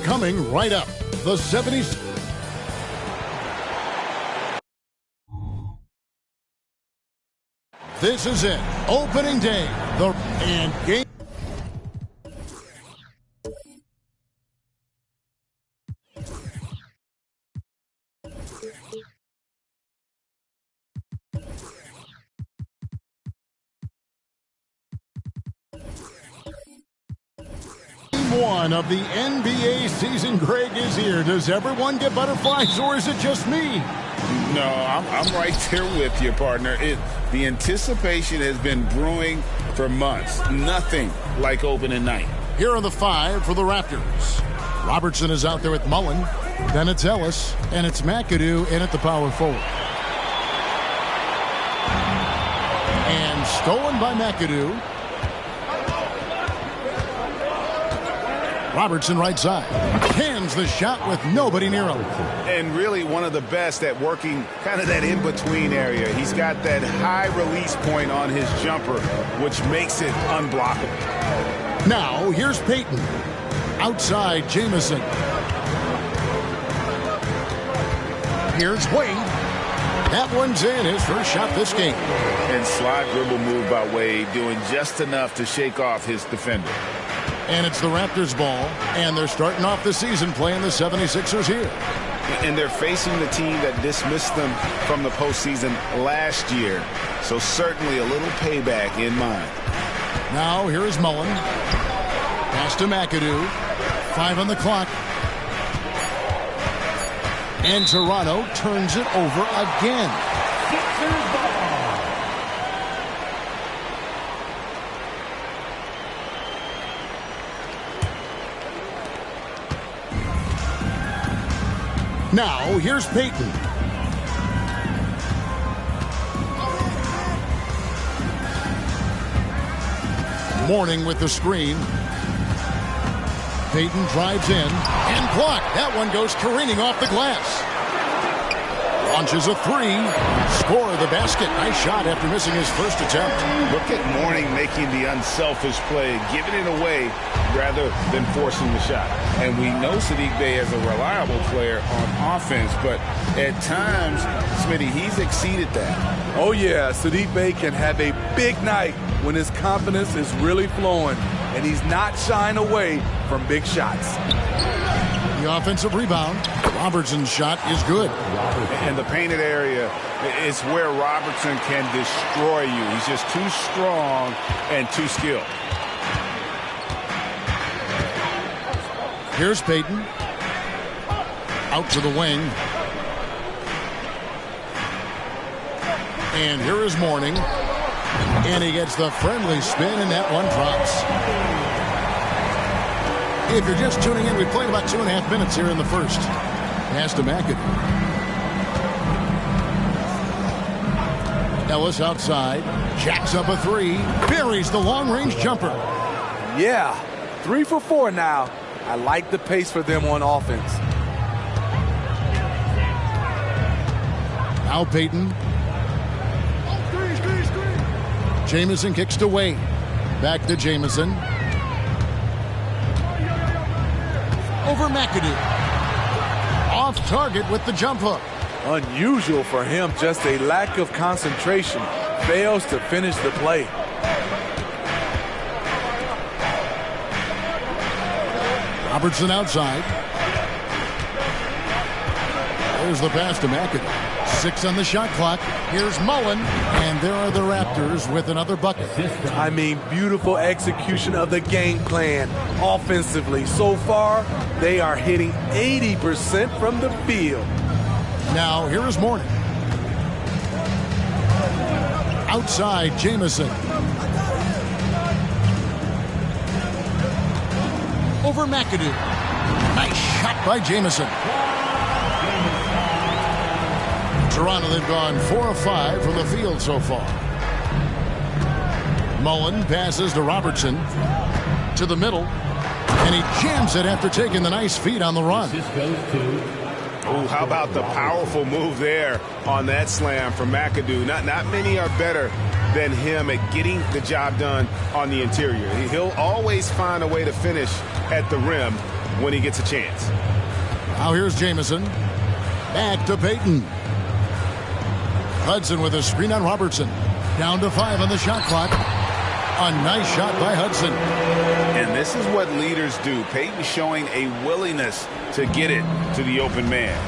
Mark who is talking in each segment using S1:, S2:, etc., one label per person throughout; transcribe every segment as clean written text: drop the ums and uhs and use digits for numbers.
S1: Coming right up, the 70s. This is it. Opening day. Game. One of the NBA season. Greg is here. Does everyone get butterflies, or is it just me?
S2: No, I'm right there with you, partner. The anticipation has been brewing for months. Nothing like opening night.
S1: Here are the five for the Raptors. Robertson is out there with Mullen. Then it's Ellis, and it's McAdoo in at the power forward. And stolen by McAdoo. Robertson right side. Cans the shot with nobody near him.
S2: And really one of the best at working kind of that in-between area. He's got that high release point on his jumper, which makes it unblockable.
S1: Now, here's Payton. Outside, Jamison. Here's Wade. That one's in, his first shot this game.
S2: And slide dribble move by Wade, doing just enough to shake off his defender.
S1: And it's the Raptors ball, and they're starting off the season playing the 76ers here.
S2: And they're facing the team that dismissed them from the postseason last year. So certainly a little payback in mind.
S1: Now here is Mullen. Pass to McAdoo. 5 on the clock. And Toronto turns it over again. Sixers ball. Now, here's Payton. Mourning with the screen. Payton drives in and blocked. That one goes careening off the glass. Launches a three. Score the basket. Nice shot after missing his first attempt.
S2: Look at Mourning making the unselfish play, giving it away rather than forcing the shot. And we know Saddiq Bey is a reliable player on offense, but at times, Smitty, he's exceeded that.
S3: Oh, yeah, Saddiq Bey can have a big night when his confidence is really flowing, and he's not shying away from big shots.
S1: The offensive rebound. Robertson's shot is good.
S2: And the painted area is where Robertson can destroy you. He's just too strong and too skilled.
S1: Here's Payton. Out to the wing. And here is Mourning. And he gets the friendly spin, and that one drops. If you're just tuning in, we played about 2.5 minutes here in the first. Pass to McAdoo. Ellis outside. Jacks up a three. Buries the long-range jumper.
S3: Yeah, 3 for 4 now. I like the pace for them on offense.
S1: Now Payton. Jamison kicks to Wade. Back to Jamison. Over McAdoo. Off target with the jump hook.
S3: Unusual for him, just a lack of concentration. Fails to finish the play.
S1: Robertson outside. There's the pass to McAdoo. 6 on the shot clock. Here's Mullen, and there are the Raptors with another bucket.
S3: I mean, beautiful execution of the game plan offensively. So far, they are hitting 80% from the field.
S1: Now, here is Mourning. Outside, Jamison. Over McAdoo. Nice shot by Jamison. Toronto, they've gone 4 of 5 from the field so far. Mullen passes to Robertson. To the middle. And he jams it after taking the nice feed on the run.
S2: Oh, how about the powerful move there on that slam from McAdoo. Not many are better than him at getting the job done on the interior. He'll always find a way to finish at the rim when he gets a chance.
S1: Now here's Jamison. Back to Payton. Hudson with a screen on Robertson. Down to 5 on the shot clock. A nice shot by Hudson.
S2: And this is what leaders do. Payton showing a willingness to get it to the open man.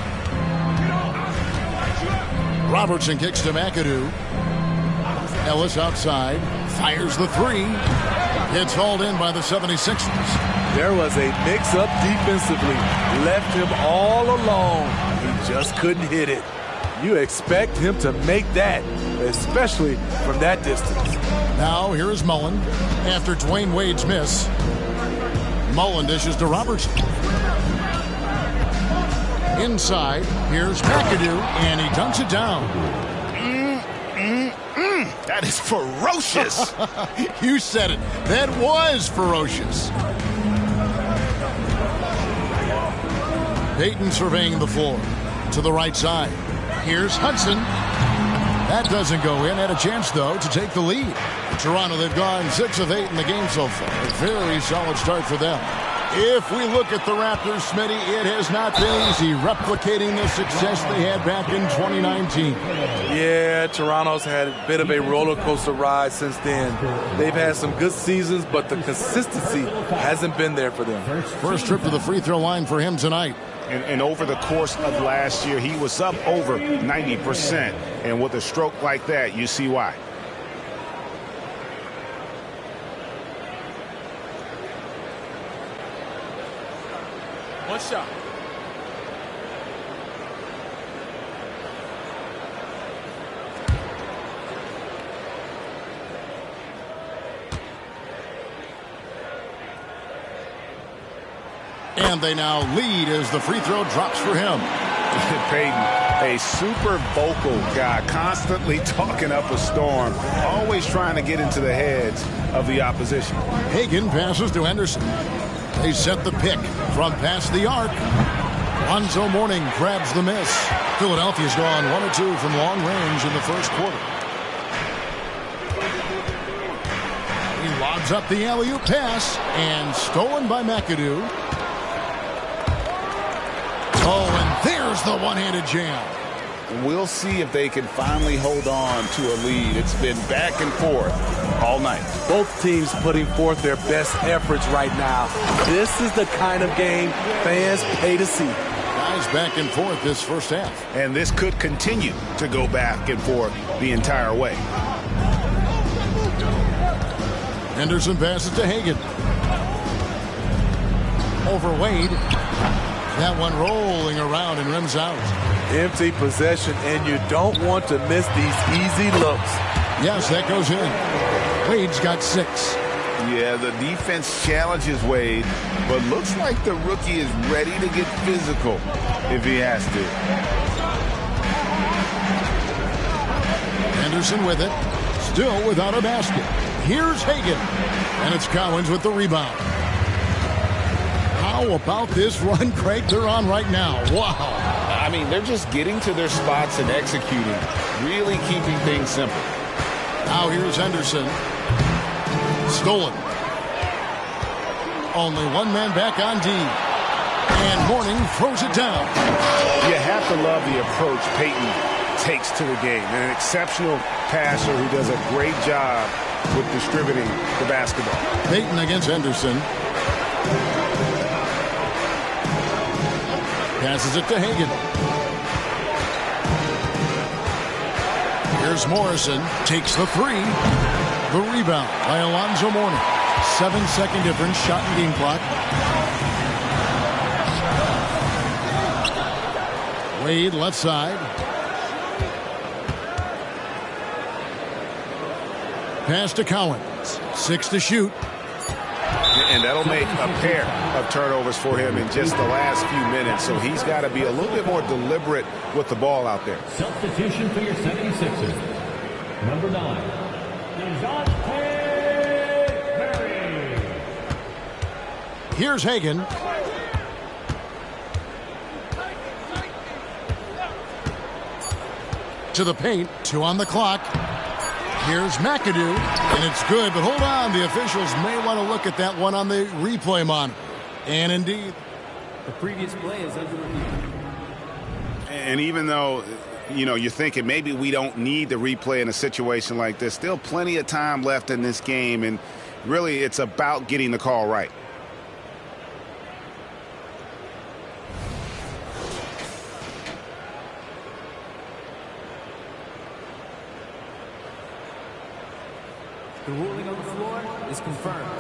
S1: Robertson kicks to McAdoo. Ellis outside. Fires the three. It's hauled in by the 76ers.
S3: There was a mix-up defensively. Left him all alone. He just couldn't hit it. You expect him to make that, especially from that distance.
S1: Now here is Mullen. After Dwayne Wade's miss, Mullen dishes to Robertson. Inside, here's McAdoo, and he dunks it down.
S2: That is ferocious.
S1: You said it. That was ferocious. Payton surveying the floor. To the right side. Here's Hudson. That doesn't go in. Had a chance, though, to take the lead. Toronto, they've gone 6 of 8 in the game so far. A very solid start for them. If we look at the Raptors, Smitty, it has not been easy replicating the success they had back in 2019.
S3: Yeah, Toronto's had a bit of a roller coaster ride since then. They've had some good seasons, but the consistency hasn't been there for them.
S1: First trip to the free throw line for him tonight.
S2: And over the course of last year, he was up over 90%. And with a stroke like that, you see why.
S3: One shot.
S1: And they now lead as the free throw drops for him.
S2: Payton, a super vocal guy, constantly talking up a storm, always trying to get into the heads of the opposition.
S1: Hagan passes to Henderson. They set the pick from past the arc. Alonzo Mourning grabs the miss. Philadelphia's gone 1 of 2 from long range in the first quarter. He lobs up the alley-oop pass and stolen by McAdoo. Oh, and there's the one-handed jam.
S4: We'll see if they can finally hold on to a lead. It's been back and forth all night.
S3: Both teams putting forth their best efforts right now. This is the kind of game fans pay to see.
S1: Guys back and forth this first half.
S2: And this could continue to go back and forth the entire way.
S1: Henderson passes to Hagan. Over Wade. That one rolling around and rims out.
S3: Empty possession, and you don't want to miss these easy looks.
S1: Yes, that goes in. Wade's got 6.
S2: Yeah, the defense challenges Wade, but looks like the rookie is ready to get physical if he has to.
S1: Henderson with it. Still without a basket. Here's Hagan. And it's Cowens with the rebound. How about this run, Craig, they're on right now? Wow.
S4: I mean, they're just getting to their spots and executing, really keeping things simple.
S1: Now here's Henderson. Stolen. Only one man back on D. And Mourning throws it down.
S2: You have to love the approach Payton takes to the game. An exceptional passer who does a great job with distributing the basketball.
S1: Payton against Henderson. Passes it to Hagan. Here's Morrison. Takes the 3. The rebound by Alonzo Mourning. 7-second difference. Shot and game clock. Wade left side. Pass to Cowens. 6 to shoot.
S2: And that'll make a pair of turnovers for him in just the last few minutes. So he's got to be a little bit more deliberate with the ball out there.
S5: Substitution for your 76ers. Number 9, DeJounte Murray.
S1: Here's Hagan. To the paint. 2 on the clock. Here's McAdoo, and it's good, but hold on. The officials may want to look at that one on the replay monitor. And indeed,
S5: The previous play is under review.
S2: And even though, you know, you're thinking maybe we don't need the replay in a situation like this, still plenty of time left in this game, and really it's about getting the call right.
S5: The ruling on the floor is confirmed.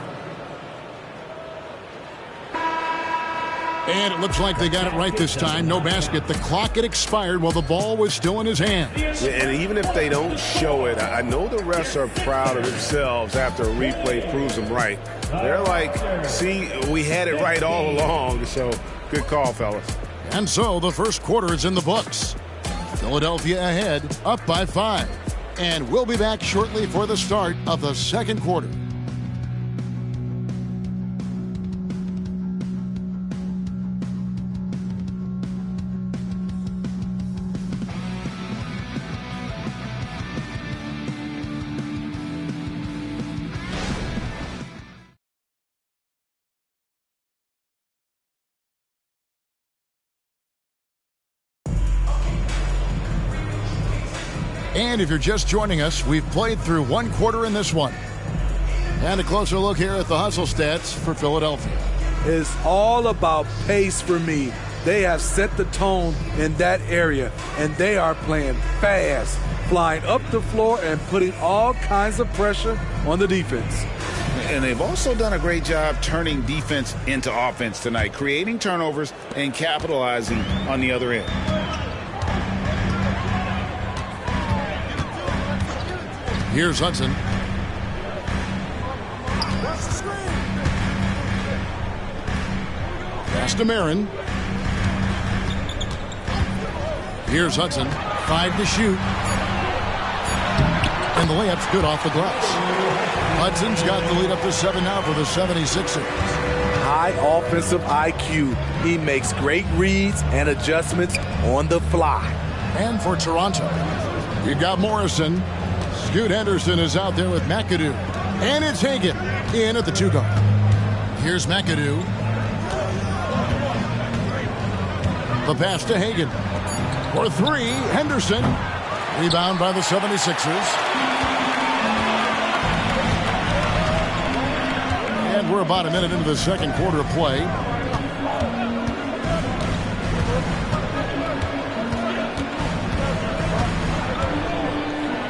S1: and it looks like they got it right this time. No basket. The clock had expired while the ball was still in his hand.
S2: Yeah, and even if they don't show it, I know the refs are proud of themselves after a replay proves them right. They're like, see, we had it right all along. So good call, fellas.
S1: And so the first quarter is in the books. Philadelphia ahead, up by 5. And we'll be back shortly for the start of the second quarter. And if you're just joining us, we've played through one quarter in this one. And a closer look here at the hustle stats for Philadelphia.
S3: It's all about pace for me. They have set the tone in that area, and they are playing fast, flying up the floor and putting all kinds of pressure on the defense.
S4: And they've also done a great job turning defense into offense tonight, creating turnovers and capitalizing on the other end.
S1: Here's Hudson. Pass to Marin. Here's Hudson. 5 to shoot. And the layup's good off the glass. Hudson's got the lead up to 7 now for the 76ers.
S3: high offensive IQ. He makes great reads and adjustments on the fly.
S1: And for Toronto, you got Morrison. Scoot Henderson is out there with McAdoo. And it's Hagan in at the 2 guard. Here's McAdoo. The pass to Hagan. For 3, Henderson. Rebound by the 76ers. And we're about a minute into the second quarter of play.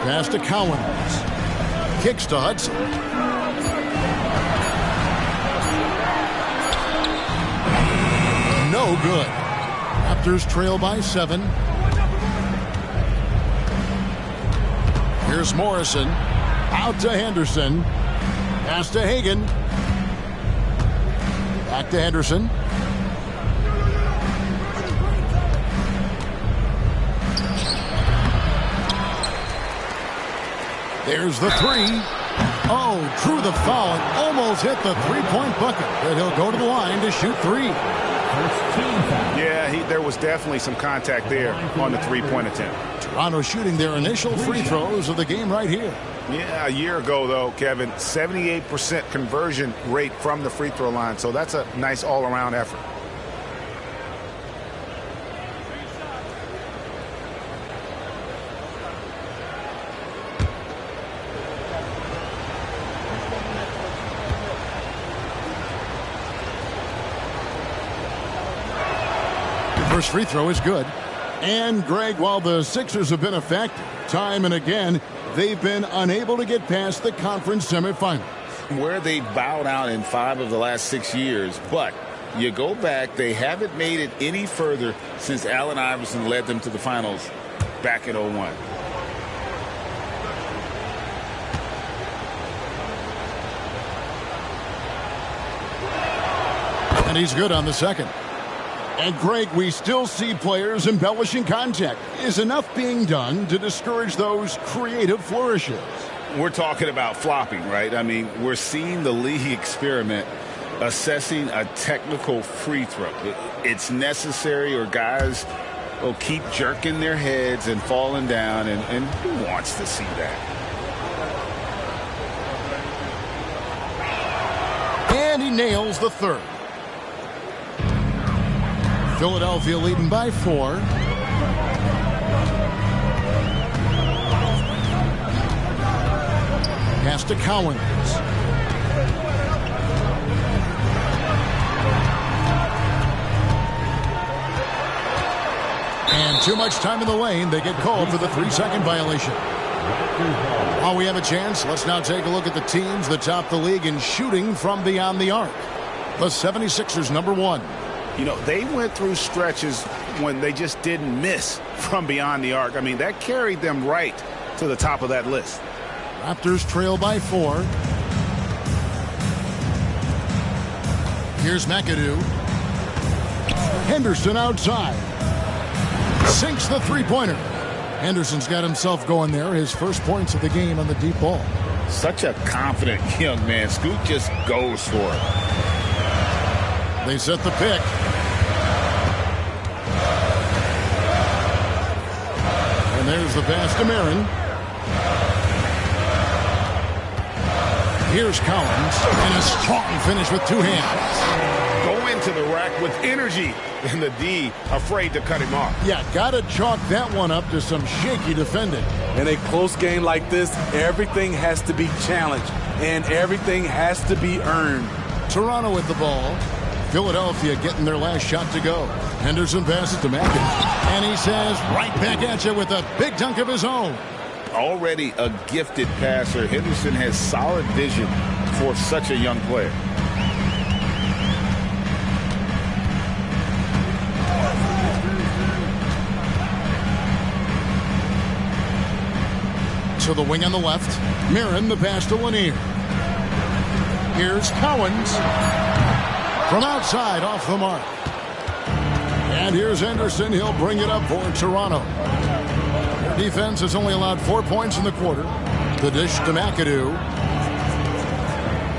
S1: Pass to Cowens. Kicks to Hudson. No good. Raptors trail by 7. Here's Morrison. Out to Henderson. Pass to Hagan. Back to Henderson. There's the 3. Oh, drew the foul and almost hit the three-point bucket. But he'll go to the line to shoot 3.
S2: Yeah, there was definitely some contact there on the three-point attempt.
S1: Toronto shooting their initial free throws of the game right here.
S2: Yeah, a year ago, though, Kevin, 78% conversion rate from the free throw line. So that's a nice all-around effort.
S1: First free throw is good. And, Greg, while the Sixers have been effective time and again, they've been unable to get past the conference semifinals.
S4: Where they bowed out in 5 of the last 6 years. But you go back, they haven't made it any further since Allen Iverson led them to the finals back in 01.
S1: And he's good on the second. And, Greg, we still see players embellishing contact. Is enough being done to discourage those creative flourishes?
S4: We're talking about flopping, right? I mean, we're seeing the league experiment assessing a technical free throw. It's necessary, or guys will keep jerking their heads and falling down, and who wants to see that?
S1: And he nails the third. Philadelphia leading by 4. Pass to Cowens. And too much time in the lane. They get called for the 3-second violation. While we have a chance, let's now take a look at the teams that top the league in shooting from beyond the arc. The 76ers, number 1.
S2: You know, they went through stretches when they just didn't miss from beyond the arc. I mean, that carried them right to the top of that list.
S1: Raptors trail by 4. Here's McAdoo. Henderson outside. Sinks the three-pointer. Henderson's got himself going there. His first points of the game on the deep ball.
S4: Such a confident young man. Scoot just goes for it.
S1: They set the pick. And there's the pass to Marin. Here's Collins. And a strong finish with 2 hands.
S2: Go into the rack with energy. And the D afraid to cut him off.
S1: Yeah, got to chalk that one up to some shaky defending.
S3: In a close game like this, everything has to be challenged. And everything has to be earned.
S1: Toronto with the ball. Philadelphia getting their last shot to go. Henderson passes to McAdoo. And he says, right back at you with a big dunk of his own.
S4: Already a gifted passer, Henderson has solid vision for such a young player.
S1: To the wing on the left. Marin, the pass to Lanier. Here's Cowens. From outside, off the mark. And here's Henderson. He'll bring it up for Toronto. Their defense has only allowed 4 points in the quarter. The dish to McAdoo.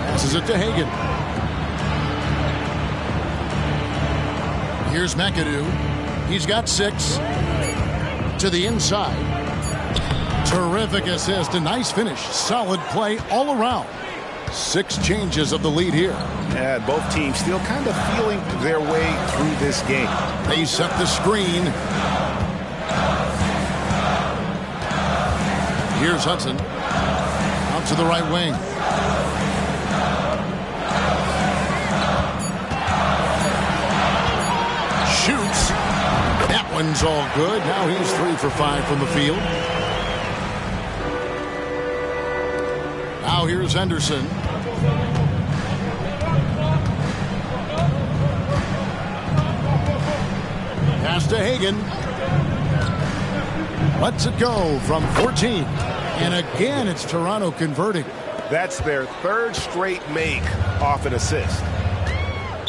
S1: Passes it to Hagan. Here's McAdoo. He's got 6 to the inside. Terrific assist, a nice finish. Solid play all around. 6 changes of the lead here.
S2: Yeah, both teams still kind of feeling their way through this game.
S1: They set the screen. Here's Hudson. Out to the right wing. Shoots. That one's all good. Now he's 3 for 5 from the field. Now here's Henderson. Pass to Hagan. Lets it go from 14. And again, it's Toronto converting.
S2: That's their 3rd straight make off an assist.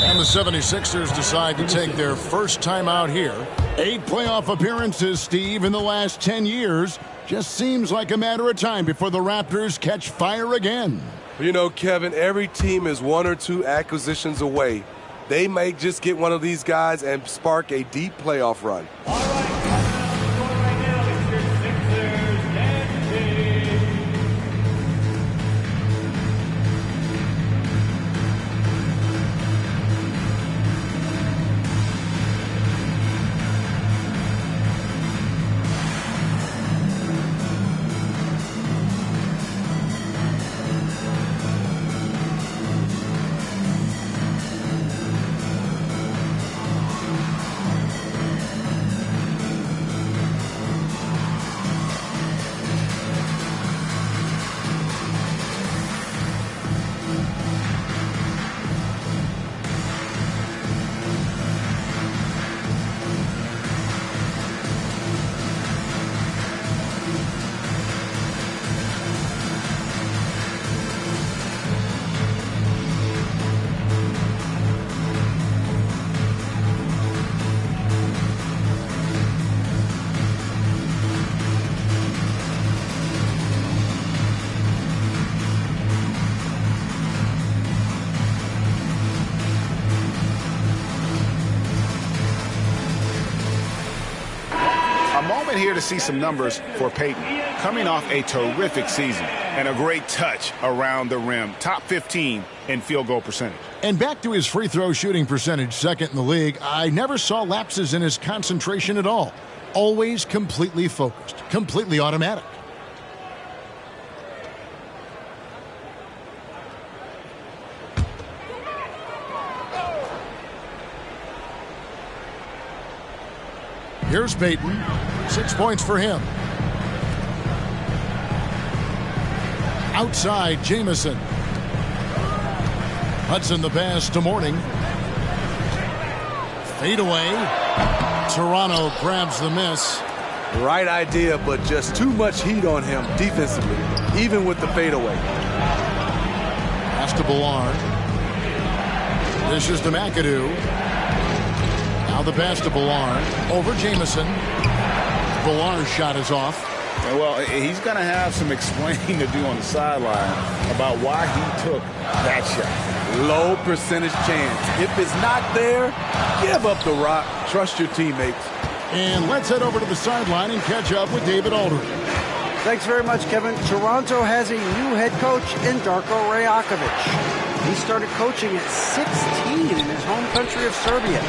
S1: And the 76ers decide to take their first time out here. 8 playoff appearances, Steve, in the last 10 years. Just seems like a matter of time before the Raptors catch fire again.
S3: You know, Kevin, every team is 1 or 2 acquisitions away. They may just get one of these guys and spark a deep playoff run.
S2: Here to see some numbers for Payton. Coming off a terrific season and a great touch around the rim. Top 15 in field goal percentage.
S1: And back to his free throw shooting percentage, 2nd in the league. I never saw lapses in his concentration at all. Always completely focused, completely automatic. Here's Payton. 6 points for him. Outside, Jamison. Hudson the pass to Mourning. Fade away. Toronto grabs the miss.
S3: Right idea, but just too much heat on him defensively, even with the fadeaway.
S1: Pass to Ballard. This is to McAdoo. Now the pass to Ballard. Over Jamison. Ballard's shot is off.
S4: Well, he's going to have some explaining to do on the sideline about why he took that shot.
S3: Low percentage chance. If it's not there, give up the rock. Trust your teammates.
S1: And let's head over to the sideline and catch up with David Aldridge.
S6: Thanks very much, Kevin. Toronto has a new head coach in Darko Rajakovic. He started coaching at 16 in his home country of Serbia.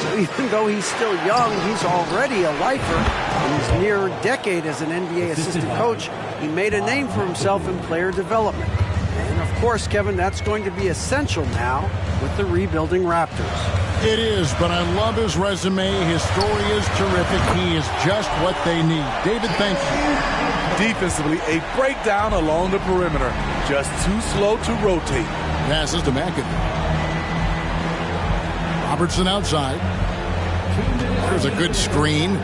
S6: So even though he's still young, he's already a lifer. In his near decade as an NBA assistant coach, he made a name for himself in player development. And of course, Kevin, that's going to be essential now with the rebuilding Raptors.
S1: It is, but I love his resume. His story is terrific. He is just what they need. David, thank you.
S3: Defensively, a breakdown along the perimeter. Just too slow to rotate.
S1: Passes to McAdoo. Robertson outside. There's a good screen.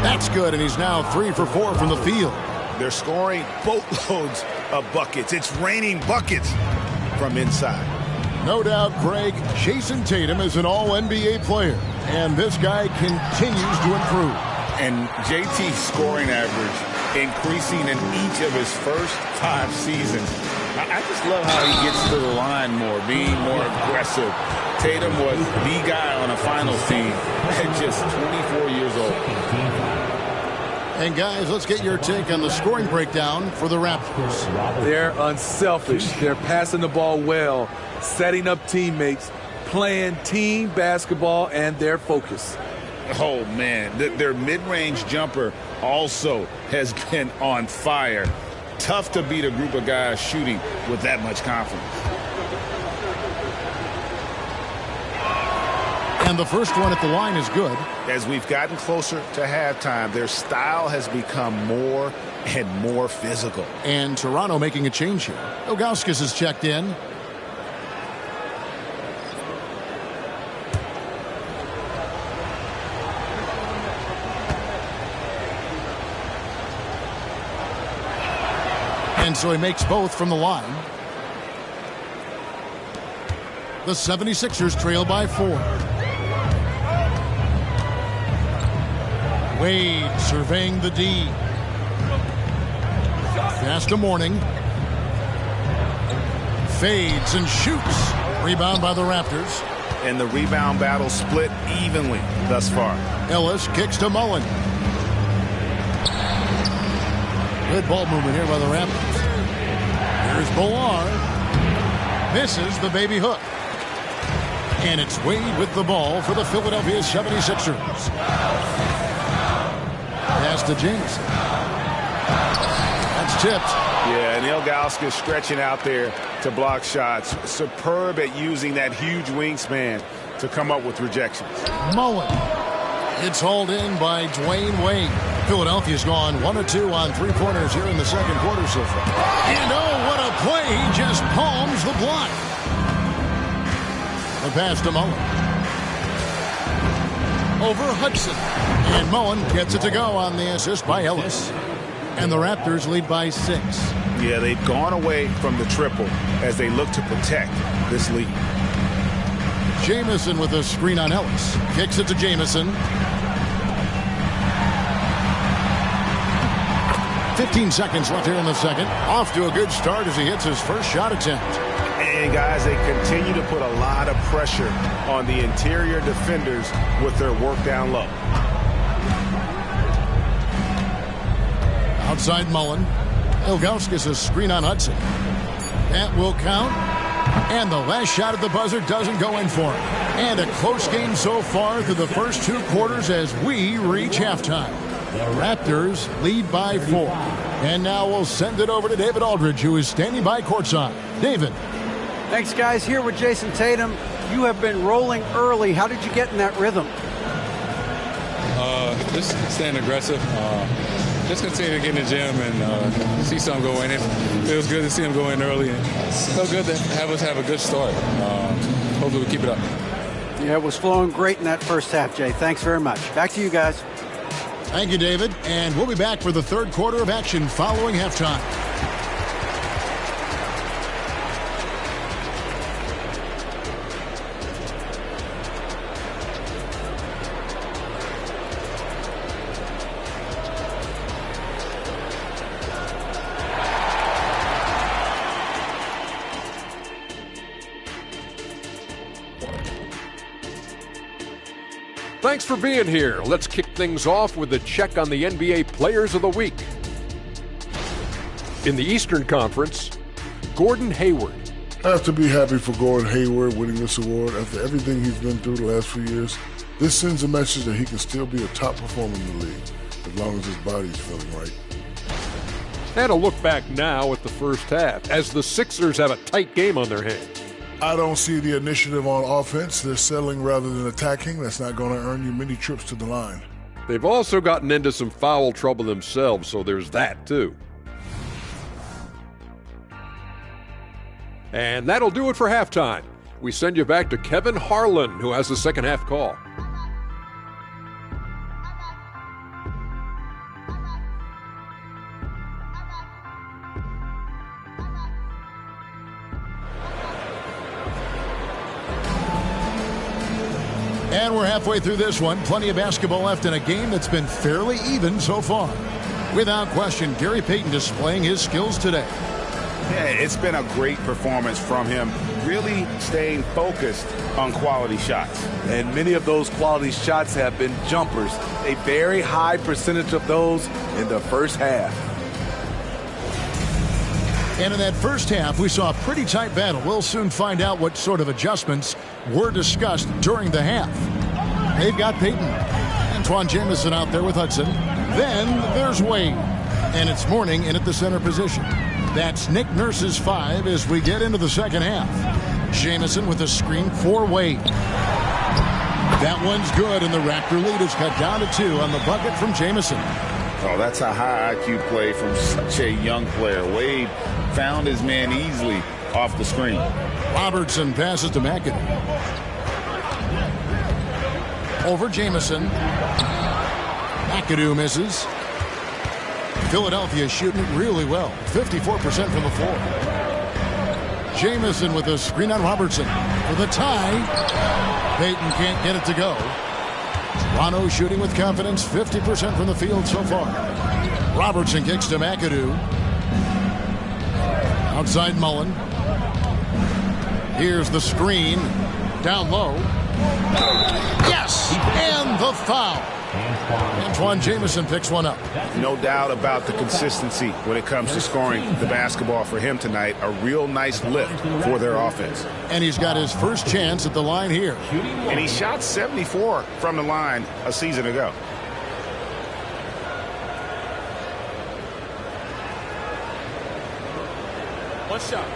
S1: That's good, and he's now 3 for 4 from the field.
S2: They're scoring boatloads of buckets. It's raining buckets from inside.
S1: No doubt, Greg, Jason Tatum is an all-NBA player, and this guy continues to improve.
S4: And JT's scoring average increasing in each of his first 5 seasons. I just love how he gets to the line more, being more aggressive. Tatum was the guy on a finals team at just 24 years old.
S1: And guys, let's get your take on the scoring breakdown for the Raptors.
S3: They're unselfish. They're passing the ball well, setting up teammates, playing team basketball, and their focus.
S4: Oh, man, their mid-range jumper also has been on fire. Tough to beat a group of guys shooting with that much confidence.
S1: And the first one at the line is good.
S2: As we've gotten closer to halftime, their style has become more and more physical.
S1: And Toronto making a change here. Ilgauskas has checked in. And so he makes both from the line. The 76ers trail by 4. Wade surveying the D. Pass to Mourning. Fades and shoots. Rebound by the Raptors.
S2: And the rebound battle split evenly thus far.
S1: Ellis kicks to Mullen. Good ball movement here by the Raptors. Here's Ballard. Misses the baby hook. And it's Wade with the ball for the Philadelphia 76ers. Pass to Jameson. That's tipped.
S2: Yeah, and Ilgauskas stretching out there to block shots. Superb at using that huge wingspan to come up with rejections.
S1: Mullen. It's hauled in by Dwayne Wade. Philadelphia's gone 1 of 2 on three-pointers here in the second quarter so far. And oh, what a play. He just palms the block. The pass to Mullen. Over Hudson. And Mullen gets it to go on the assist by Ellis. And the Raptors lead by 6.
S2: Yeah, they've gone away from the triple as they look to protect this lead.
S1: Jamison with a screen on Ellis. Kicks it to Jamison. 15 seconds left here in the second. Off to a good start as he hits his first shot attempt.
S2: And guys, they continue to put a lot of pressure on the interior defenders with their work down low.
S1: Outside Mullen. Ilgauskas a screen on Hudson. That will count. And the last shot at the buzzer doesn't go in for him. And a close game so far through the first 2 quarters as we reach halftime. The Raptors lead by 4. And now we'll send it over to David Aldridge, who is standing by courtside. David.
S6: Thanks, guys. Here with Jason Tatum. You have been rolling early. How did you get in that rhythm?
S7: Just staying aggressive. Just continue to get in the gym and see something go in. It feels good to see him go in early. And it felt good to have us have a good start. Hopefully we keep it up.
S6: Yeah, it was flowing great in that first half, Jay. Thanks very much. Back to you guys.
S1: Thank you, David. And we'll be back for the third quarter of action following halftime.
S8: Thanks for being here. Let's kick things off with a check on the NBA Players of the Week. In the Eastern Conference, Gordon Hayward.
S9: I have to be happy for Gordon Hayward winning this award. After everything he's been through the last few years, this sends a message that he can still be a top performer in the league as long as his body's feeling right.
S8: And a look back now at the first half as the Sixers have a tight game on their hands.
S9: I don't see the initiative on offense. They're settling rather than attacking. That's not going to earn you many trips to the line.
S8: They've also gotten into some foul trouble themselves, so there's that too. And that'll do it for halftime. We send you back to Kevin Harlan, who has the second half call.
S1: And we're halfway through this one. Plenty of basketball left in a game that's been fairly even so far. Without question, Gary Payton displaying his skills today.
S2: Yeah, it's been a great performance from him, really staying focused on quality shots.
S3: And many of those quality shots have been jumpers. A very high percentage of those in the first half.
S1: And in that first half, we saw a pretty tight battle. We'll soon find out what sort of adjustments were discussed during the half. They've got Peyton. Antawn Jamison out there with Hudson. Then there's Wade. And it's Mourning in at the center position. That's Nick Nurse's 5 as we get into the second half. Jamison with a screen for Wade. That one's good, and the Raptor lead is cut down to 2 on the bucket from Jamison.
S4: Oh, that's a high IQ play from such a young player. Wade found his man easily off the screen.
S1: Robertson passes to McAdoo. Over Jamison. McAdoo misses. Philadelphia shooting it really well. 54% from the floor. Jamison with a screen on Robertson. For the tie. Peyton can't get it to go. Toronto shooting with confidence. 50% from the field so far. Robertson kicks to McAdoo. Outside Mullen. Here's the screen. Down low. Yes! And the foul. Antawn Jamison picks one up.
S2: No doubt about the consistency when it comes to scoring the basketball for him tonight. A real nice lift for their offense.
S1: And he's got his first chance at the line here.
S2: And he shot 74 from the line a season ago.
S5: One shot.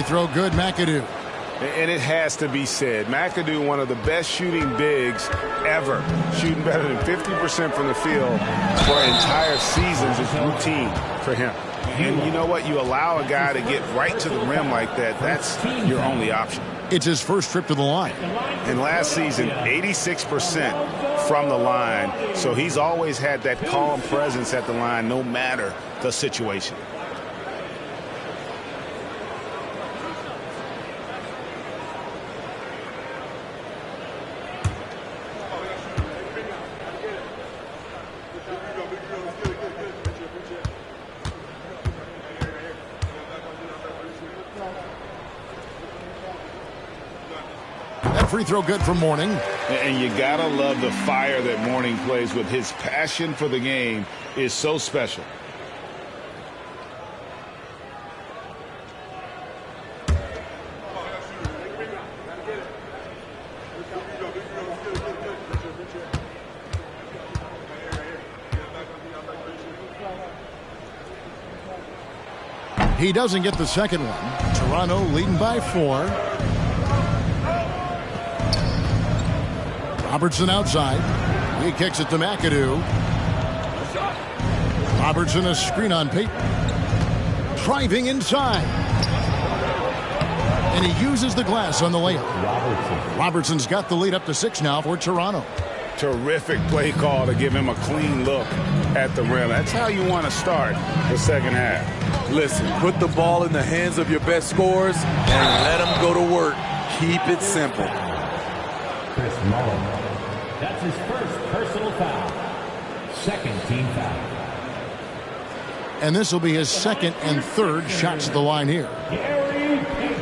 S1: Throw good, McAdoo.
S2: And it has to be said, McAdoo, one of the best shooting bigs ever. Shooting better than 50% from the field for entire seasons is routine for him. And you know what? You allow a guy to get right to the rim like that, that's your only option.
S1: It's his first trip to the line.
S2: And last season, 86% from the line. So he's always had that calm presence at the line no matter the situation.
S1: Free throw good for Mourning.
S4: And you gotta love the fire that Mourning plays with. His passion for the game is so special.
S1: He doesn't get the second one. Toronto leading by 4. Robertson outside. He kicks it to McAdoo. Robertson a screen on Peyton. Driving inside. And he uses the glass on the layup. Robertson's got the lead up to 6 now for Toronto.
S2: Terrific play call to give him a clean look at the rim. That's how you want to start the second half.
S3: Listen, put the ball in the hands of your best scorers and let them go to work. Keep it simple.
S10: Chris Mullen. That's his first personal foul. Second team foul.
S1: And this will be his second and third shots at the line here.
S10: Gary Payton.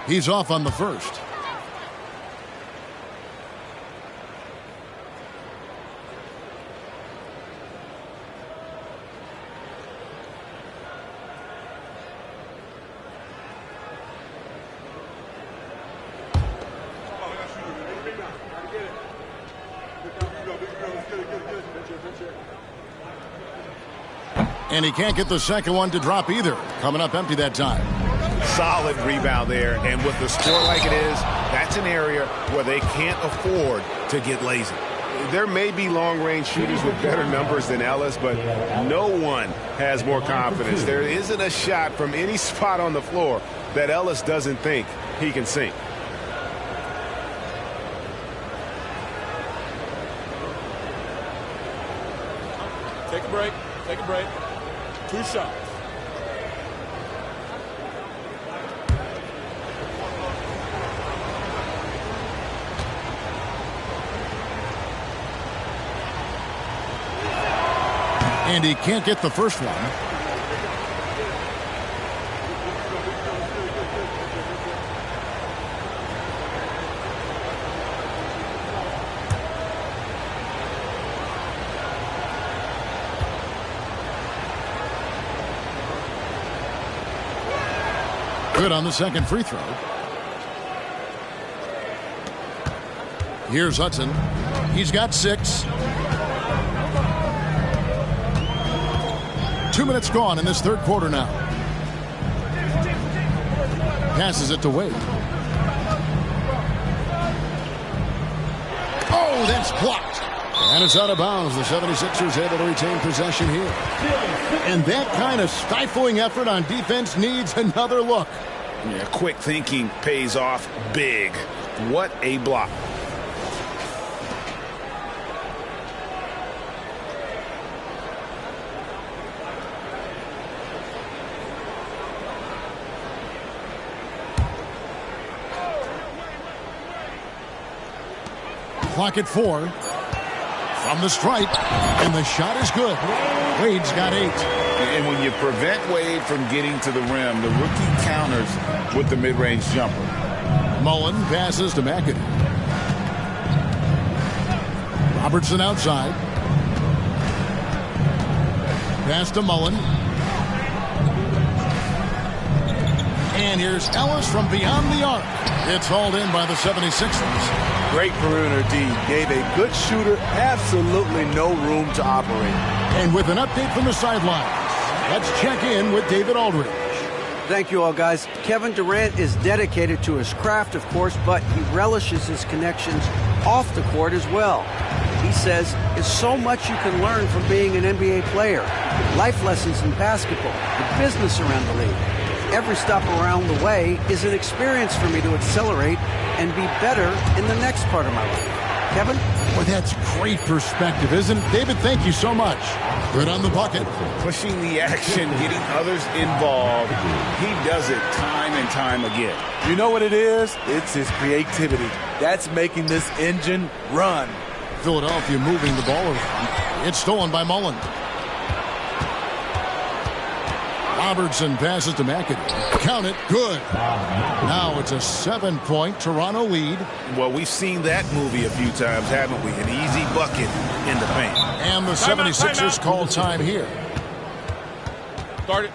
S1: He's off on the first. And he can't get the second one to drop either. Coming up empty that time.
S2: Solid rebound there. And with the score like it is, that's an area where they can't afford to get lazy. There may be long-range shooters with better numbers than Ellis, but no one has more confidence. There isn't a shot from any spot on the floor that Ellis doesn't think he can sink.
S11: Take a break. Take a break. 2 shots.
S1: And he can't get the first one. Good on the second free throw. Here's Hudson. He's got 6. 2 minutes gone in this third quarter now. Passes it to Wade. Oh, that's blocked. And it's out of bounds. The 76ers able to retain possession here. And that kind of stifling effort on defense needs another look.
S4: Yeah, quick thinking pays off big. What a block.
S1: Clock at 4. From the stripe. And the shot is good. Wade's got 8.
S4: And when you prevent Wade from getting to the rim, the rookie counters with the mid-range jumper.
S1: Mullen passes to McAdoo. Robertson outside. Pass to Mullen. And here's Ellis from beyond the arc. It's hauled in by the 76ers.
S3: Great perimeter D. Gave a good shooter absolutely no room to operate.
S1: And with an update from the sidelines, let's check in with David Aldridge.
S6: Thank you all, guys. Kevin Durant is dedicated to his craft, of course, but he relishes his connections off the court as well. He says there's so much you can learn from being an NBA player. Life lessons in basketball, the business around the league. Every stop around the way is an experience for me to accelerate and be better in the next part of my life. Kevin?
S1: Well, that's great perspective, isn't it? David, thank you so much. Good on the bucket.
S4: Pushing the action, getting others involved. He does it time and time again.
S3: You know what it is? It's his creativity. That's making this engine run.
S1: Philadelphia moving the ball around. It's stolen by Mullen. Robertson passes to McAdoo. Count it. Good. Now it's a 7-point Toronto lead.
S4: Well, we've seen that movie a few times, haven't we? An easy bucket in the paint.
S1: And the 76ers call time here.
S11: Start it.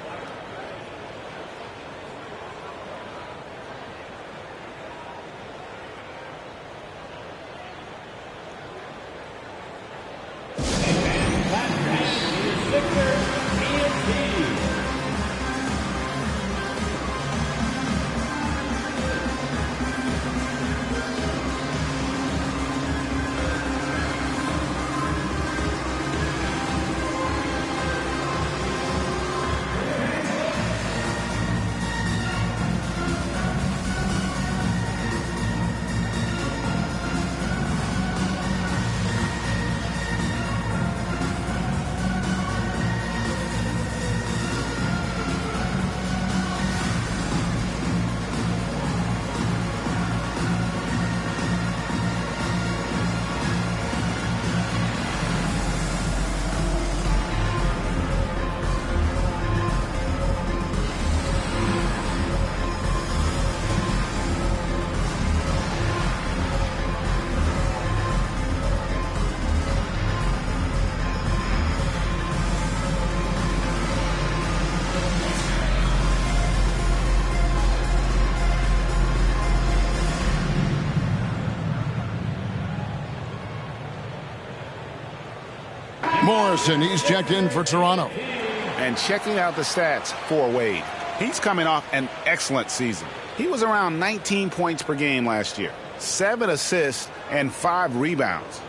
S1: Morrison, he's checked in for Toronto.
S2: And checking out the stats for Wade. He's coming off an excellent season. He was around 19 points per game last year, 7 assists, and 5 rebounds.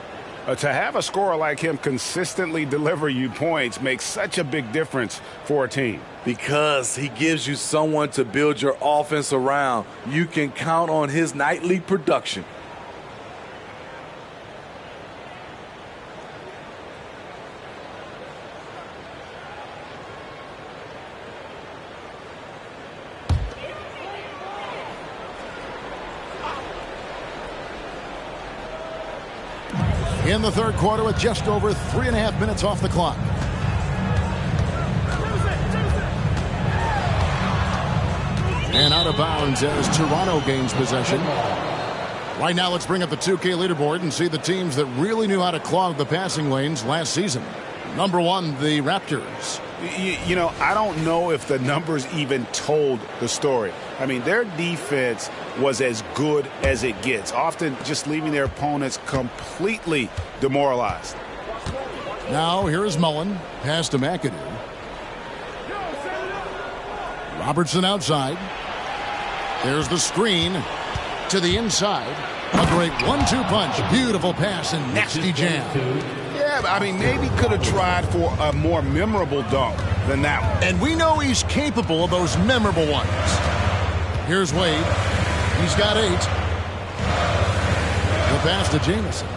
S2: To have a scorer like him consistently deliver you points makes such a big difference for a team.
S3: Because he gives you someone to build your offense around. You can count on his nightly production.
S1: In the third quarter with just over 3.5 minutes off the clock. And out of bounds as Toronto gains possession. Right now, let's bring up the 2K leaderboard and see the teams that really knew how to clog the passing lanes last season. Number 1, the Raptors.
S2: You know, I don't know if the numbers even told the story. I mean, their defense was as good as it gets, often just leaving their opponents completely demoralized.
S1: Now, here is Mullen. Pass to McAdoo. Robertson outside. There's the screen to the inside. A great 1-2 punch. Beautiful pass and nasty jam.
S2: Yeah, but I mean, maybe could have tried for a more memorable dunk than that one.
S1: And we know he's capable of those memorable ones. Here's Wade. He's got 8. The pass to Jamison.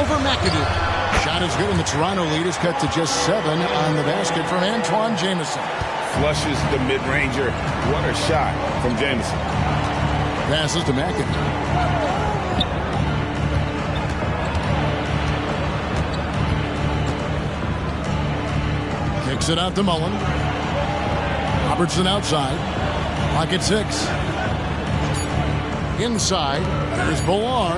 S1: Over McAdoo. Shot is good, and the Toronto lead is cut to just 7 on the basket from Antoine Jamison.
S2: Flushes the mid-ranger. What a shot from Jamison.
S1: Passes to McAdoo. Kicks it out to Mullen. Robertson outside. Pocket 6. Inside. There's Bolar.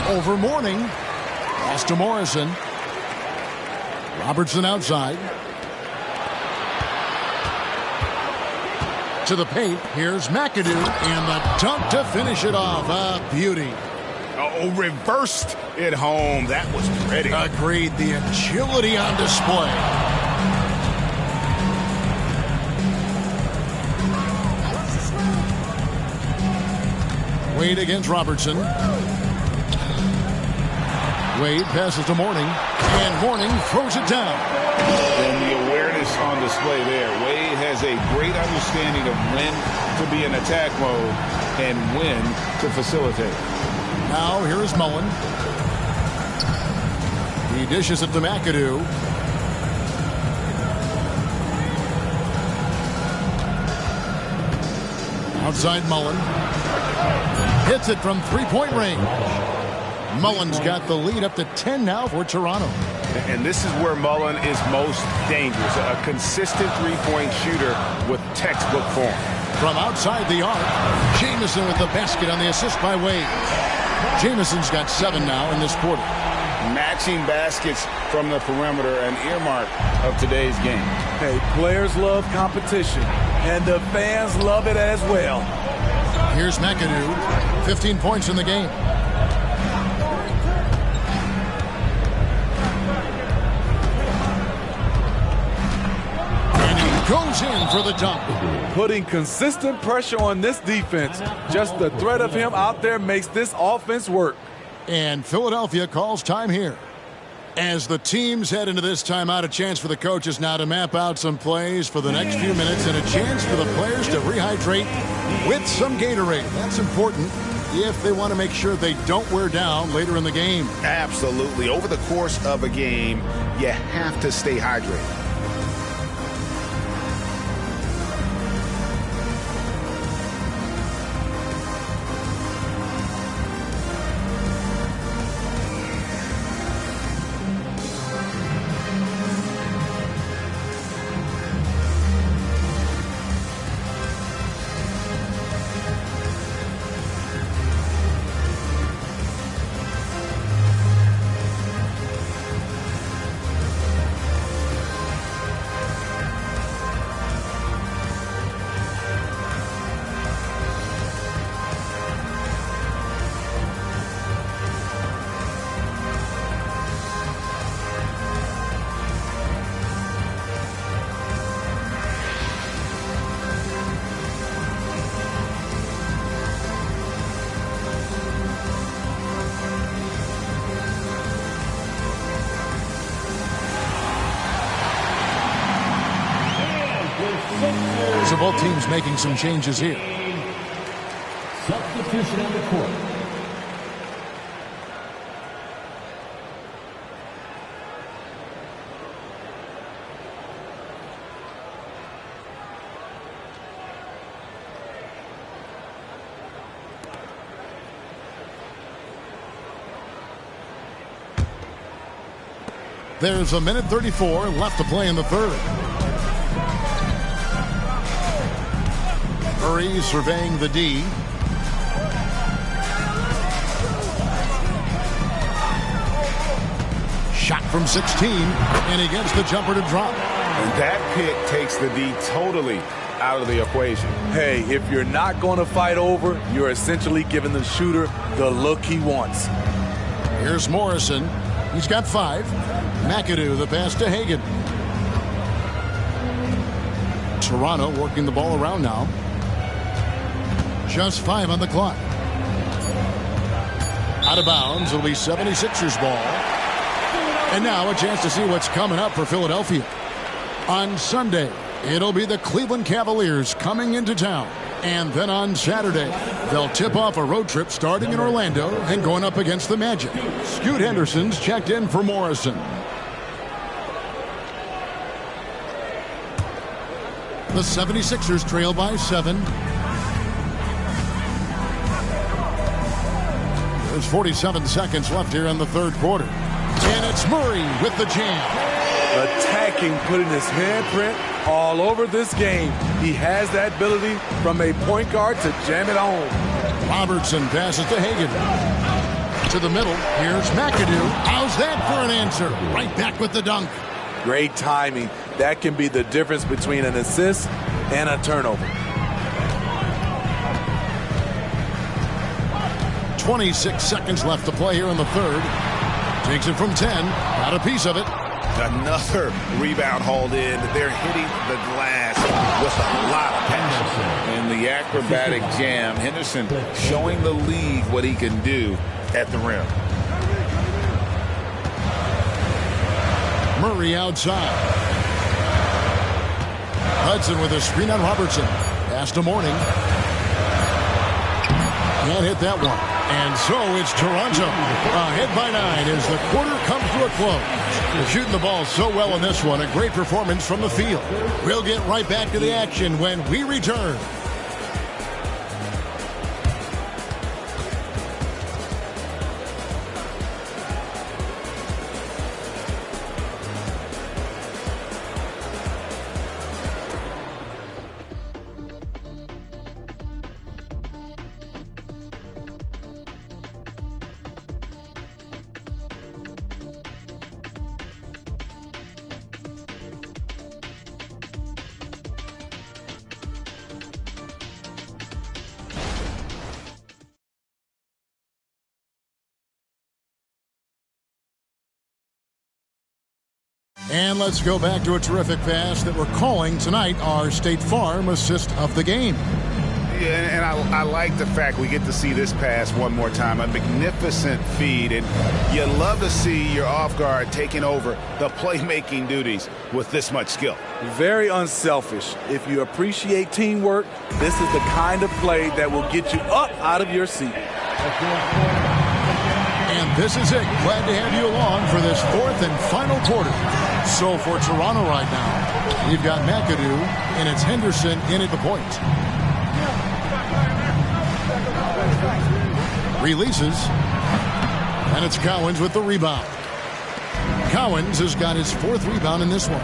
S1: Over Mourning. Pass to Morrison. Robertson outside. To the paint. Here's McAdoo. And the dunk to finish it off. A beauty.
S2: Oh, reversed it home. That was pretty.
S1: Agreed. The agility on display. Wade against Robertson. Wade passes to Mourning. And Mourning throws it down.
S2: And the awareness on display there. Wade has a great understanding of when to be in attack mode and when to facilitate.
S1: Now here is Mullen. He dishes it to McAdoo. Outside Mullen. Hits it from three-point range. Mullen's got the lead up to 10 now for Toronto.
S2: And this is where Mullen is most dangerous. A consistent three-point shooter with textbook form.
S1: From outside the arc, Jamison with the basket on the assist by Wade. Jamison's got 7 now in this quarter.
S2: Matching baskets from the perimeter, an earmark of today's game.
S3: Hey, players love competition, and the fans love it as well.
S1: Here's McAdoo, 15 points in the game. And he goes in for the dunk.
S3: Putting consistent pressure on this defense. Just the threat of him out there makes this offense work.
S1: And Philadelphia calls time here. As the teams head into this timeout, a chance for the coaches now to map out some plays for the next few minutes and a chance for the players to rehydrate with some Gatorade. That's important if they want to make sure they don't wear down later in the game.
S2: Absolutely. Over the course of a game, you have to stay hydrated.
S1: So both teams making some changes here.
S10: Substitution on the court.
S1: There's a minute 34 left to play in the third. Murray surveying the D. Shot from 16, and he gets the jumper to drop.
S2: And that pick takes the D totally out of the equation.
S3: Hey, if you're not going to fight over, you're essentially giving the shooter the look he wants.
S1: Here's Morrison. He's got 5. McAdoo, the pass to Hagan. Toronto working the ball around now. Just 5 on the clock. Out of bounds. It'll be 76ers ball. And now a chance to see what's coming up for Philadelphia. On Sunday, it'll be the Cleveland Cavaliers coming into town. And then on Saturday, they'll tip off a road trip starting in Orlando and going up against the Magic. Scoot Henderson's checked in for Morrison. The 76ers trail by 7. There's 47 seconds left here in the third quarter. And it's Murray with the jam.
S3: Attacking, putting his handprint all over this game. He has that ability from a point guard to jam it home.
S1: Robertson passes to Hagan. To the middle. Here's McAdoo. How's that for an answer? Right back with the dunk.
S3: Great timing. That can be the difference between an assist and a turnover.
S1: 26 seconds left to play here in the third. Takes it from 10. Got a piece of it.
S2: Another rebound hauled in. They're hitting the glass with a lot of passion.
S4: In the acrobatic jam, Henderson showing the league what he can do at the rim.
S1: Murray outside. Hudson with a screen on Robertson. Pass to Mourning. Can't hit that one. And so it's Toronto ahead by 9 as the quarter comes to a close. They're shooting the ball so well in this one. A great performance from the field. We'll get right back to the action when we return. And let's go back to a terrific pass that we're calling tonight our State Farm assist of the game.
S2: Yeah, and I like the fact we get to see this pass one more time. A magnificent feed, and you love to see your off guard taking over the playmaking duties with this much skill.
S3: Very unselfish. If you appreciate teamwork, this is the kind of play that will get you up out of your seat.
S1: And this is it. Glad to have you along for this fourth and final quarter. So for Toronto right now, we've got McAdoo, and it's Henderson in at the point. Releases, and it's Cowens with the rebound. Cowens has got his 4th rebound in this one.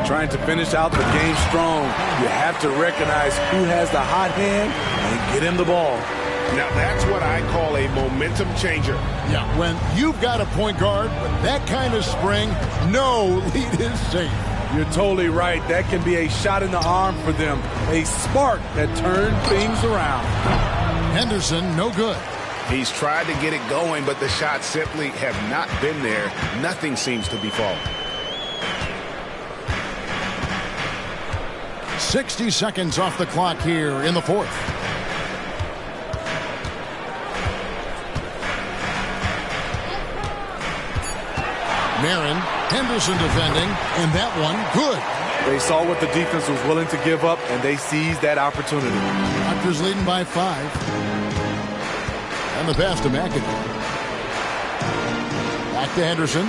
S3: Trying to finish out the game strong. You have to recognize who has the hot hand and get him the ball.
S2: Now that's what I call a momentum changer.
S1: Yeah, when you've got a point guard with that kind of spring, no lead is safe.
S3: You're totally right. That can be a shot in the arm for them. A spark that turned things around.
S1: Henderson, no good.
S2: He's tried to get it going, but the shots simply have not been there. Nothing seems to be falling.
S1: 60 seconds off the clock here in the fourth. Marin, Henderson defending, and that one good.
S3: They saw what the defense was willing to give up, and they seized that opportunity.
S1: Raptors leading by 5. And the pass to McAdoo. Back to Henderson.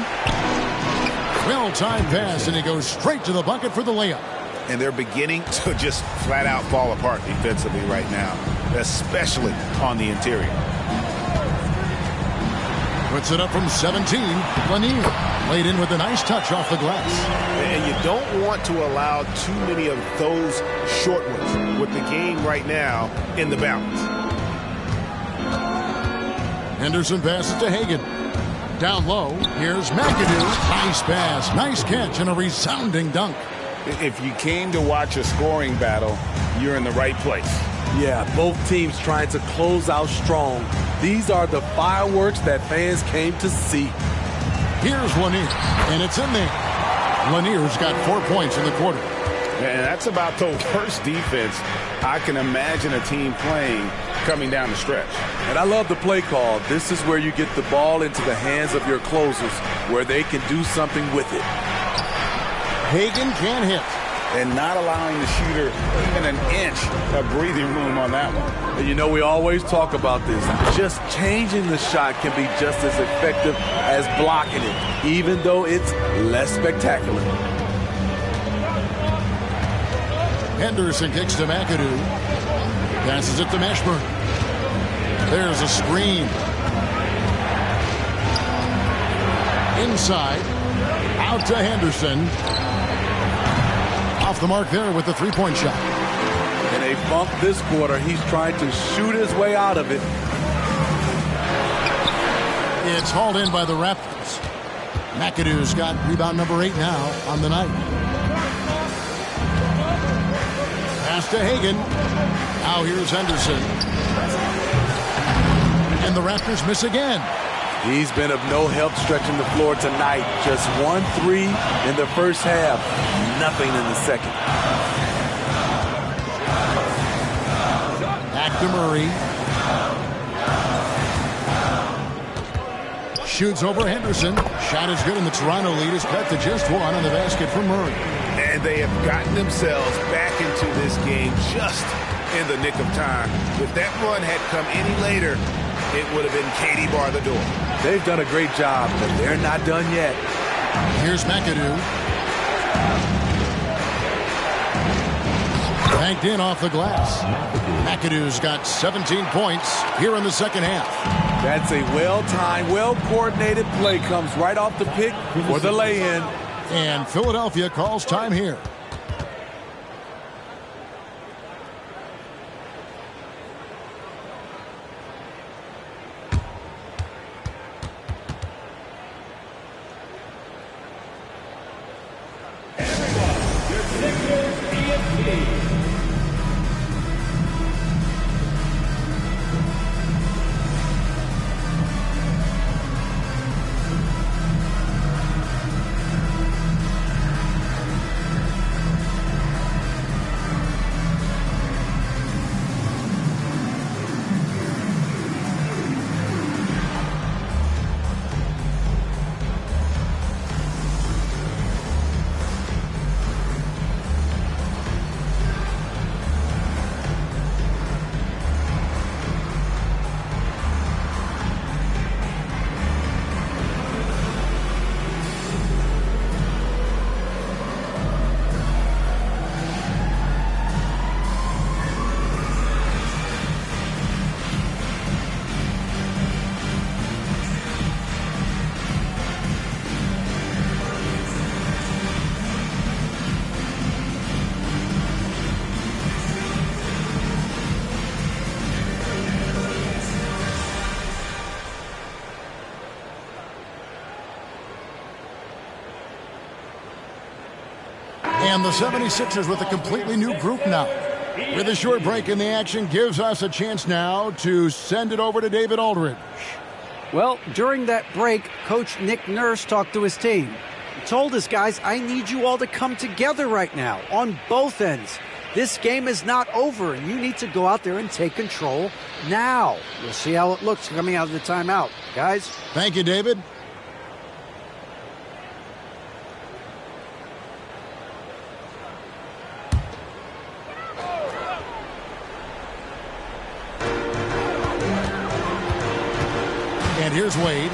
S1: Well-timed pass, and he goes straight to the bucket for the layup.
S2: And they're beginning to just flat out fall apart defensively right now, especially on the interior.
S1: Puts it up from 17. Lanier laid in with a nice touch off the glass.
S2: And you don't want to allow too many of those short ones with the game right now in the balance.
S1: Henderson passes to Hagan. Down low, here's McAdoo. Nice pass, nice catch, and a resounding dunk.
S4: If you came to watch a scoring battle, you're in the right place.
S3: Yeah, both teams trying to close out strong. These are the fireworks that fans came to see.
S1: Here's Lanier, and it's in there. Lanier's got 4 points in the quarter.
S4: And that's about the worst defense I can imagine a team playing coming down the stretch.
S3: And I love the play call. This is where you get the ball into the hands of your closers, where they can do something with it.
S1: Hagan can't hit.
S4: And not allowing the shooter even an inch of breathing room on that one.
S3: And you know, we always talk about this. Just changing the shot can be just as effective as blocking it, even though it's less spectacular.
S1: Henderson kicks to McAdoo. Passes it to Mashburn. There's a screen. Inside. Out to Henderson. Off the mark there with the three-point shot.
S3: In a bump this quarter, he's trying to shoot his way out of it.
S1: It's hauled in by the Raptors. McAdoo's got rebound number 8 now on the night. Pass to Hagan. Now here's Henderson. And the Raptors miss again.
S3: He's been of no help stretching the floor tonight. Just 1 3 in the first half. Nothing in the second.
S1: Back to Murray. Shoots over Henderson. Shot is good, and the Toronto lead is cut to just 1 on the basket from Murray.
S2: And they have gotten themselves back into this game just in the nick of time. If that run had come any later, it would have been Katie bar the door.
S3: They've done a great job, but they're not done yet.
S1: Here's McAdoo. Banked in off the glass. McAdoo's got 17 points here in the second half.
S3: That's a well-timed, well-coordinated play. Comes right off the pick for the lay-in.
S1: And Philadelphia calls time here. And the 76ers with a completely new group now. With a short break in the action gives us a chance now to send it over to David Aldridge.
S6: Well, during that break, Coach Nick Nurse talked to his team. He told his guys, I need you all to come together right now on both ends. This game is not over, and you need to go out there and take control now. We'll see how it looks coming out of the timeout. Guys?
S1: Thank you, David. And here's Wade.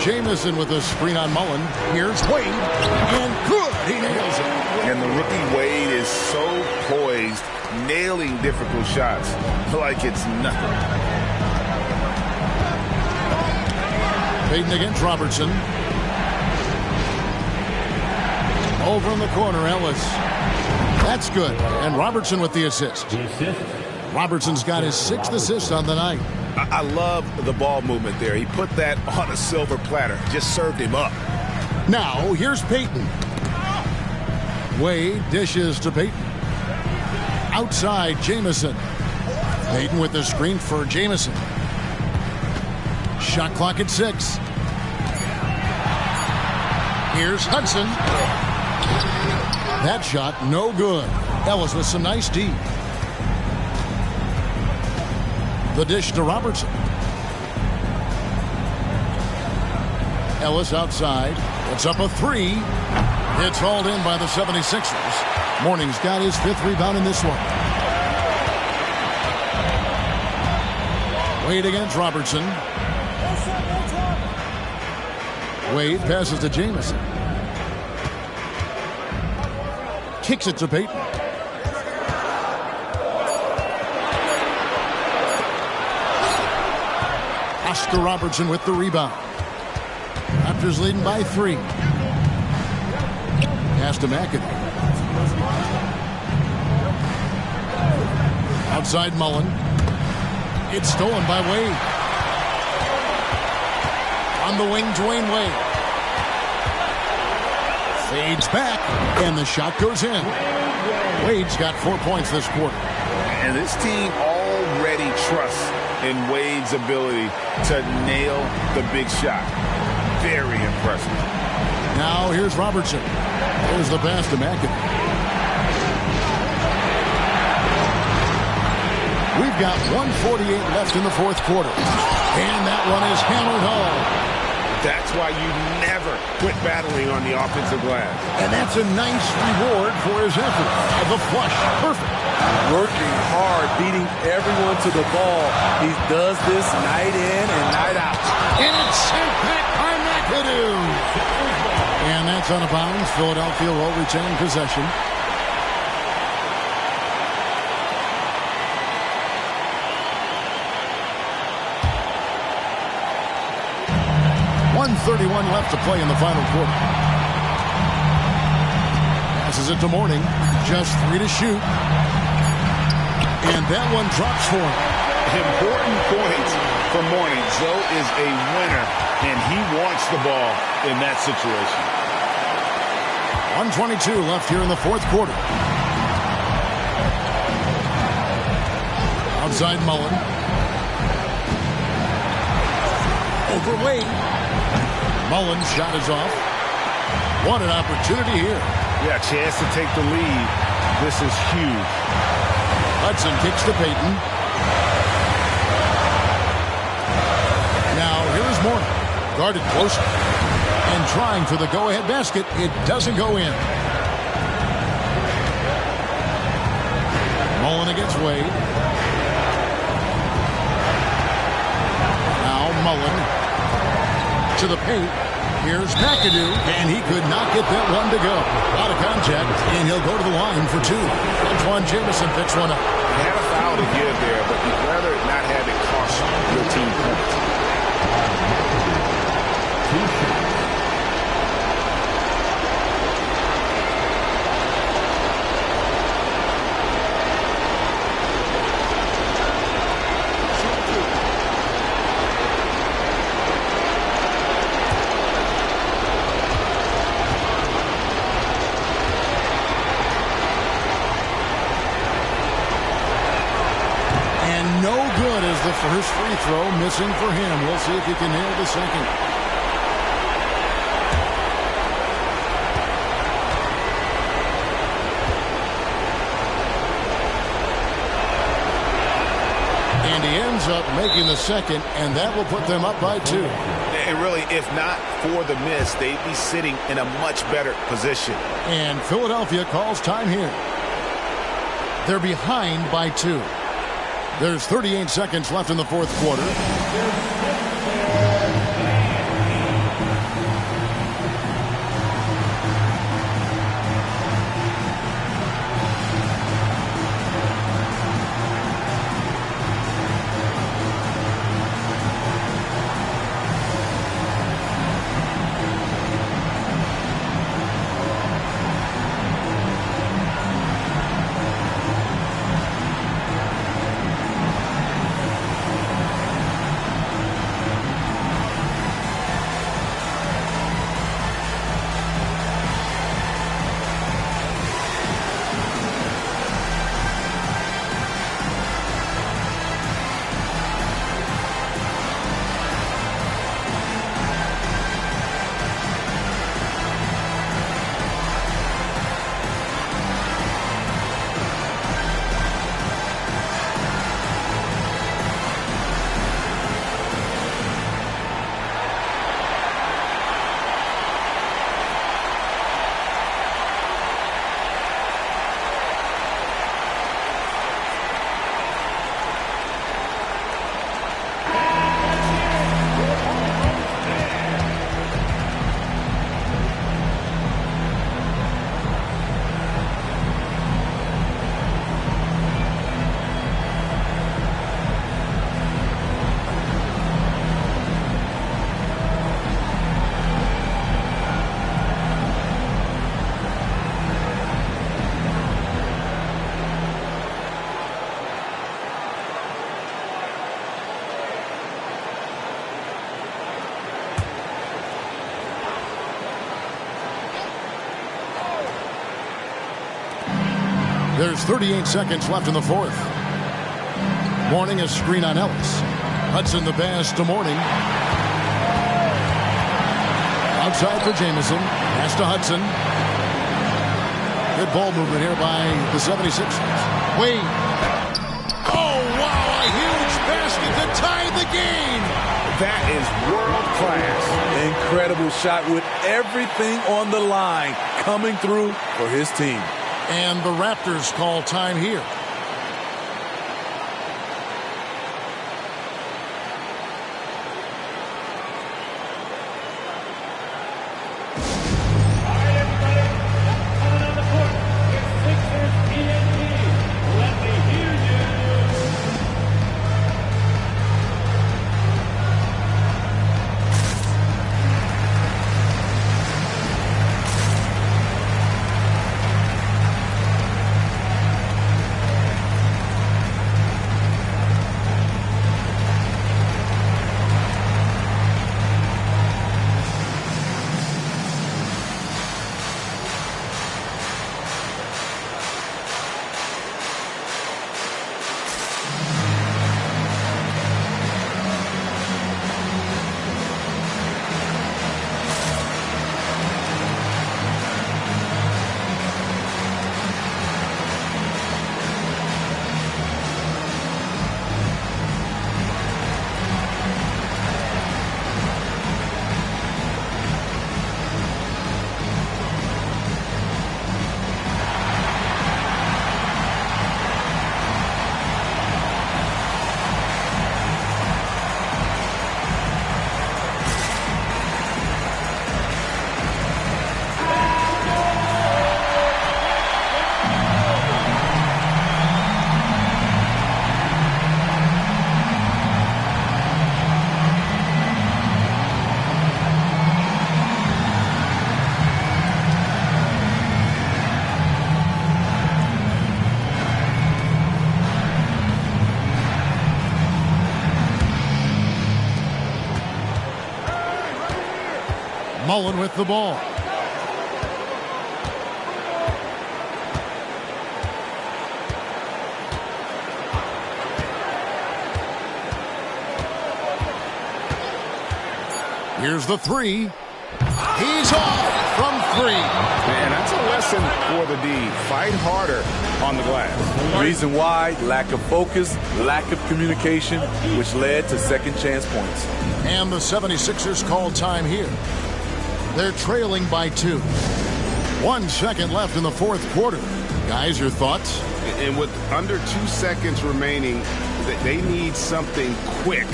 S1: Jamison with a screen on Mullen. Here's Wade. And good. He nails it.
S2: And the rookie Wade is so poised, nailing difficult shots like it's nothing.
S1: Payton against Robertson. Over in the corner, Ellis. That's good. And Robertson with the assist. Robertson's got his 6th assist on the night.
S2: I love the ball movement there. He put that on a silver platter. Just served him up.
S1: Now, here's Payton. Wade dishes to Payton. Outside, Jamison. Payton with the screen for Jamison. Shot clock at 6. Here's Hudson. That shot, no good. Ellis with some nice D. The dish to Robertson. Ellis outside. It's up a 3. It's hauled in by the 76ers. Mourning's got his 5th rebound in this one. Wade against Robertson. Wade passes to Jamison. Kicks it to Payton. Oscar Robertson with the rebound. Raptors leading by 3. Pass to McAdoo. Outside Mullen. It's stolen by Wade. On the wing, Dwayne Wade. Fades back, and the shot goes in. Wade's got 4 points this quarter.
S2: And this team already trusts in Wade's ability to nail the big shot. Very impressive.
S1: Now here's Robertson. There's the pass to McAdoo. We've got 1:48 left in the 4th quarter. And that one is hammered home.
S2: That's why you never quit battling on the offensive glass.
S1: And that's a nice reward for his effort. The flush, perfect.
S3: Working hard, beating everyone to the ball. He does this night in and night out.
S1: And it's sent back by McAdoo. And that's out of bounds. Philadelphia will retain possession. .31 left to play in the final quarter. Passes it to Mourning. Just 3 to shoot. And that one drops for him.
S2: Important points for Mourning. Zoe is a winner, and he wants the ball in that situation.
S1: 1:22 left here in the 4th quarter. Outside Mullen. Over Wade. Mullen's shot is off. What an opportunity here.
S2: Yeah, chance to take the lead. This is huge.
S1: Hudson kicks to Payton. Now here's Mourning. Guarded closely. And trying for the go-ahead basket. It doesn't go in. Mullen against Wade. Now Mullen to the paint. Here's McAdoo, and he could not get that one to go. Out of contact, and he'll go to the line for 2. Antoine Jamison picks one up.
S2: He had a foul to give there, but you'd rather not have it cost your team points.
S1: The first free throw missing for him. We'll see if he can nail the second. And he ends up making the second, and that will put them up by 2.
S2: And really, if not for the miss, they'd be sitting in a much better position.
S1: And Philadelphia calls time here. They're behind by 2. There's 38 seconds left in the fourth quarter. There's 38 seconds left in the fourth. Mourning a screen on Ellis. Hudson the pass to Mourning. Outside for Jamison. Pass to Hudson. Good ball movement here by the 76ers. Wade. Oh, wow, a huge basket to tie the game.
S2: That is world class.
S3: Incredible shot with everything on the line coming through for his team.
S1: And the Raptors call time here. Mullen with the ball. Here's the three. He's off from three.
S2: Man, that's a lesson for the D. Fight harder on the glass.
S3: Reason why, lack of focus, lack of communication, which led to second chance points.
S1: And the 76ers call time here. They're trailing by 2. 1 second left in the fourth quarter. Guys, your thoughts?
S2: And with under 2 seconds remaining, They need something quick.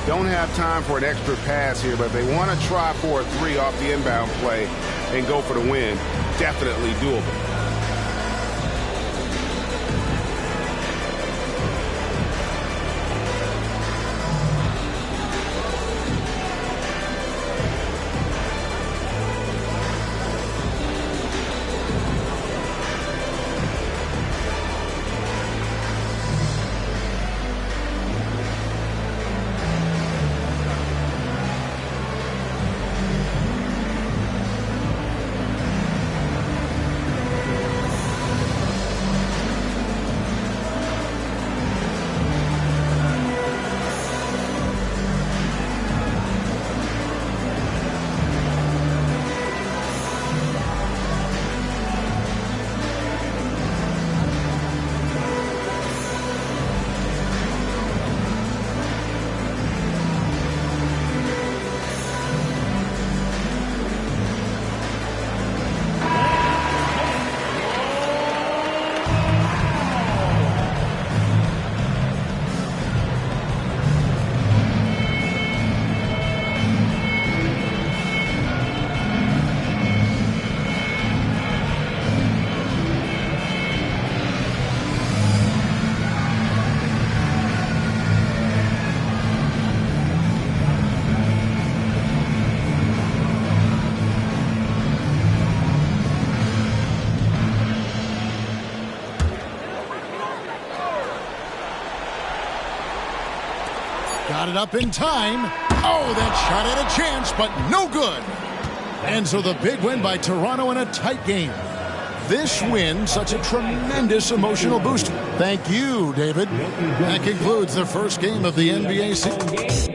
S2: Don't have time for an extra pass here, but they want to try for a 3 off the inbound play and go for the win. Definitely doable.
S1: Got it up in time. Oh, that shot had a chance, but no good. And so the big win by Toronto in a tight game. This win, such a tremendous emotional boost. Thank you, David. That concludes the first game of the NBA season.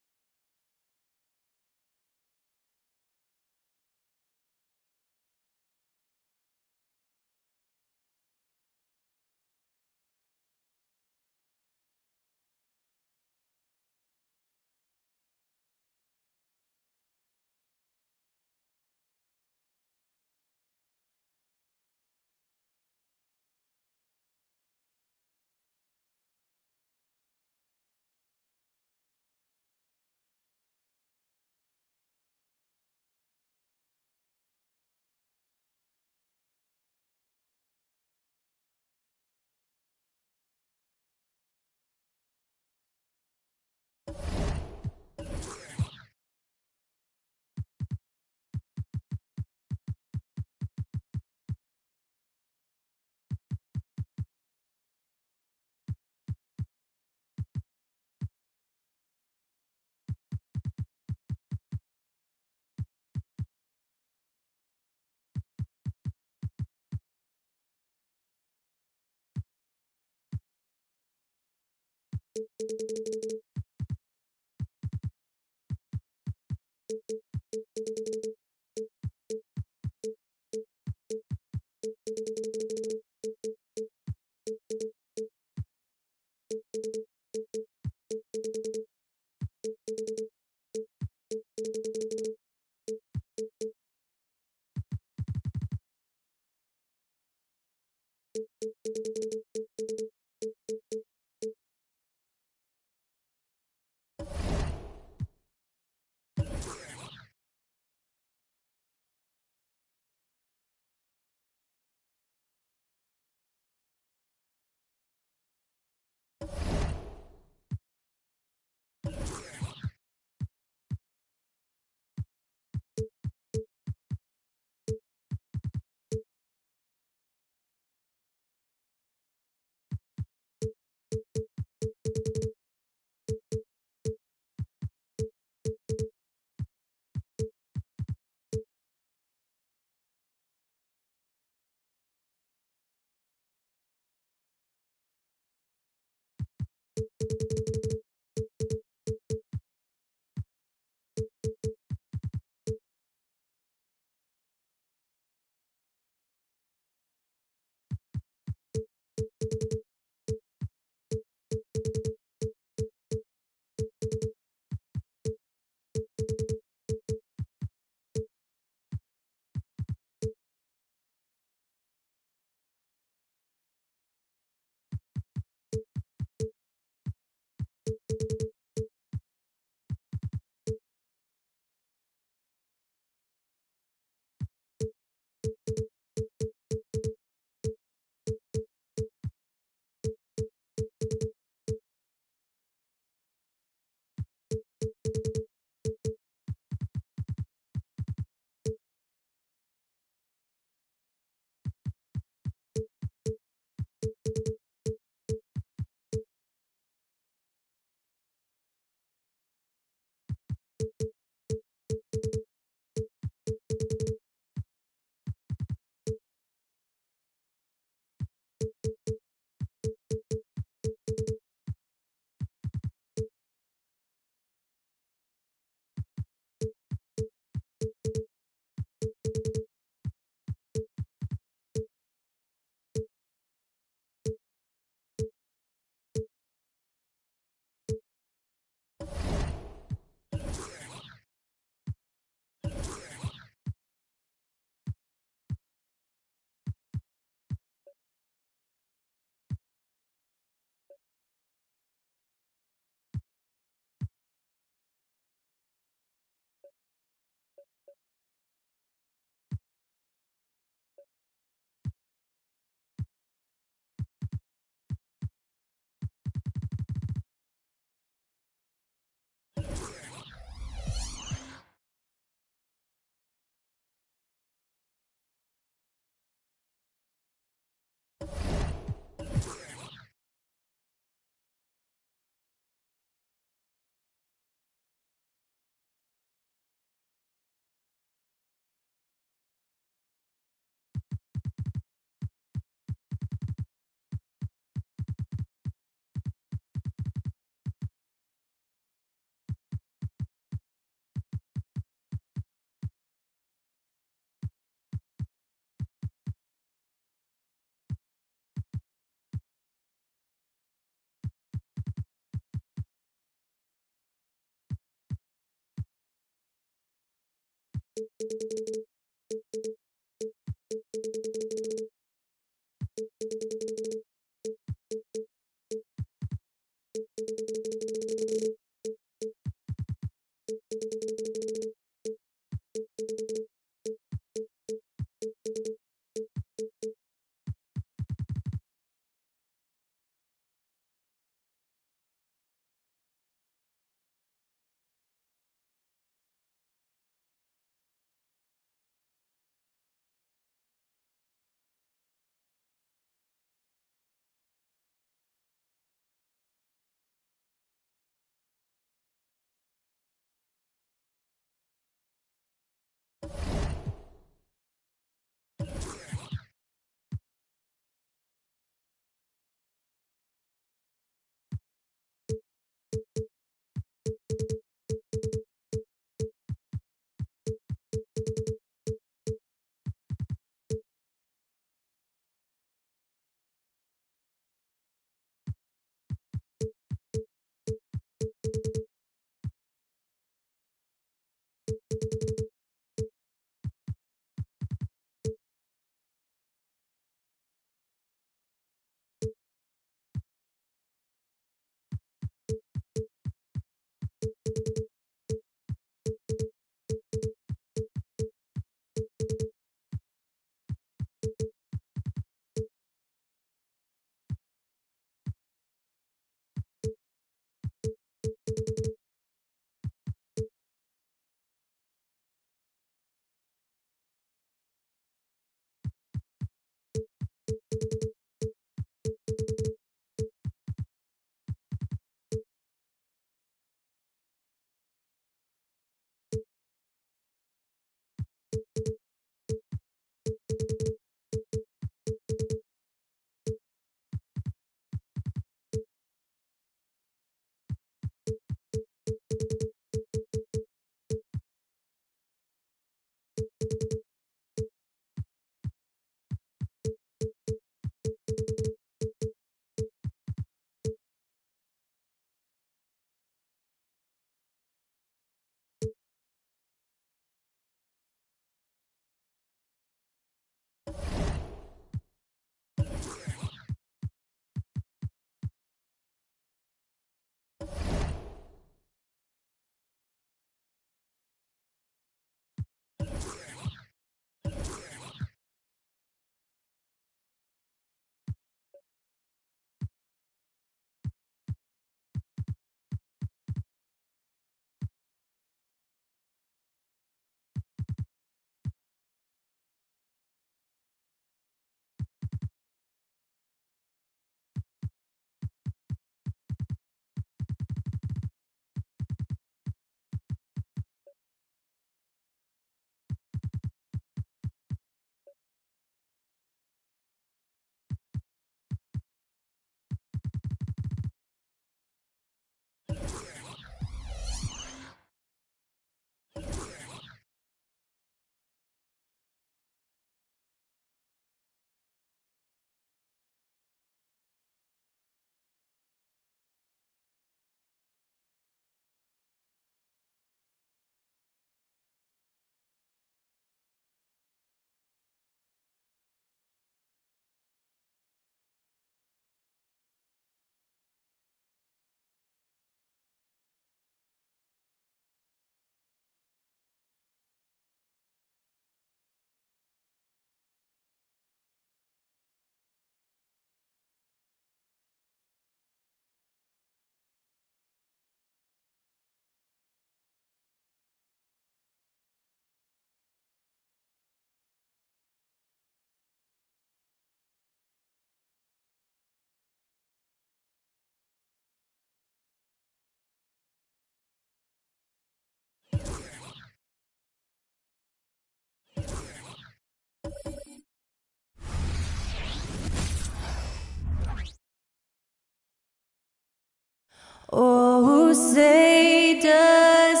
S12: Oh, say does.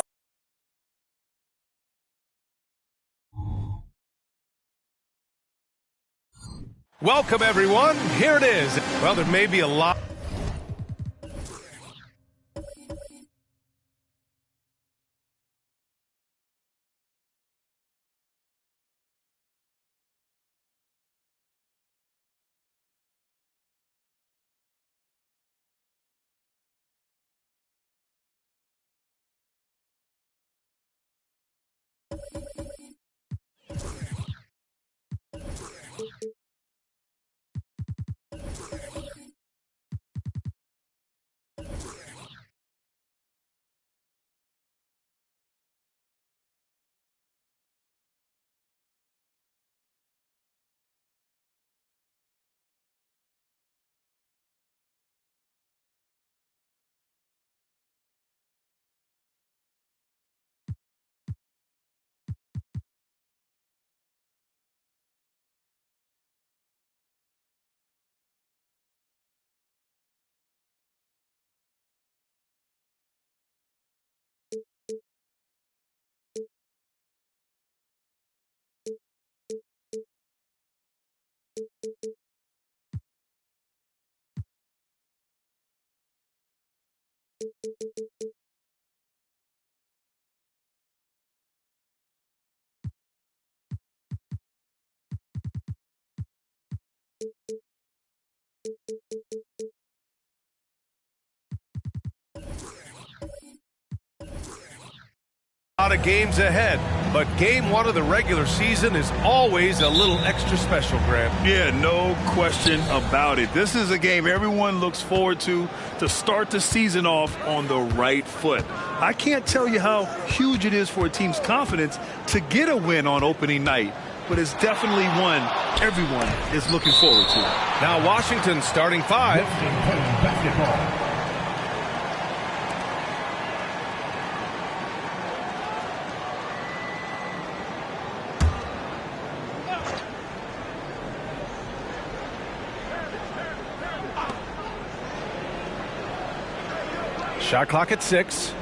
S13: Welcome, everyone. Here it is. Well, there may be a lot. A lot of games ahead, but game one of the regular season is always a little extra special, Grant.
S14: Yeah, no question about it. This is a game everyone looks forward to start the season off on the right foot. I can't tell you how huge it is for a team's confidence to get a win on opening night, but it's definitely one everyone is looking forward to.
S13: Now Washington starting five.
S10: Basketball.
S13: Shot clock at 6.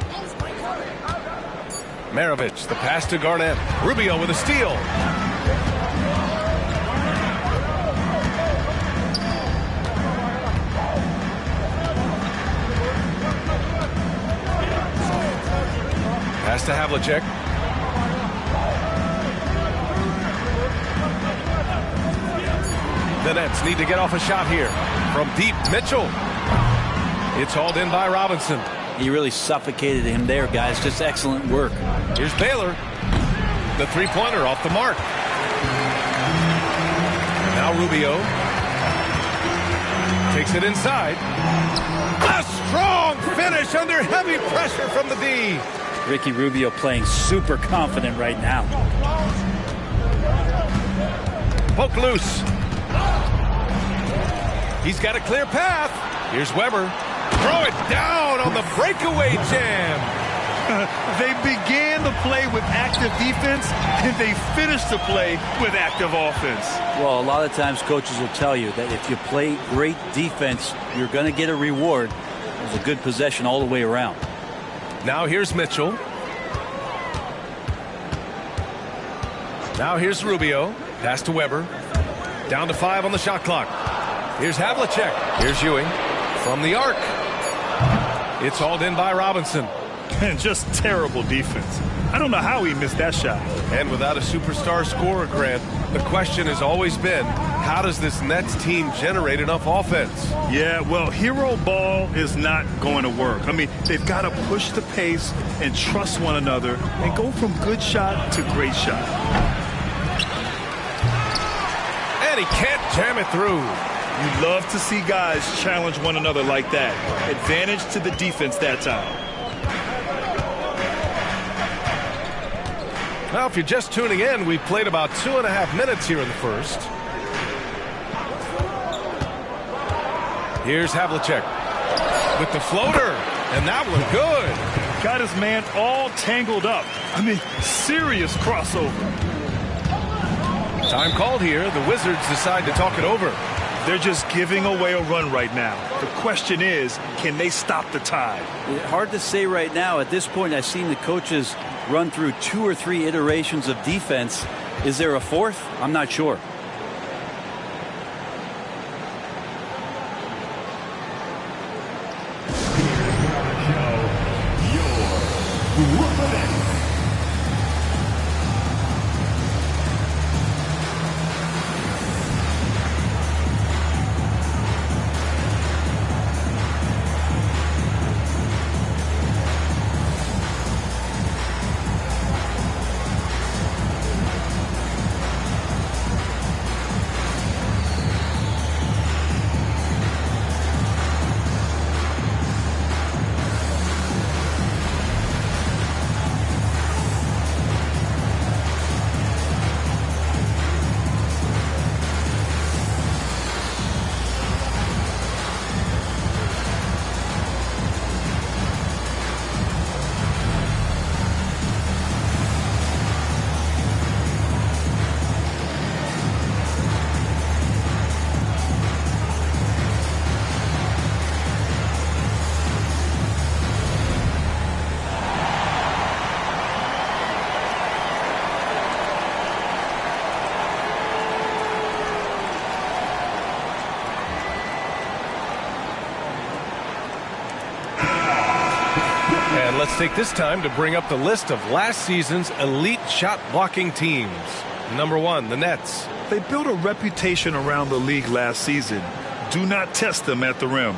S13: Maravich, the pass to Garnett. Rubio with a steal. Pass to Havlicek. The Nets need to get off a shot here. From deep, Mitchell. It's hauled in by Robinson.
S15: He really suffocated him there, guys. Just excellent work.
S13: Here's Baylor. The three-pointer off the mark. Now Rubio. Takes it inside. A strong finish under heavy pressure from the D.
S15: Ricky Rubio playing super confident right now.
S13: Poke loose. He's got a clear path. Here's Weber. Throw it down on the breakaway jam.
S14: They began the play with active defense, and they finished the play with active offense.
S15: Well, a lot of times coaches will tell you that if you play great defense, you're going to get a reward. It was a good possession all the way around.
S13: Now here's Mitchell. Now here's Rubio. Pass to Weber. Down to 5 on the shot clock. Here's Havlicek. Here's Ewing. From the arc. It's hauled in by Robinson.
S14: And just terrible defense. I don't know how he missed that shot.
S13: And without a superstar scorer, Grant, the question has always been, how does this Nets team generate enough offense?
S14: Yeah, well, hero ball is not going to work. I mean, they've got to push the pace and trust one another and go from good shot to great shot.
S13: And he can't jam it through.
S14: You love to see guys challenge one another like that. Advantage to the defense that time.
S13: Now, if you're just tuning in, we've played about 2.5 minutes here in the first. Here's Havlicek with the floater, and that one good.
S14: Got his man all tangled up. I mean, serious crossover.
S13: Time called here. The Wizards decide to talk it over.
S14: They're just giving away a run right now. The question is, can they stop the tide?
S15: Hard to say right now. At this point, I've seen the coaches run through 2 or 3 iterations of defense. Is there a fourth? I'm not sure.
S13: And let's take this time to bring up the list of last season's elite shot blocking teams. Number 1, the Nets.
S14: They built a reputation around the league last season. Do not test them at the rim.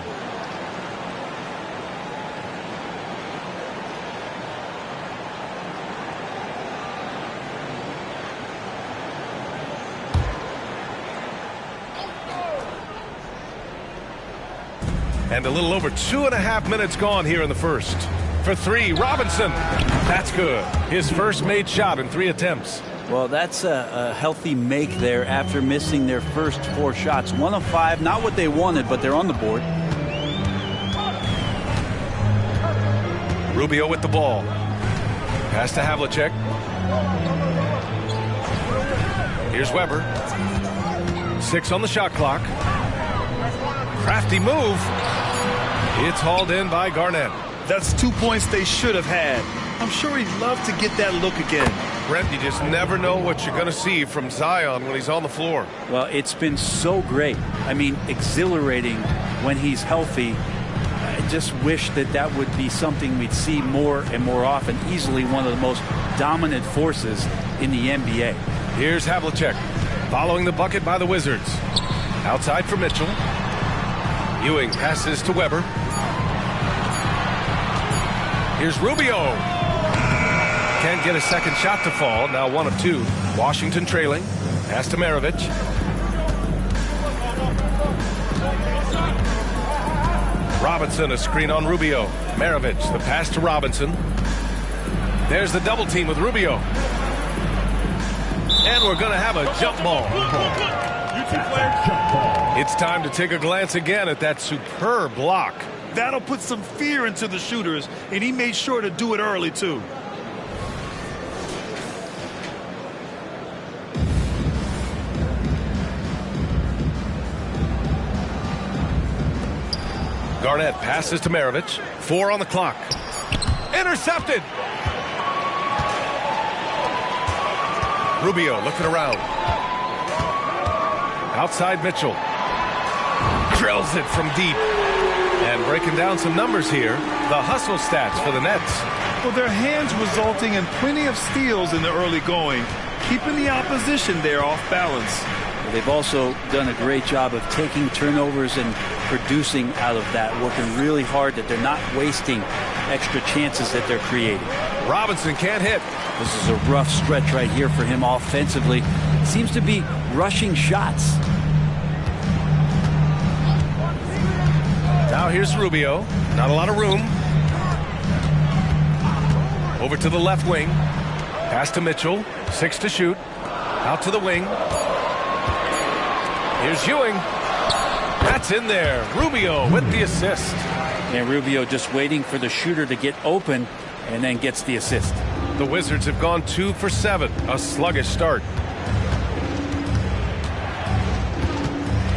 S13: And a little over 2.5 minutes gone here in the first. For 3, Robinson. That's good. His first made shot in 3 attempts.
S15: Well, that's a healthy make there after missing their first 4 shots. 1 of 5, not what they wanted, but they're on the board.
S13: Rubio with the ball. Pass to Havlicek. Here's Weber. 6 on the shot clock. Crafty move. It's hauled in by Garnett.
S14: That's 2 points they should have had. I'm sure he'd love to get that look again.
S13: Brent, you just never know what you're going to see from Zion when he's on the floor.
S15: Well, it's been so great. I mean, exhilarating when he's healthy. I just wish that that would be something we'd see more and more often. Easily one of the most dominant forces in the NBA.
S13: Here's Havlicek, following the bucket by the Wizards. Outside for Mitchell. Ewing passes to Weber. Here's Rubio. Can't get a second shot to fall. Now 1 of 2. Washington trailing. Pass to Maravich. Robinson, a screen on Rubio. Maravich, the pass to Robinson. There's the double team with Rubio. And we're going to have a jump ball. It's time to take a glance again at that superb block.
S14: That'll put some fear into the shooters, and he made sure to do it early, too.
S13: Garnett passes to Maravich. 4 on the clock. Intercepted. Rubio looking around. Outside Mitchell. Drills it from deep. And breaking down some numbers here, the hustle stats for the Nets.
S14: Well, their hands resulting in plenty of steals in the early going, keeping the opposition there off balance.
S15: Well, they've also done a great job of taking turnovers and producing out of that, working really hard that they're not wasting extra chances that they're creating.
S13: Robinson can't hit.
S15: This is a rough stretch right here for him offensively. Seems to be rushing shots.
S13: Now here's Rubio. Not a lot of room. Over to the left wing. Pass to Mitchell. 6 to shoot. Out to the wing. Here's Ewing. That's in there. Rubio with the assist.
S15: And Rubio just waiting for the shooter to get open and then gets the assist.
S13: The Wizards have gone 2 for 7. A sluggish start.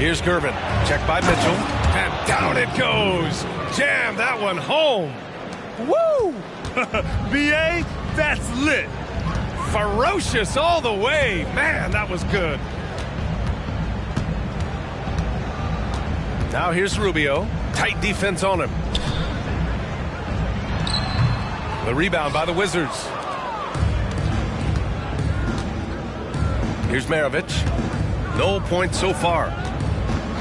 S13: Here's Gervin. Check by Mitchell. And down it goes. Jam that one home.
S14: Woo! B.A., that's lit.
S13: Ferocious all the way. Man, that was good. Now here's Rubio. Tight defense on him. The rebound by the Wizards. Here's Maravich. No points so far.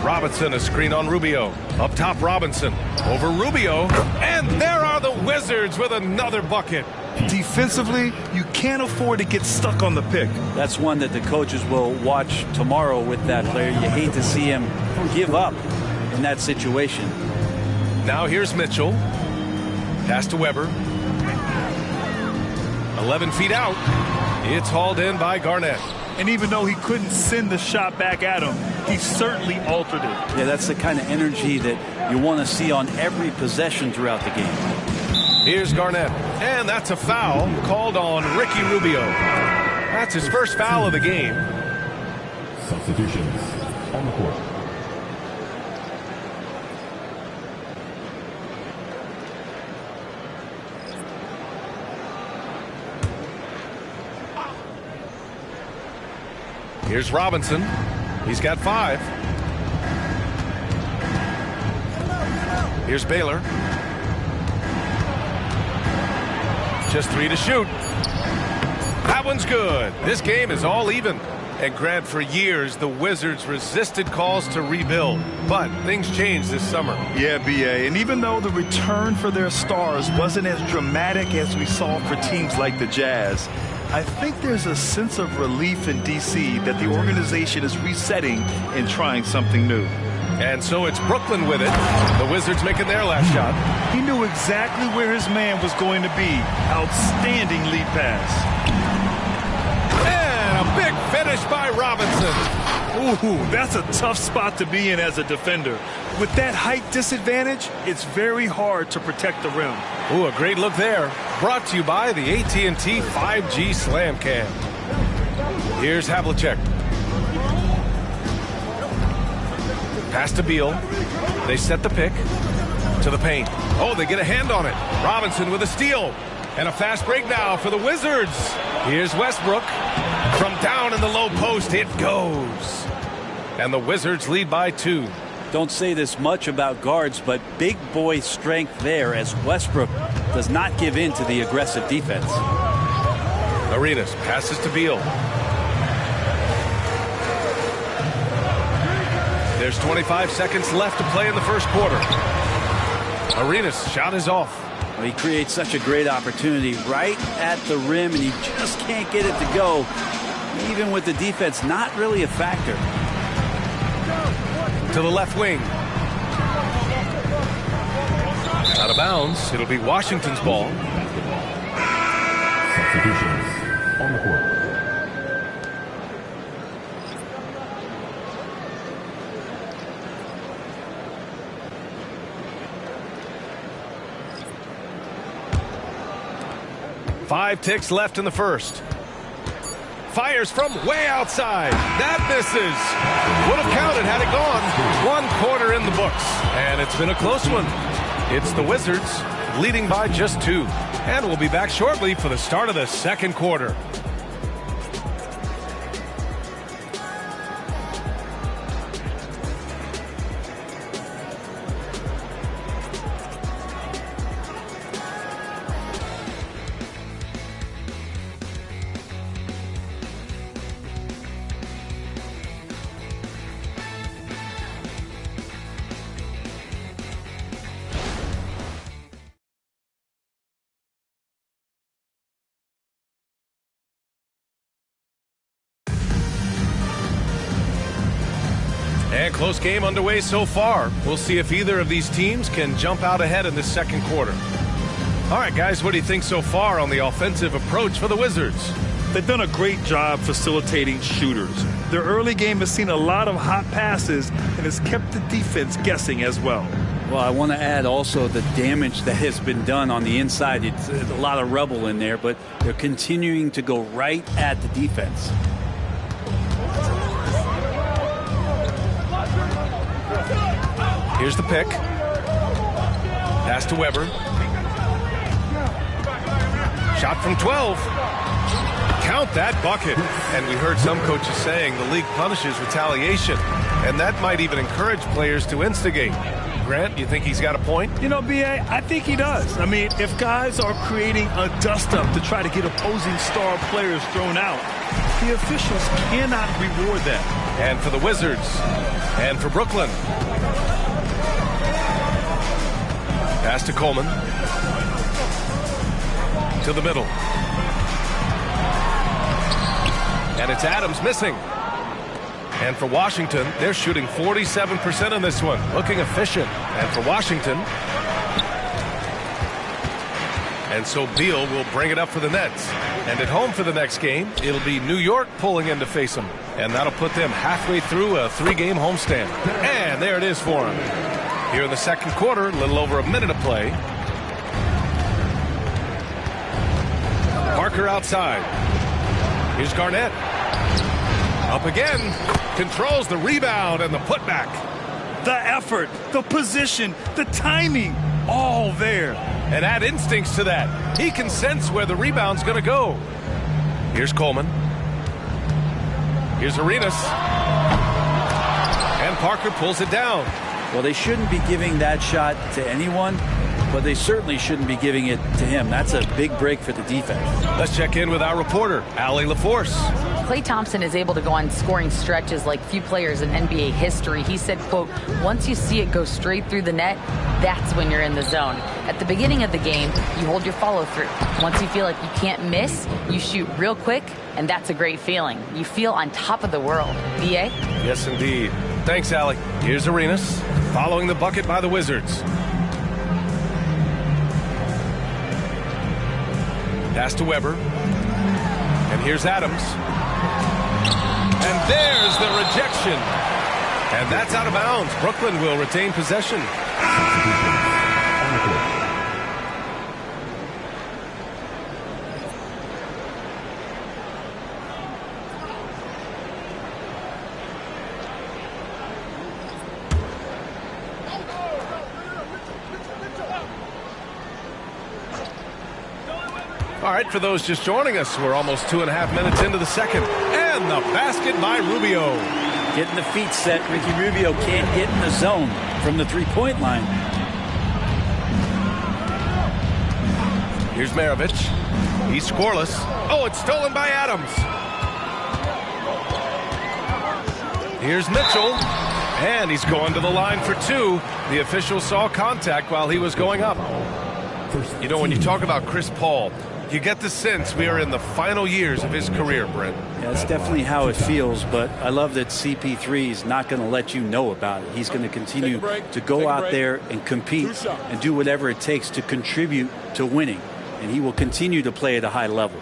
S13: Robinson, a screen on Rubio. Up top, Robinson. Over Rubio. And there are the Wizards with another bucket.
S14: Defensively, you can't afford to get stuck on the pick.
S15: That's one that the coaches will watch tomorrow with that player. You hate to see him give up in that situation.
S13: Now here's Mitchell. Pass to Weber. 11 feet out. It's hauled in by Garnett.
S14: And even though he couldn't send the shot back at him, he certainly altered it.
S15: Yeah, that's the kind of energy that you want to see on every possession throughout the game.
S13: Here's Garnett. And that's a foul called on Ricky Rubio. That's his first foul of the game.
S10: Substitutions on the court.
S13: Here's Robinson. He's got 5. Here's Baylor. Just 3 to shoot. That one's good. This game is all even. And Grant, for years, the Wizards resisted calls to rebuild. But things changed this summer.
S14: Yeah, B.A. And even though the return for their stars wasn't as dramatic as we saw for teams like the Jazz, I think there's a sense of relief in D.C. that the organization is resetting and trying something new.
S13: And so it's Brooklyn with it. The Wizards making their last shot.
S14: He knew exactly where his man was going to be. Outstanding lead pass.
S13: And a big finish by Robinson.
S14: Ooh, that's a tough spot to be in as a defender. With that height disadvantage, it's very hard to protect the rim.
S13: Ooh, a great look there. Brought to you by the AT&T 5G Slam Cam. Here's Havlicek. Pass to Beal. They set the pick to the paint. Oh, they get a hand on it. Robinson with a steal. And a fast break now for the Wizards. Here's Westbrook. From down in the low post, it goes. And the Wizards lead by 2.
S15: Don't say this much about guards, but big boy strength there as Westbrook does not give in to the aggressive defense.
S13: Arenas passes to Beal. There's 25 seconds left to play in the first quarter. Arenas' shot is off.
S15: Well, he creates such a great opportunity right at the rim, and he just can't get it to go, even with the defense not really a factor.
S13: To the left wing. Out of bounds. It'll be Washington's ball.
S10: Substitutions on the court.
S13: Five ticks left in the first. Fires from way outside. That misses. Would have counted had it gone. 1 quarter in the books. And it's been a close one. It's the Wizards leading by just 2. And we'll be back shortly for the start of the second quarter. And close game underway so far. We'll see if either of these teams can jump out ahead in this second quarter. All right, guys, what do you think so far on the offensive approach for the Wizards?
S14: They've done a great job facilitating shooters. Their early game has seen a lot of hot passes and has kept the defense guessing as well.
S15: Well, I want to add also the damage that has been done on the inside. It's a lot of rubble in there, but they're continuing to go right at the defense.
S13: Here's the pick. Pass to Weber. Shot from 12. Count that bucket. And we heard some coaches saying the league punishes retaliation, and that might even encourage players to instigate. Grant, you think he's got a point?
S14: You know, B.A., I think he does. I mean, if guys are creating a dust-up to try to get opposing star players thrown out, the officials cannot reward that.
S13: And for the Wizards, and for Brooklyn. Pass to Coleman. To the middle. And it's Adams missing. And for Washington, they're shooting 47% in this one. Looking efficient. And for Washington. And so Beal will bring it up for the Nets. And at home for the next game, it'll be New York pulling in to face them. And that'll put them halfway through a 3-game homestand. And there it is for them. Here in the second quarter, a little over a minute of play. Parker outside. Here's Garnett. Up again. Controls the rebound and the putback.
S14: The effort, the position, the timing, all there.
S13: And add instincts to that. He can sense where the rebound's going to go. Here's Coleman. Here's Arenas. And Parker pulls it down.
S15: Well, they shouldn't be giving that shot to anyone, but they certainly shouldn't be giving it to him. That's a big break for the defense.
S13: Let's check in with our reporter, Allie LaForce.
S16: Klay Thompson is able to go on scoring stretches like few players in NBA history. He said, quote, once you see it go straight through the net, that's when you're in the zone. At the beginning of the game, you hold your follow through. Once you feel like you can't miss, you shoot real quick, and that's a great feeling. You feel on top of the world. B.A.?
S13: Yes, indeed. Thanks, Allie. Here's Arenas, following the bucket by the Wizards. Pass to Weber. And here's Adams. And there's the rejection. And that's out of bounds. Brooklyn will retain possession. All right, for those just joining us, we're almost 2.5 minutes into the second. And the basket by Rubio.
S15: Getting the feet set. Ricky Rubio can't get in the zone from the three-point line.
S13: Here's Maravich. He's scoreless. Oh, it's stolen by Adams. Here's Mitchell. And he's going to the line for two. The official saw contact while he was going up. You know, when you talk about Chris Paul, you get the sense we are in the final years of his career, Brent.
S15: Yeah, that's definitely how it feels, but I love that CP3 is not going to let you know about it. He's going to continue to go out there and compete and do whatever it takes to contribute to winning, and he will continue to play at a high level.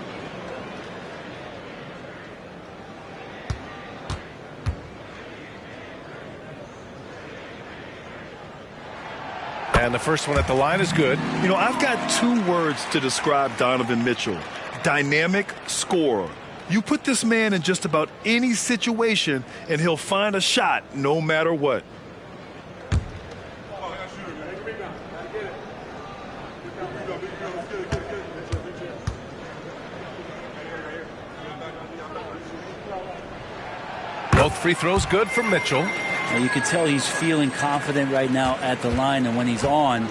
S13: And the first one at the line is good.
S14: You know, I've got 2 words to describe Donovan Mitchell. Dynamic scorer. You put this man in just about any situation, and he'll find a shot no matter what.
S13: Both free throws good from Mitchell.
S15: And you can tell he's feeling confident right now at the line, and when he's on,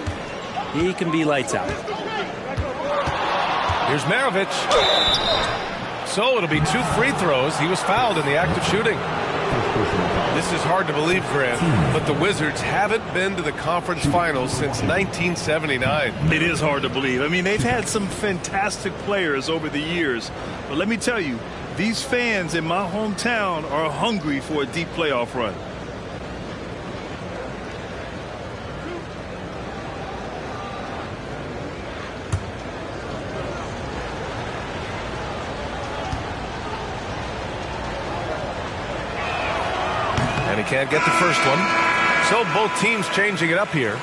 S15: he can be lights out.
S13: Here's Maravich. So it'll be 2 free throws. He was fouled in the act of shooting. This is hard to believe, Grant, but the Wizards haven't been to the conference finals since 1979.
S14: It is hard to believe. I mean, they've had some fantastic players over the years, but let me tell you, these fans in my hometown are hungry for a deep playoff run.
S13: And he can't get the first one. So both teams changing it up here.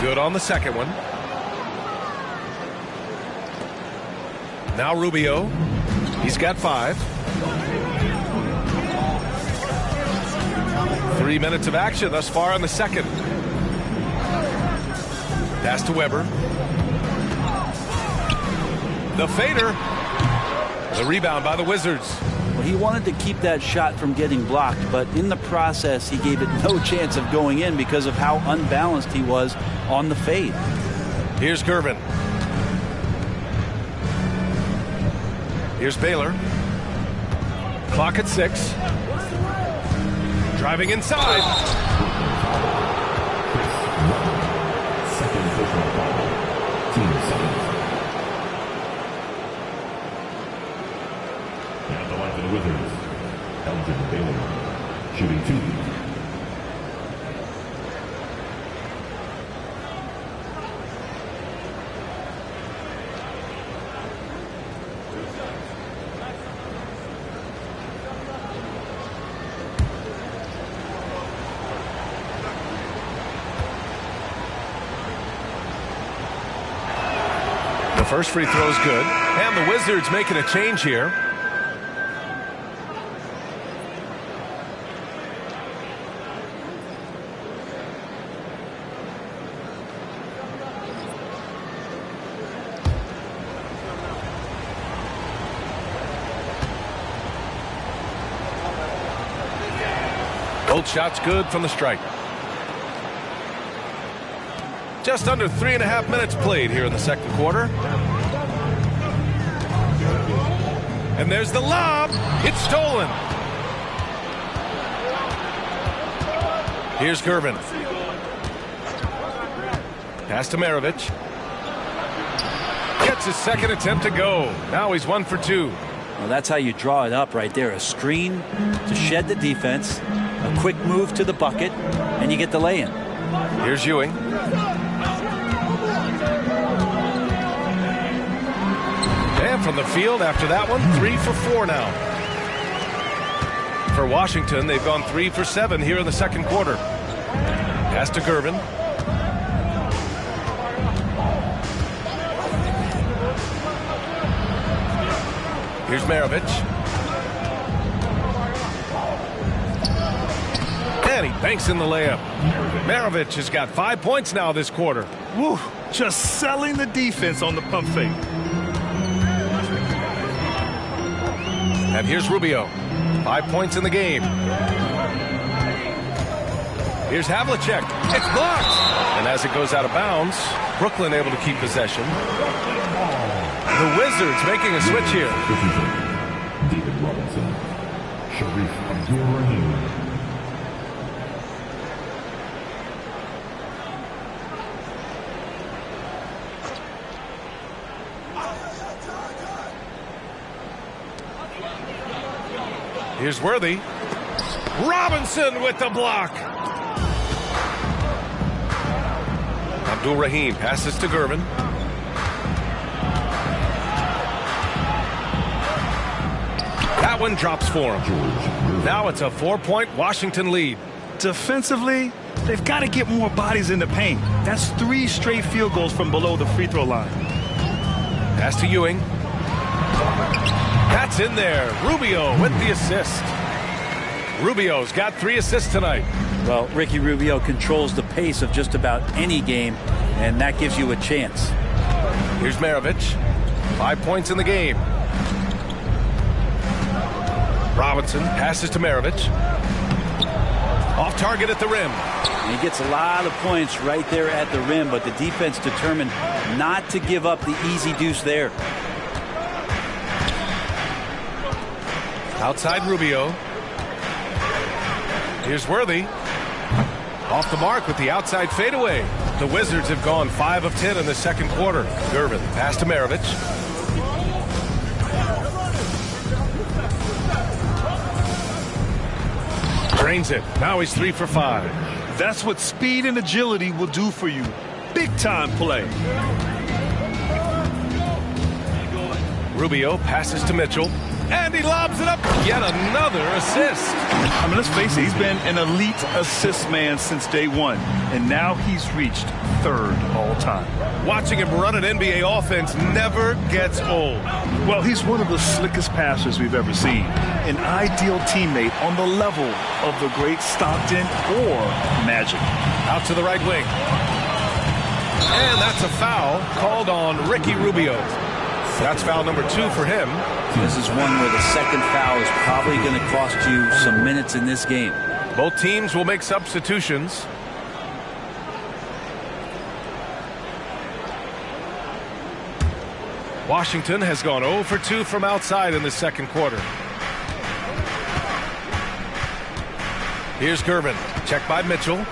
S13: Good on the second one. Now Rubio. He's got 5. 3 minutes of action thus far in the second. Pass to Weber. The fader. The rebound by the Wizards.
S15: Well, he wanted to keep that shot from getting blocked, but in the process, he gave it no chance of going in because of how unbalanced he was on the fade.
S13: Here's Gervin. Here's Baylor. Clock at 6. Driving inside.
S10: Second personal foul. Team second. At the line for the Wizards, Elgin Baylor, shooting 2.
S13: First free throw is good. And the Wizards making a change here. Both shots good from the stripe. Just under 3.5 minutes played here in the second quarter. And there's the lob. It's stolen. Here's Gervin. Pass to Maravich. Gets his second attempt to go. Now he's 1 for 2.
S15: Well, that's how you draw it up right there. A screen to shed the defense, a quick move to the bucket, and you get the lay-in.
S13: Here's Ewing. And from the field after that one, 3 for 4 now. For Washington, they've gone 3 for 7 here in the second quarter. Pass to Gervin. Here's Maravich. And he banks in the layup. Maravich has got 5 points now this quarter.
S14: Woo, just selling the defense on the pump fake.
S13: And here's Rubio. 5 points in the game. Here's Havlicek. It's blocked. And as it goes out of bounds, Brooklyn able to keep possession. The Wizards making a switch here.
S10: David Robinson. Sharif Abdul-Rahim.
S13: Here's Worthy. Robinson with the block. Abdul-Rahim passes to Gervin. That one drops for him. Now it's a 4-point Washington lead.
S14: Defensively, they've got to get more bodies in the paint. That's 3 straight field goals from below the free throw line.
S13: Pass to Ewing. That's in there. Rubio with the assist. Rubio's got 3 assists tonight.
S15: Well, Ricky Rubio controls the pace of just about any game, and that gives you a chance.
S13: Here's Maravich. 5 points in the game. Robinson passes to Maravich. Off target at the rim.
S15: And he gets a lot of points right there at the rim, but the defense determined not to give up the easy deuce there.
S13: Outside Rubio. Here's Worthy. Off the mark with the outside fadeaway. The Wizards have gone 5 of 10 in the second quarter. Gervin, pass to Maravich. Drains it. Now he's 3 for 5.
S14: That's what speed and agility will do for you. Big time play.
S13: Rubio passes to Mitchell. And he lobs it up. Yet another assist.
S14: I mean, let's face it, he's been an elite assist man since day one, and now he's reached third all time.
S13: Watching him run an NBA offense never gets old.
S14: Well, he's one of the slickest passers we've ever seen. An ideal teammate on the level of the great Stockton or Magic.
S13: Out to the right wing. And that's a foul called on Ricky Rubio. That's foul number 2 for him.
S15: This is one where the second foul is probably going to cost you some minutes in this game.
S13: Both teams will make substitutions. Washington has gone 0 for 2 from outside in the second quarter. Here's Gervin. Checked by Mitchell.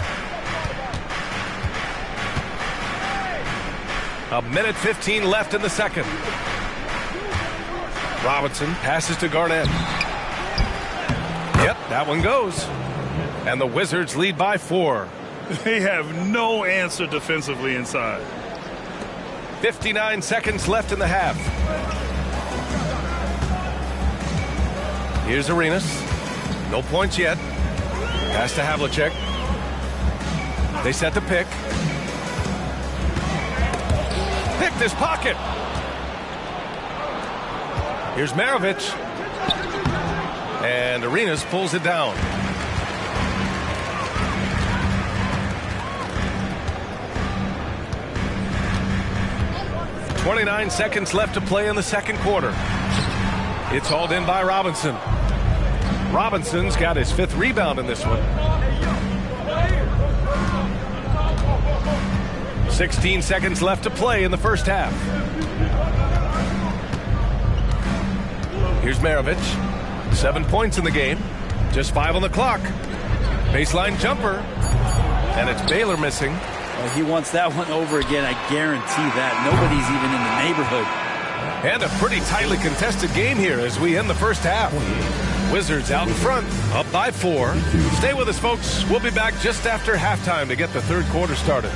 S13: A minute 15 left in the second. Robinson passes to Garnett. Yep, that one goes. And the Wizards lead by 4.
S14: They have no answer defensively inside.
S13: 59 seconds left in the half. Here's Arenas. No points yet. Pass to Havlicek. They set the pick. Picked his pocket. Here's Maravich. And Arenas pulls it down. .29 seconds left to play in the second quarter. It's hauled in by Robinson. Robinson's got his 5th rebound in this one. 16 seconds left to play in the first half. Here's Maravich. 7 points in the game. Just 5 on the clock. Baseline jumper. And it's Baylor missing.
S15: Well, he wants that one over again, I guarantee that. Nobody's even in the neighborhood.
S13: And a pretty tightly contested game here as we end the first half. Wizards out in front, up by 4. Stay with us, folks. We'll be back just after halftime to get the third quarter started.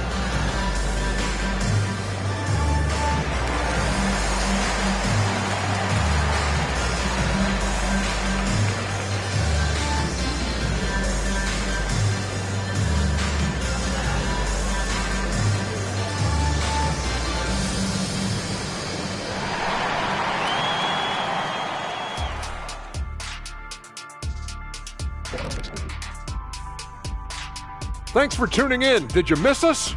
S8: Thanks for tuning in. Did you miss us?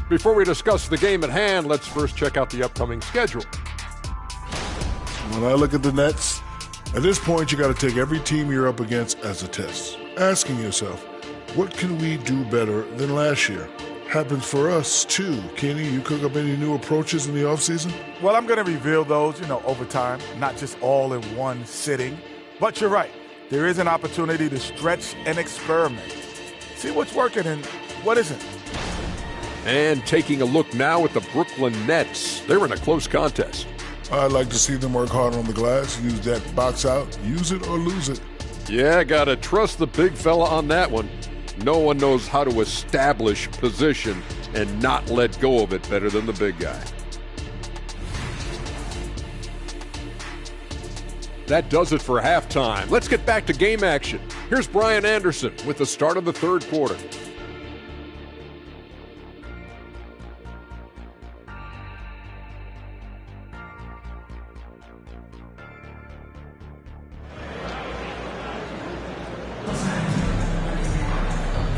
S8: Before we discuss the game at hand, let's first check out the upcoming schedule.
S9: When I look at the Nets, at this point you got to take every team you're up against as a test, asking yourself, what can we do better than last year? Happens for us too. Kenny, you cook up any new approaches in the offseason?
S17: Well, I'm going to reveal those, over time, not just all in one sitting. But you're right. There is an opportunity to stretch and experiment. See what's working and what isn't.
S8: And taking a look now at the Brooklyn Nets. They're in a close contest.
S9: I'd like to see them work hard on the glass, use that box out, use it or lose it.
S8: Yeah, gotta trust the big fella on that one. No one knows how to establish position and not let go of it better than the big guy. That does it for halftime. Let's get back to game action. Here's Brian Anderson with the start of the third quarter.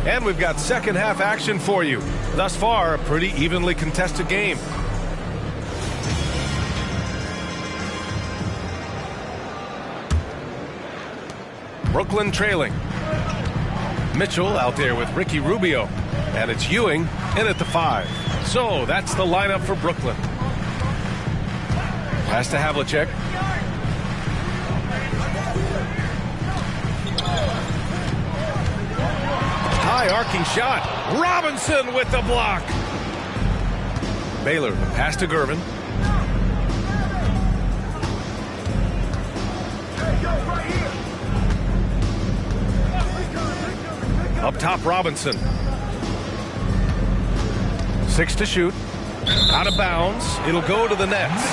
S13: And we've got second half action for you. Thus far, a pretty evenly contested game. Brooklyn trailing. Mitchell out there with Ricky Rubio. And it's Ewing in at the 5. So that's the lineup for Brooklyn. Pass to Havlicek. High arcing shot. Robinson with the block. Baylor, pass to Gervin. Up top, Robinson. 6 to shoot. Out of bounds. It'll go to the Nets.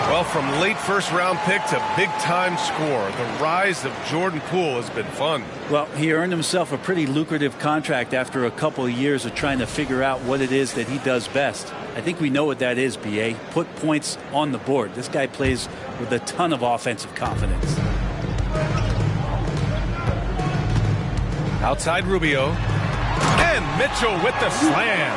S13: Well, from late first-round pick to big-time scorer, the rise of Jordan Poole has been fun.
S15: Well, he earned himself a pretty lucrative contract after a couple of years of trying to figure out what it is that he does best. I think we know what that is, B.A. Put points on the board. This guy plays with a ton of offensive confidence.
S13: Outside Rubio. And Mitchell with the slam.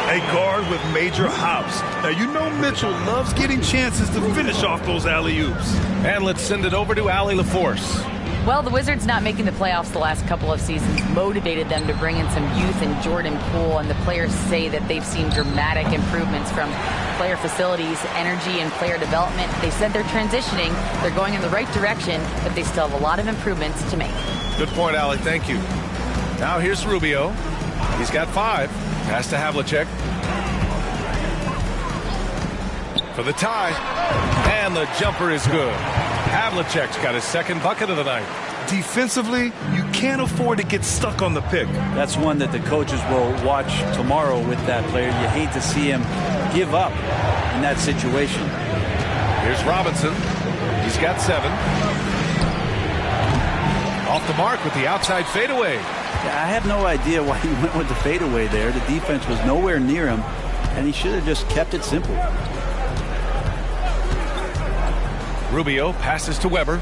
S14: A guard with major hops. Now, you know Mitchell loves getting chances to finish off those alley-oops.
S13: And let's send it over to Allie LaForce.
S16: Well, the Wizards not making the playoffs the last couple of seasons motivated them to bring in some youth in Jordan Poole, and the players say that they've seen dramatic improvements from player facilities, energy, and player development. They said they're transitioning, they're going in the right direction, but they still have a lot of improvements to make.
S13: Good point, Allie. Thank you. Now here's Rubio. He's got 5. Pass to Havlicek. For the tie. And the jumper is good. Havlicek's got his second bucket of the night.
S14: Defensively, you can't afford to get stuck on the pick.
S15: That's one that the coaches will watch tomorrow with that player. You hate to see him give up in that situation.
S13: Here's Robinson. He's got 7. Off the mark with the outside fadeaway.
S15: I have no idea why he went with the fadeaway there. The defense was nowhere near him, and he should have just kept it simple.
S13: Rubio passes to Weber.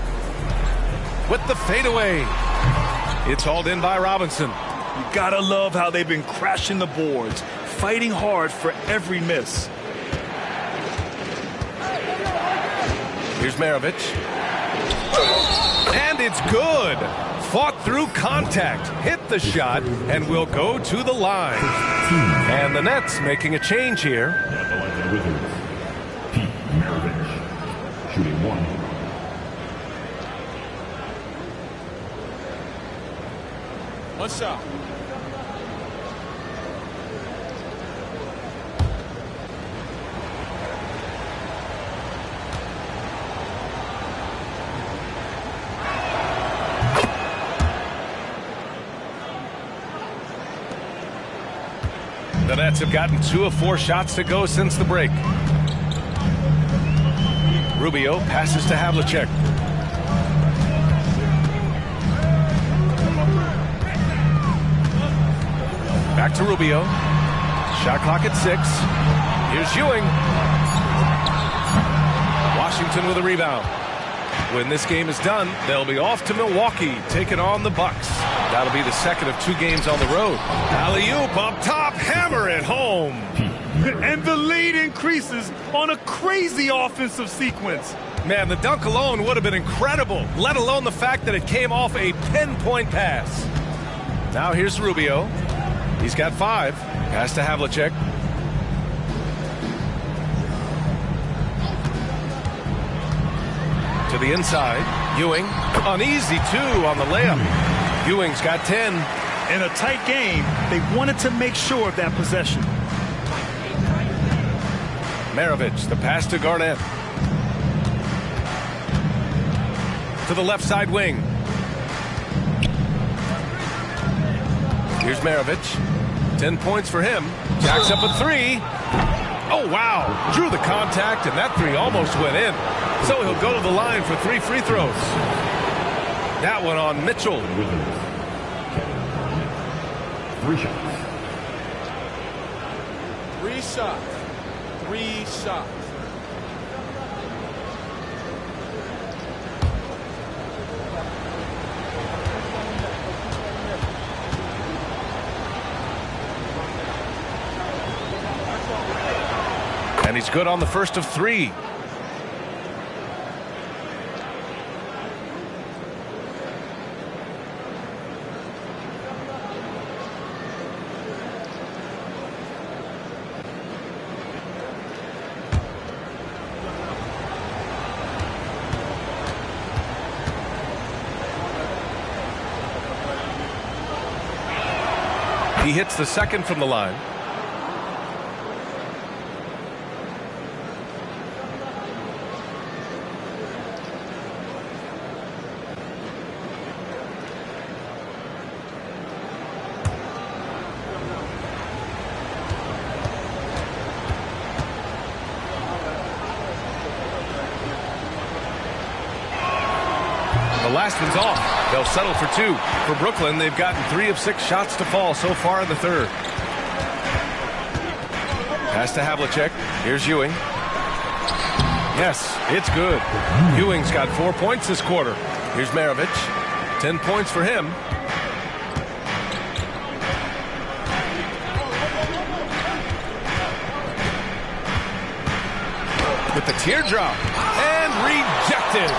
S13: With the fadeaway. It's hauled in by Robinson.
S14: You gotta love how they've been crashing the boards, fighting hard for every miss.
S13: Here's Maravich. And it's good. Fought through contact, hit the shot, and will go to the line. And the Nets making a change here.
S10: At the line for the Wizards, Pete Maravich, shooting 1.
S11: One shot.
S13: The Nets have gotten 2 of 4 shots to go since the break. Rubio passes to Havlicek. Back to Rubio. Shot clock at 6. Here's Ewing. Washington with a rebound. When this game is done, they'll be off to Milwaukee, taking on the Bucks. That'll be the second of 2 games on the road. Alley-oop up top, hammer it home.
S14: And the lead increases on a crazy offensive sequence.
S13: Man, the dunk alone would have been incredible, let alone the fact that it came off a pinpoint pass. Now here's Rubio. He's got 5. Pass to Havlicek. To the inside. Ewing. Uneasy, 2 on the layup. Ewing's got 10.
S14: In a tight game, they wanted to make sure of that possession.
S13: Maravich, the pass to Garnett. To the left side wing. Here's Maravich. 10 points for him. Jacks up a 3. Oh, wow. Drew the contact, and that 3 almost went in. So he'll go to the line for 3 free throws. That one on Mitchell.
S10: 3 shots.
S11: 3 shots. 3 shots.
S13: And he's good on the first of 3. He hits the second from the line. last one's off. They'll settle for 2. For Brooklyn, they've gotten 3 of 6 shots to fall so far in the third. Pass to Havlicek. Here's Ewing. Yes, it's good. Ewing's got 4 points this quarter. Here's Maravich. 10 points for him. With the teardrop. And rejected.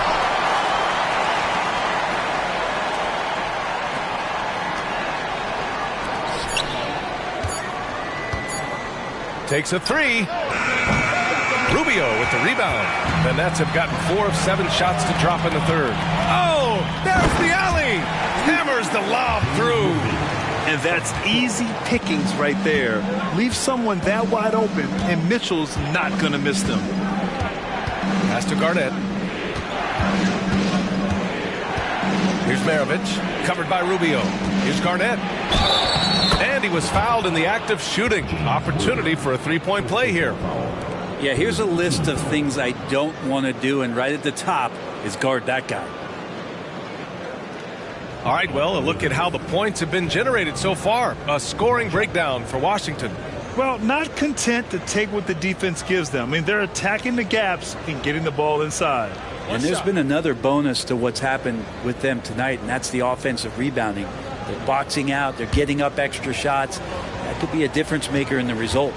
S13: Takes a 3. Rubio with the rebound. The Nets have gotten 4 of 7 shots to drop in the third. Oh, there's the alley. Hammers the lob through.
S14: And that's easy pickings right there. Leave someone that wide open, and Mitchell's not going to miss them.
S13: Pass to Garnett. Here's Maravich, covered by Rubio. Here's Garnett. And he was fouled in the act of shooting. Opportunity for a 3-point play here.
S15: Yeah, here's a list of things I don't want to do, and right at the top is guard that guy.
S13: All right, well, a look at how the points have been generated so far. A scoring breakdown for Washington.
S14: Well, not content to take what the defense gives them. I mean, they're attacking the gaps and getting the ball inside.
S15: And there's been another bonus to what's happened with them tonight, and that's the offensive rebounding. They're boxing out. They're getting up extra shots. That could be a difference maker in the result.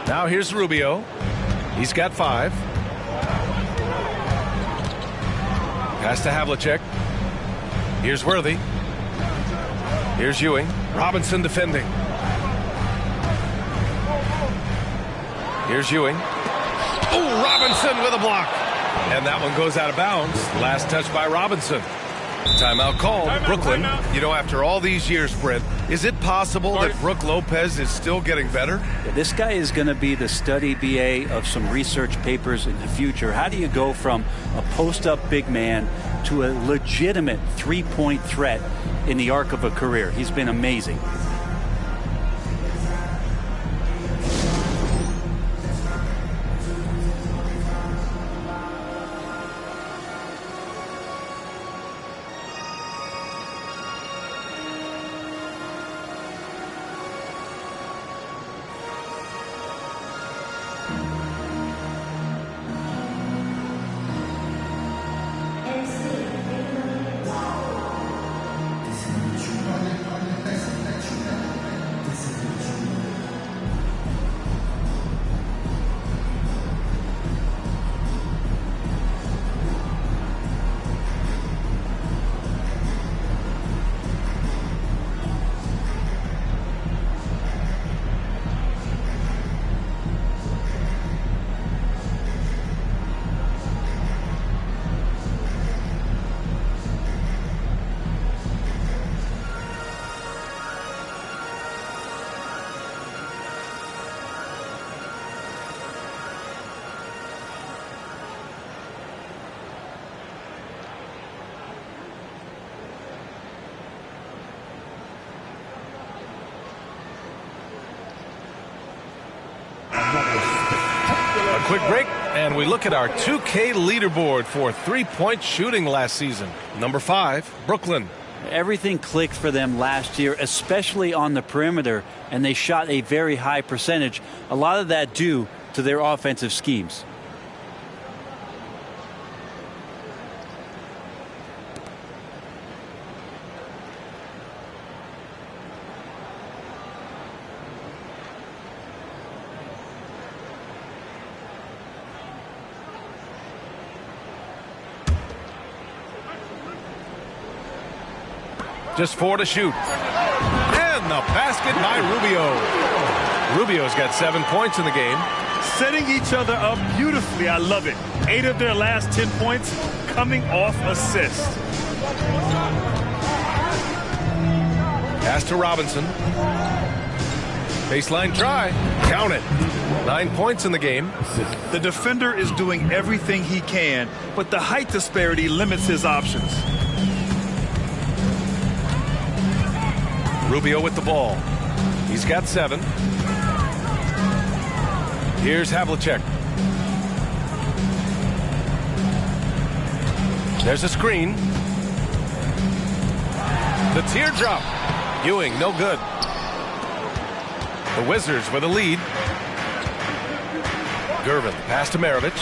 S13: Now here's Rubio. He's got 5. Pass to Havlicek. Here's Worthy. Here's Ewing. Robinson defending. Here's Ewing. Oh, Robinson with a block. And that one goes out of bounds. Last touch by Robinson. Timeout called. Brooklyn. You know, after all these years, Brent, is it possible that Brook Lopez is still getting better?
S15: Yeah, this guy is going to be the study BA of some research papers in the future. How do you go from a post-up big man to a legitimate three-point threat in the arc of a career? He's been amazing.
S13: A quick break, and we look at our 2K leaderboard for three-point shooting last season. Number 5, Brooklyn.
S15: Everything clicked for them last year, especially on the perimeter, and they shot a very high percentage. A lot of that due to their offensive schemes.
S13: Just 4 to shoot. And the basket by Rubio. Rubio's got 7 points in the game.
S14: Setting each other up beautifully. I love it. 8 of their last 10 points coming off assists.
S13: Pass to Robinson. Baseline try. Count it. 9 points in the game.
S14: The defender is doing everything he can, but the height disparity limits his options.
S13: Rubio with the ball. He's got 7. Here's Havlicek. There's a screen. The teardrop. Ewing, no good. The Wizards with a lead. Gervin, pass to Maravich.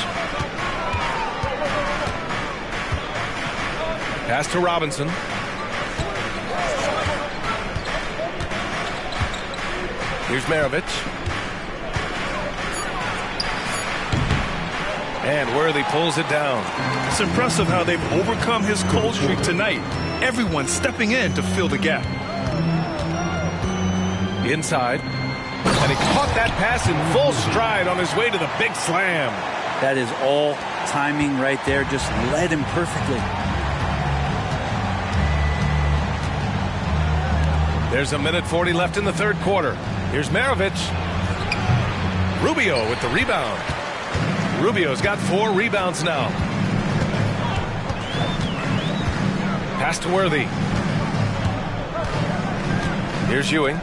S13: Pass to Robinson. Here's Maravich. And Worthy pulls it down.
S14: It's impressive how they've overcome his cold streak tonight. Everyone stepping in to fill the gap.
S13: Inside. And he caught that pass in full stride on his way to the big slam.
S15: That is all timing right there. Just led him perfectly.
S13: There's a minute 40 left in the third quarter. Here's Maravich. Rubio with the rebound. Rubio's got 4 rebounds now. Pass to Worthy. Here's Ewing.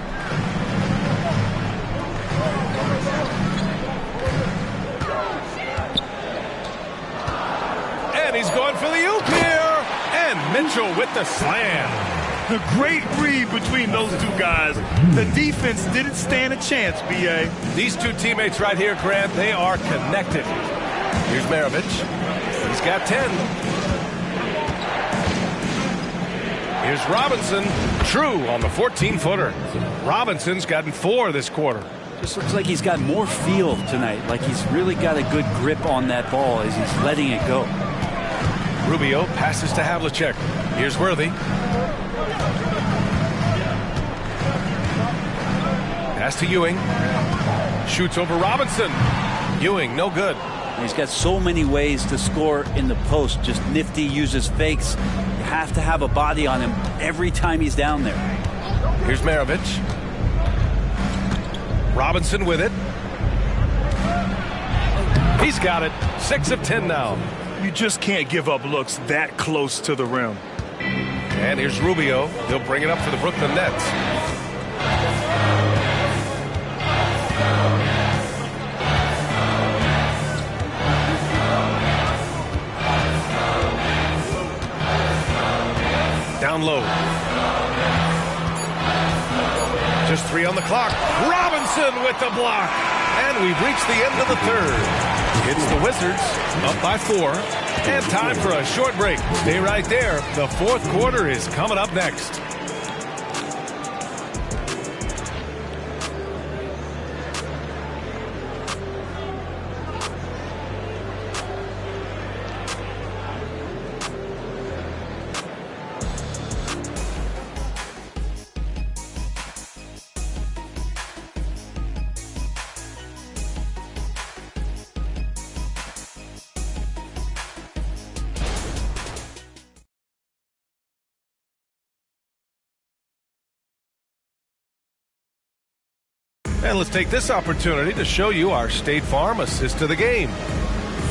S13: And he's going for the oop here. And Mitchell with the slam.
S14: A great read between those two guys. The defense didn't stand a chance, B.A.
S13: These two teammates right here, Grant, they are connected. Here's Maravich. He's got 10. Here's Robinson. True on the 14-footer. Robinson's gotten 4 this quarter.
S15: Just looks like he's got more feel tonight. Like he's really got a good grip on that ball as he's letting it go.
S13: Rubio passes to Havlicek. Here's Worthy. Pass to Ewing. Shoots over Robinson. Ewing, no good.
S15: He's got so many ways to score in the post. Just nifty, uses fakes. You have to have a body on him every time he's down there.
S13: Here's Maravich. Robinson with it. He's got it. 6 of 10 now.
S14: You just can't give up looks that close to the rim.
S13: And here's Rubio. He'll bring it up for the Brooklyn Nets. Down low. Just 3 on the clock. Robinson with the block. And we've reached the end of the third. It's the Wizards up by 4. And time for a short break. Stay right there. The fourth quarter is coming up next. And let's take this opportunity to show you our State Farm assist to the game.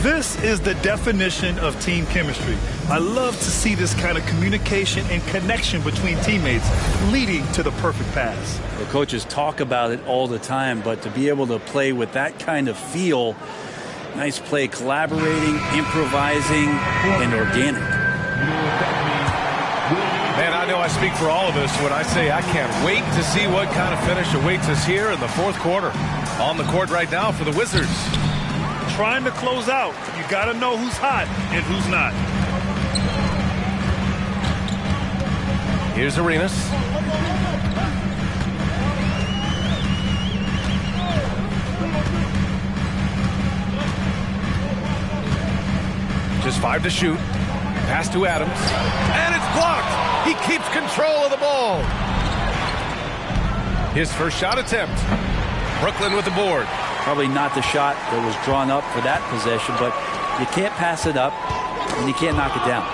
S14: This is the definition of team chemistry. I love to see this kind of communication and connection between teammates leading to the perfect pass.
S15: The coaches talk about it all the time, but to be able to play with that kind of feel, nice play, collaborating, improvising, and organic.
S13: Man, I know I speak for all of us when I say I can't wait to see what kind of finish awaits us here in the fourth quarter. On the court right now for the Wizards.
S14: Trying to close out. You got to know who's hot and who's not.
S13: Here's Arenas. Just 5 to shoot. Pass to Adams. And it's blocked. He keeps control of the ball. His first shot attempt. Brooklyn with the board.
S15: Probably not the shot that was drawn up for that possession, but you can't pass it up and you can't knock it down.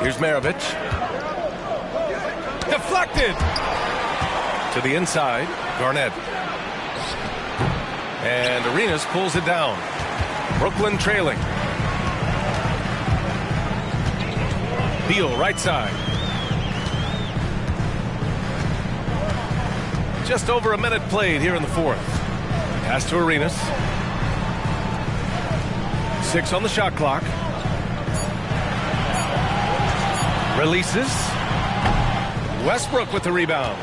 S13: Here's Maravich. Deflected. To the inside. Garnett. And Arenas pulls it down. Brooklyn trailing. Beal right side. Just over a minute played here in the fourth. Pass to Arenas. 6 on the shot clock. Releases. Westbrook with the rebound.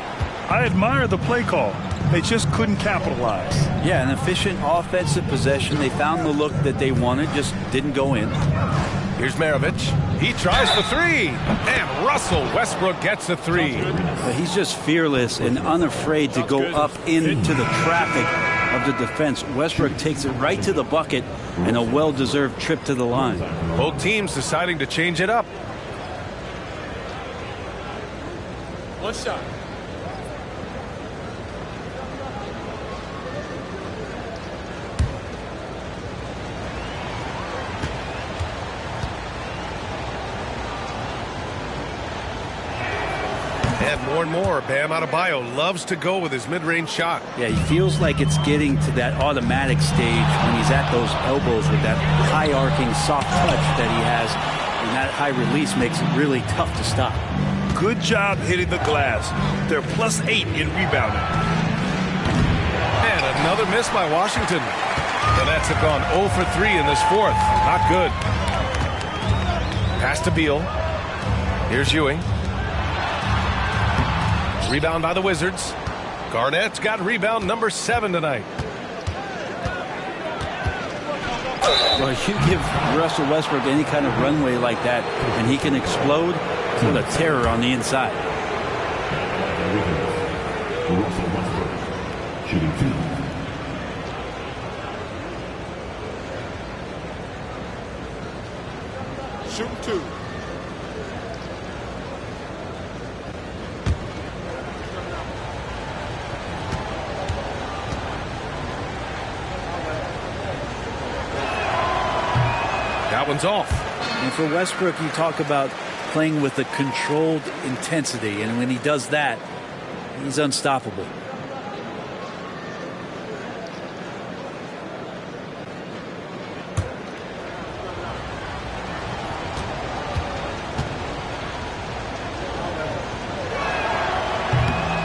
S14: I admire the play call. They just couldn't capitalize.
S15: Yeah, an efficient offensive possession. They found the look that they wanted, just didn't go in.
S13: Here's Maravich. He tries the three. And Russell Westbrook gets the three.
S15: But he's just fearless and unafraid to go up into the traffic of the defense. Westbrook takes it right to the bucket and a well-deserved trip to the line.
S13: Both teams deciding to change it up.
S11: One shot.
S13: And more, Bam Adebayo loves to go with his mid-range shot.
S15: Yeah, he feels like it's getting to that automatic stage when he's at those elbows with that high-arcing soft touch that he has. And that high release makes it really tough to stop.
S14: Good job hitting the glass. They're +8 in rebounding.
S13: And another miss by Washington. The Nets have gone 0 for 3 in this fourth. Not good. Pass to Beal. Here's Ewing. Rebound by the Wizards. Garnett's got rebound number 7 tonight.
S15: Well, you give Russell Westbrook any kind of runway like that, and he can explode with a terror on the inside.
S10: Russell Westbrook, shooting 2.
S11: Shooting 2.
S13: That one's off.
S15: And for Westbrook, you talk about playing with a controlled intensity, and when he does that, he's unstoppable.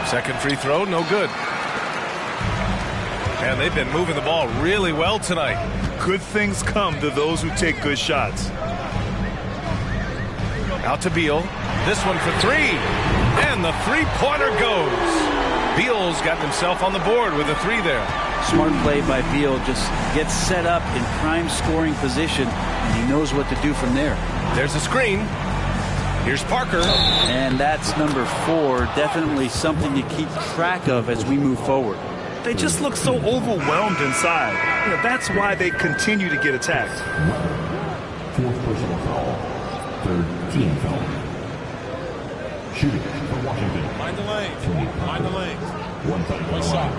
S13: Second free throw, no good. And they've been moving the ball really well tonight.
S14: Good things come to those who take good shots.
S13: Out to Beal. This one for 3. And the three-pointer goes. Beal's got himself on the board with a 3 there.
S15: Smart play by Beal. Just gets set up in prime scoring position, and he knows what to do from there.
S13: There's a screen. Here's Parker.
S15: And that's number 4. Definitely something to keep track of as we move forward.
S14: They just look so overwhelmed inside. You know, that's why they continue to get attacked.
S10: 4th personal foul. 3rd team foul. Shooting for Washington.
S11: Mind the lane. Mind the lane.
S10: One shot.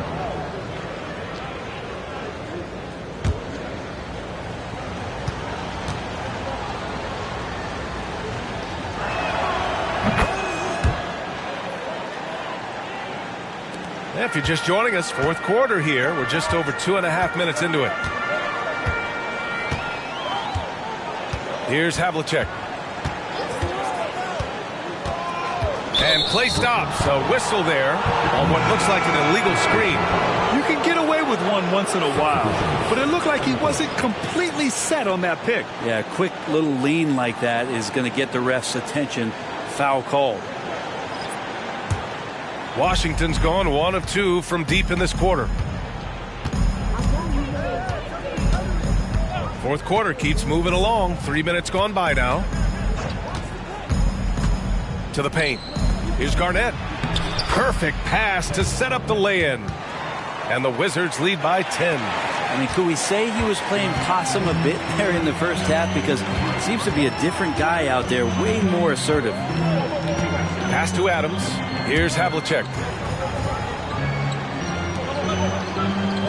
S13: If you're just joining us, fourth quarter here. We're just over 2.5 minutes into it. Here's Havlicek. And play stops. A whistle there on what looks like an illegal screen.
S14: You can get away with one once in a while, but it looked like he wasn't completely set on that pick.
S15: Yeah, a quick little lean like that is going to get the ref's attention. Foul called.
S13: Washington's gone 1 of 2 from deep in this quarter. Fourth quarter keeps moving along. 3 minutes gone by now. To the paint. Here's Garnett. Perfect pass to set up the lay-in. And the Wizards lead by 10.
S15: I mean, could we say he was playing possum a bit there in the first half? Because it seems to be a different guy out there, way more assertive.
S13: Pass to Adams. Here's Havlicek.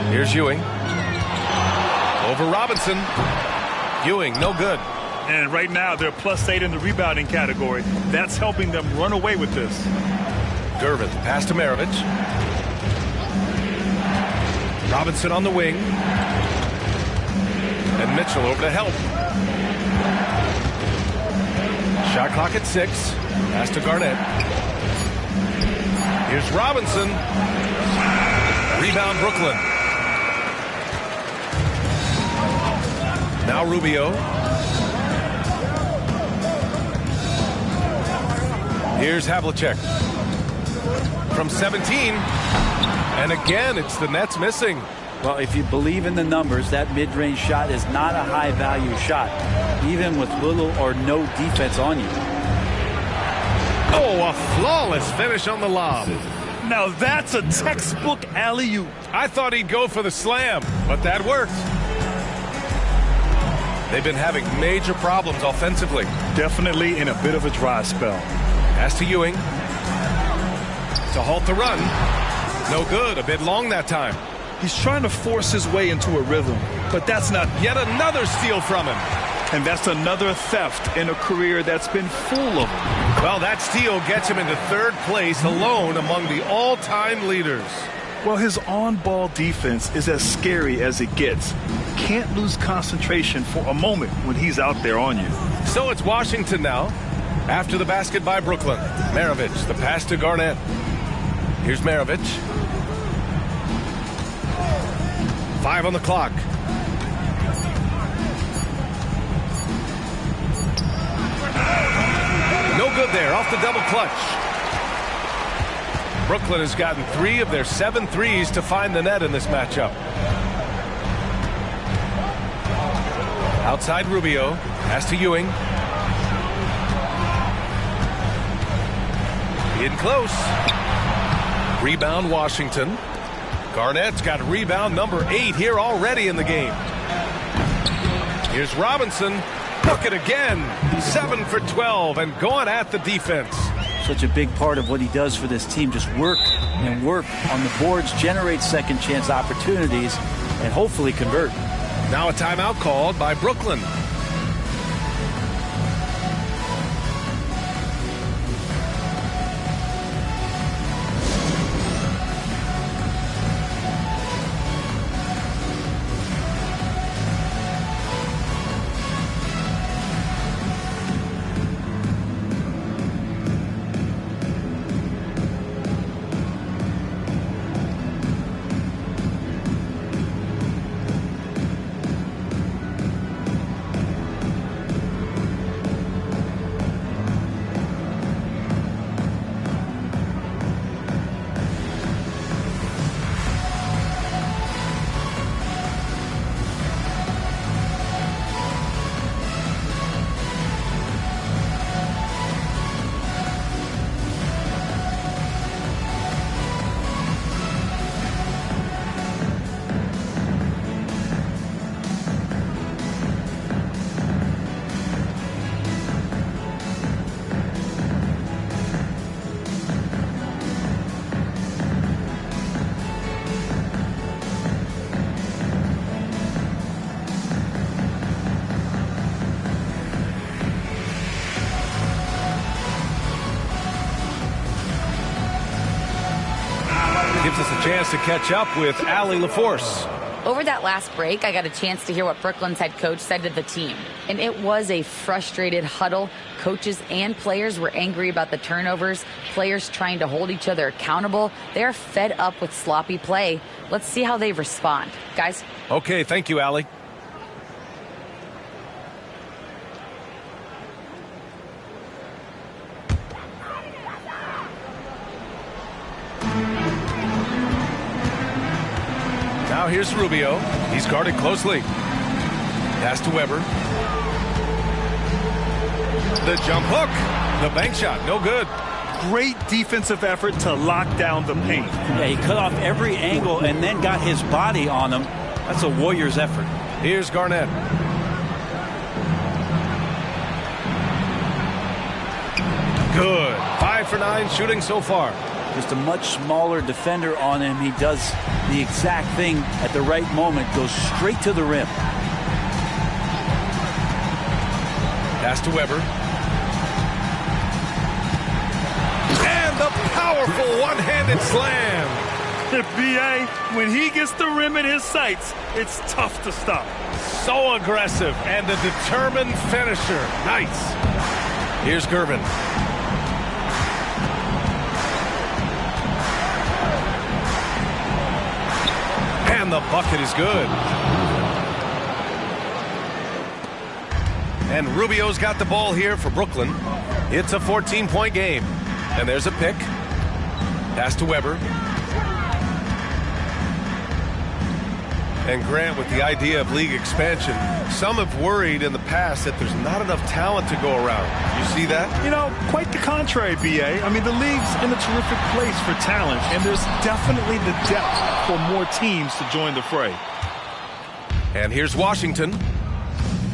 S13: Here's Ewing. Over Robinson. Ewing, no good.
S14: And right now, they're +8 in the rebounding category. That's helping them run away with this.
S13: Durbin, pass to Maravich. Robinson on the wing. And Mitchell over to help. Shot clock at 6. Pass to Garnett. Here's Robinson. Rebound, Brooklyn. Now Rubio. Here's Havlicek. From 17. And again, it's the Nets missing.
S15: Well, if you believe in the numbers, that mid-range shot is not a high-value shot, even with little or no defense on you.
S13: Oh, a flawless finish on the lob.
S14: Now that's a textbook alley-oop.
S13: I thought he'd go for the slam, but that worked. They've been having major problems offensively.
S14: Definitely in a bit of a dry spell.
S13: Pass to Ewing. To halt the run. No good. A bit long that time.
S14: He's trying to force his way into a rhythm, but that's not.
S13: Yet another steal from him.
S14: And that's another theft in a career that's been full of them.
S13: Well, that steal gets him into third place alone among the all-time leaders.
S14: Well, his on-ball defense is as scary as it gets. Can't lose concentration for a moment when he's out there on you.
S13: So it's Washington now. After the basket by Brooklyn. Maravich, the pass to Garnett. Here's Maravich. 5 on the clock. No good there, off the double clutch. Brooklyn has gotten 3 of their 7 threes to find the net in this matchup. Outside Rubio, pass to Ewing. In close. Rebound Washington. Garnett's got rebound number 8 here already in the game. Here's Robinson. Bucket again. 7 for 12 and going at the defense.
S15: Such a big part of what he does for this team. Just work and work on the boards, generate second chance opportunities, and hopefully convert.
S13: Now a timeout called by Brooklyn. Gives us a chance to catch up with Allie LaForce.
S16: Over that last break, I got a chance to hear what Brooklyn's head coach said to the team. And it was a frustrated huddle. Coaches and players were angry about the turnovers. Players trying to hold each other accountable. They're fed up with sloppy play. Let's see how they respond. Guys?
S13: Okay, thank you, Allie. Now here's Rubio. He's guarded closely. Pass to Weber. The jump hook. The bank shot. No good.
S14: Great defensive effort to lock down the paint.
S15: Yeah, he cut off every angle and then got his body on him. That's a Warriors effort.
S13: Here's Garnett. Good. 5 for 9 shooting so far.
S15: Just a much smaller defender on him. He does the exact thing at the right moment. Goes straight to the rim.
S13: Pass to Weber. And the powerful one-handed slam.
S14: B.A., when he gets the rim in his sights, it's tough to stop.
S13: So aggressive and a determined finisher. Nice. Here's Gervin. And the bucket is good. And Rubio's got the ball here for Brooklyn. It's a 14-point game. And there's a pick. Pass to Weber. And Grant, with the idea of league expansion, some have worried in the past that there's not enough talent to go around. You see that?
S14: You know, quite the contrary, B.A. I mean, the league's in a terrific place for talent, and there's definitely the depth for more teams to join the fray.
S13: And here's Washington.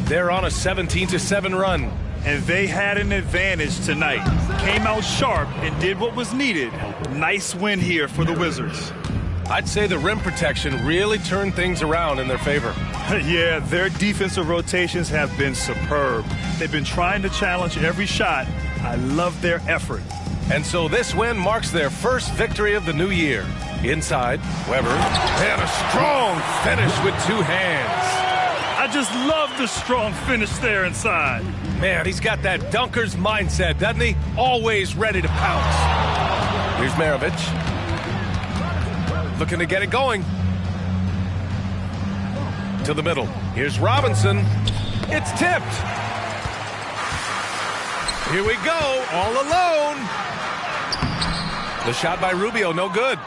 S13: They're on a 17-7 run.
S14: And they had an advantage tonight. Came out sharp and did what was needed. Nice win here for the Wizards.
S13: I'd say the rim protection really turned things around in their favor.
S14: Yeah, their defensive rotations have been superb. They've been trying to challenge every shot. I love their effort.
S13: And so this win marks their first victory of the new year. Inside, Weber, and a strong finish with two hands.
S14: I just love the strong finish there inside.
S13: Man, he's got that dunker's mindset, doesn't he? Always ready to pounce. Here's Maravich. Looking to get it going. To the middle. Here's Robinson. It's tipped. Here we go, all alone. The shot by Rubio, no good.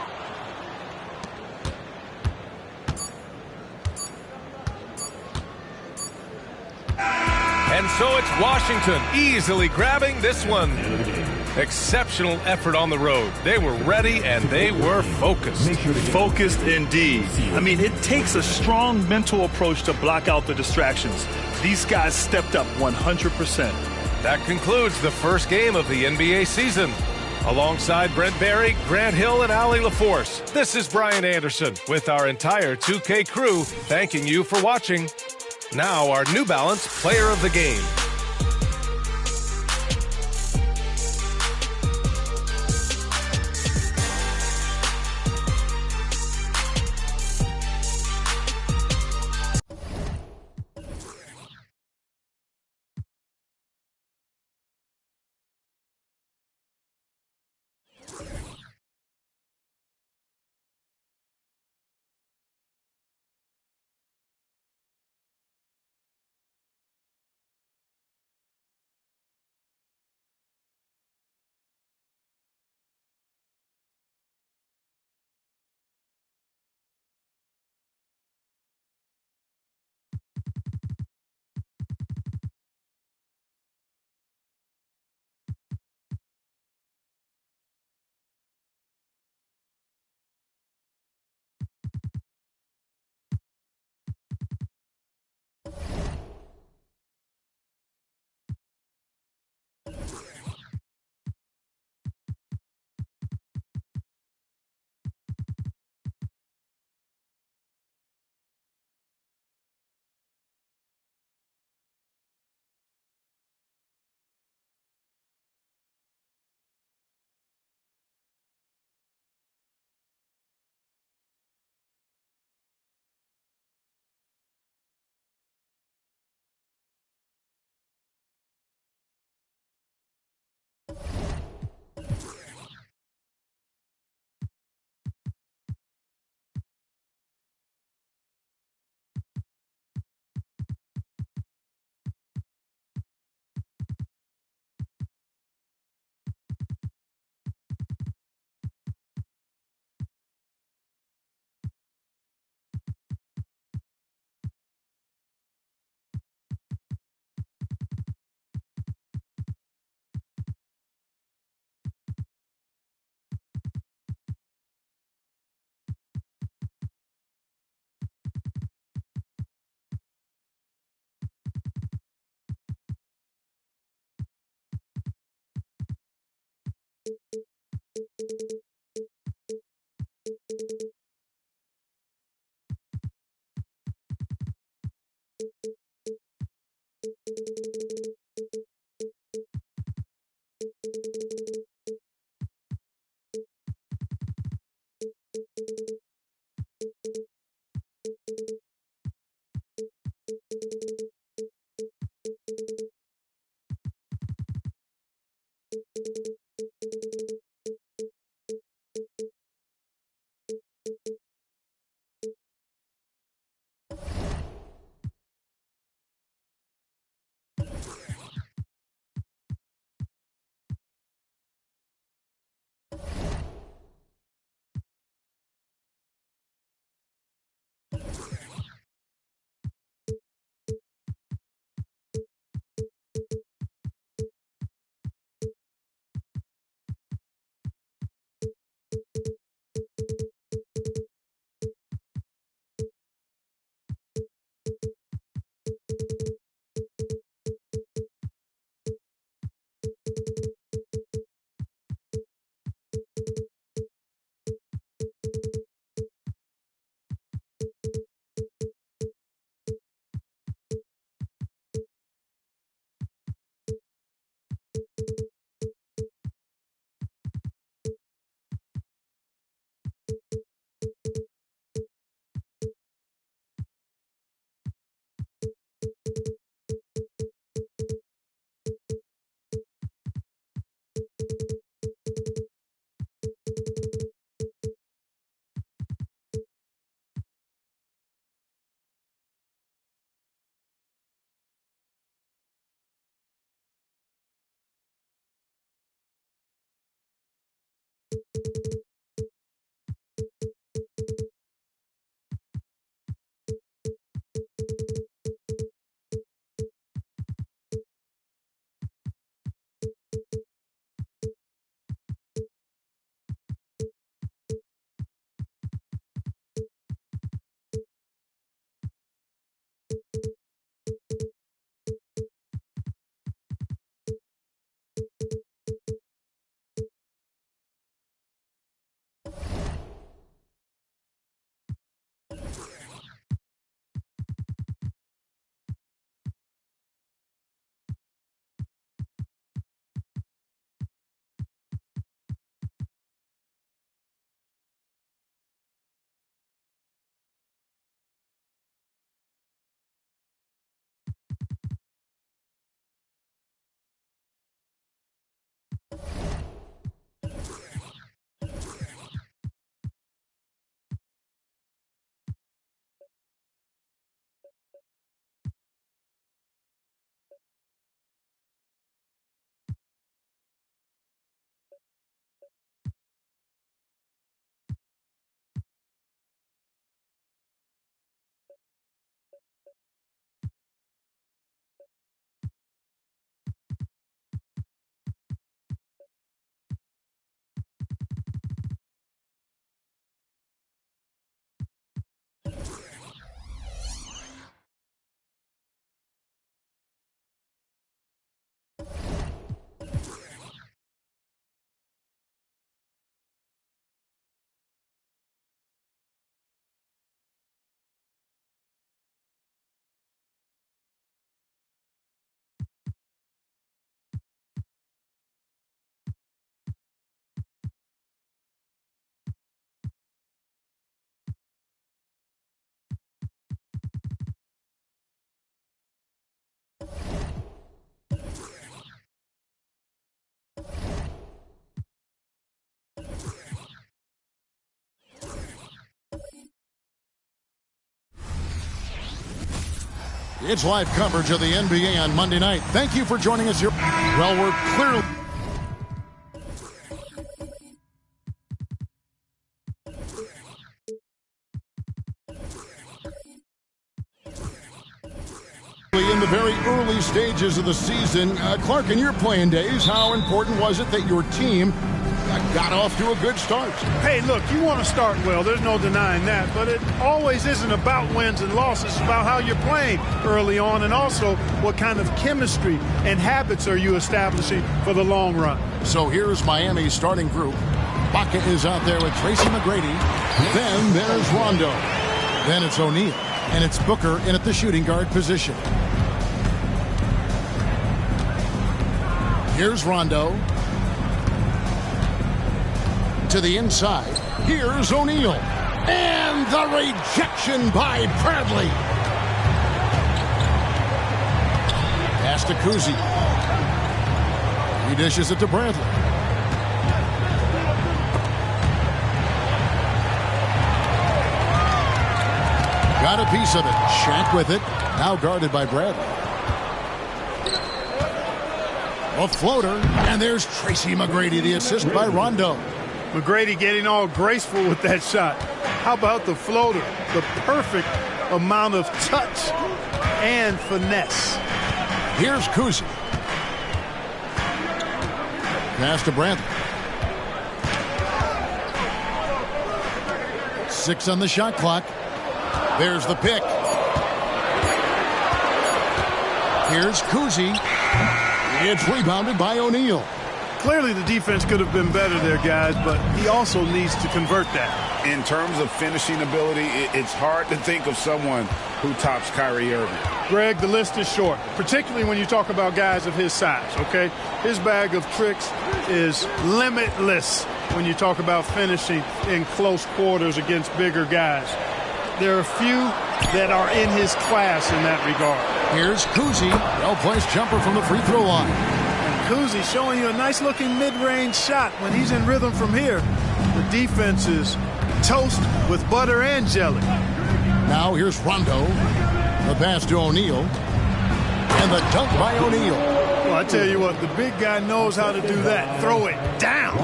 S13: And so it's Washington easily grabbing this one. Exceptional effort on the road. They were ready and they were focused.
S14: Focused indeed. I mean, it takes a strong mental approach to block out the distractions. These guys stepped up 100%.
S13: That concludes the first game of the NBA season. Alongside Brent Barry, Grant Hill, and Allie LaForce, this is Brian Anderson with our entire 2K crew thanking you for watching. Now our New Balance Player of the Game.
S1: It's live coverage of the NBA on Monday night. Thank you for joining us here. Well, we're clearly... in the very early stages of the season. Clark, in your playing days, how important was it that your team got off to a good start?
S18: Hey, look, you want to start well. There's no denying that. But it always isn't about wins and losses. It's about how you're playing early on and also what kind of chemistry and habits are you establishing for the long run.
S1: So here's Miami's starting group. Baca is out there with Tracy McGrady. Then there's Rondo. Then it's O'Neal. And it's Booker in at the shooting guard position. Here's Rondo. To the inside. Here's O'Neal. And the rejection by Bradley. Pass to Kuzi. He dishes it to Bradley. Got a piece of it. Shaq with it. Now guarded by Bradley. A floater. And there's Tracy McGrady, the assist by Rondo.
S18: McGrady getting all graceful with that shot. How about the floater? The perfect amount of touch and finesse.
S1: Here's Kuzi. Pass to Bradley. 6 on the shot clock. There's the pick. Here's Kuzi. It's rebounded by O'Neal.
S18: Clearly the defense could have been better there, guys, but he also needs to convert that.
S4: In terms of finishing ability, it's hard to think of someone who tops Kyrie Irving.
S18: Greg, the list is short, particularly when you talk about guys of his size, okay? His bag of tricks is limitless when you talk about finishing in close quarters against bigger guys. There are a few that are in his class in that regard.
S1: Here's Kuzi. Well-placed jumper from the free throw line.
S18: And Kuzi showing you a nice-looking mid-range shot when he's in rhythm from here. The defense is toast with butter and jelly.
S1: Now here's Rondo. The pass to O'Neal. And the dunk by O'Neal.
S18: Well, I tell you what, the big guy knows how to do that. Throw it down.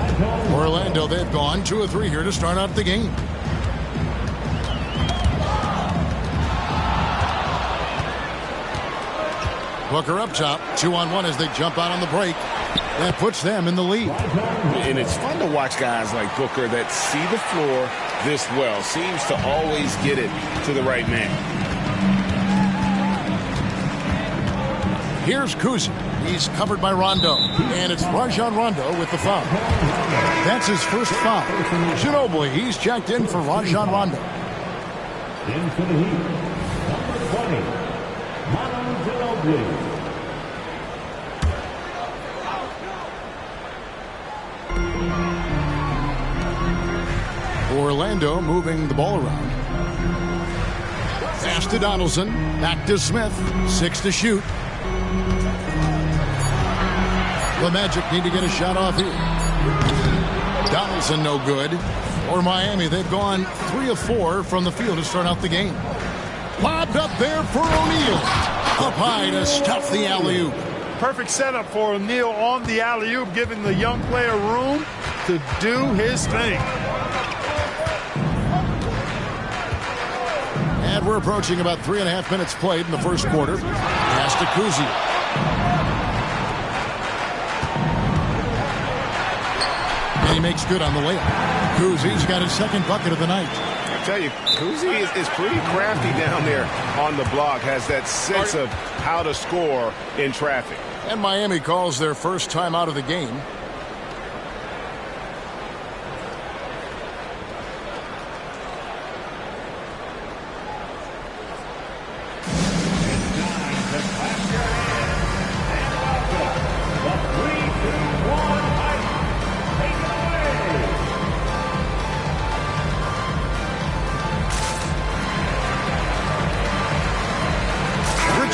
S1: Orlando, they've gone 2 of 3 here to start out the game. Booker up top, 2-on-1 as they jump out on the break. That puts them in the lead.
S4: And it's fun to watch guys like Booker that see the floor this well. Seems to always get it to the right man.
S1: Here's Kuzi. He's covered by Rondo. And it's Rajon Rondo with the foul. That's his first foul. Ginobili, he's checked in for Rajon Rondo.
S10: In for the Heat, number 20, Manu Ginobili.
S1: Orlando moving the ball around. Pass to Donaldson. Back to Smith. 6 to shoot. The Magic need to get a shot off here. Donaldson no good. For Miami, they've gone 3 of 4 from the field to start out the game. Lobbed up there for O'Neal. Up high to stuff the alley-oop.
S18: Perfect setup for O'Neal on the alley-oop, giving the young player room to do his thing.
S1: And we're approaching about 3.5 minutes played in the first quarter. Pass to Kuzi. And he makes good on the layup. Kuzi's got his second bucket of the night.
S2: I tell you, Kuzi is pretty crafty down there on the block. Has that sense of how to score in traffic.
S1: And Miami calls their first time out of the game.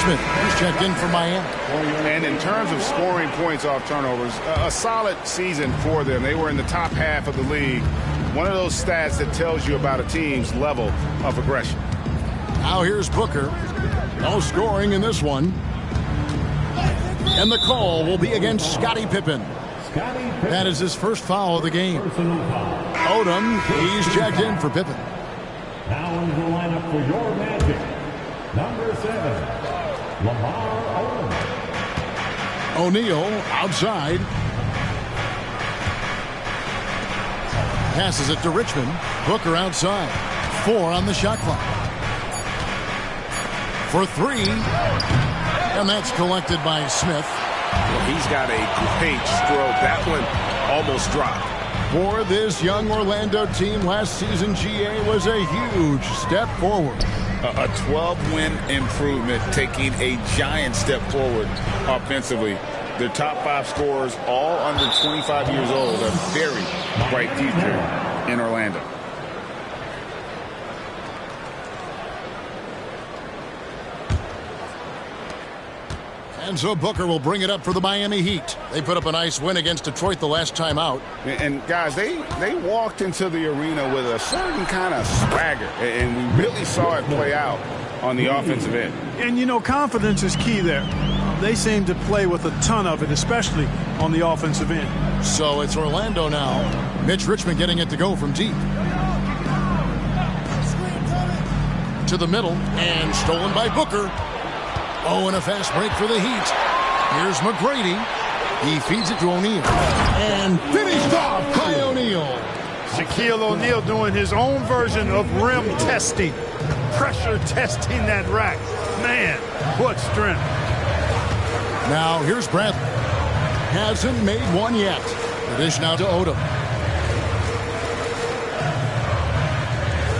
S1: He's checked in for Miami.
S2: And in terms of scoring points off turnovers, a solid season for them. They were in the top half of the league. One of those stats that tells you about a team's level of aggression.
S1: Now here's Booker. No scoring in this one. And the call will be against Scottie Pippen. That is his first foul of the game. Odom, he's checked in for Pippen.
S10: Now in the lineup for your Magic, number 7. Lamar Odom.
S1: O'Neal outside. Passes it to Richmond. Booker outside. 4 on the shot clock. For 3. And that's collected by Smith.
S2: Well, he's got a great stroke. That one almost dropped.
S1: For this young Orlando team, last season GA was a huge step forward.
S4: A 12-win improvement, taking a giant step forward offensively. Their top 5 scorers, all under 25 years old, a very bright future in Orlando.
S1: And so Booker will bring it up for the Miami Heat. They put up a nice win against Detroit the last time out.
S2: And guys, they walked into the arena with a certain kind of swagger, and we really saw it play out on the offensive end.
S18: And, you know, confidence is key there. They seem to play with a ton of it, especially on the offensive end.
S1: So it's Orlando now. Mitch Richmond getting it to go from deep. To the middle, and stolen by Booker. Oh, and a fast break for the Heat. Here's McGrady. He feeds it to O'Neal. And finished off by O'Neal.
S18: Shaquille O'Neal doing his own version of rim testing. Pressure testing that rack. Man, what strength.
S1: Now, here's Bradley. Hasn't made one yet. The dish now to Odom.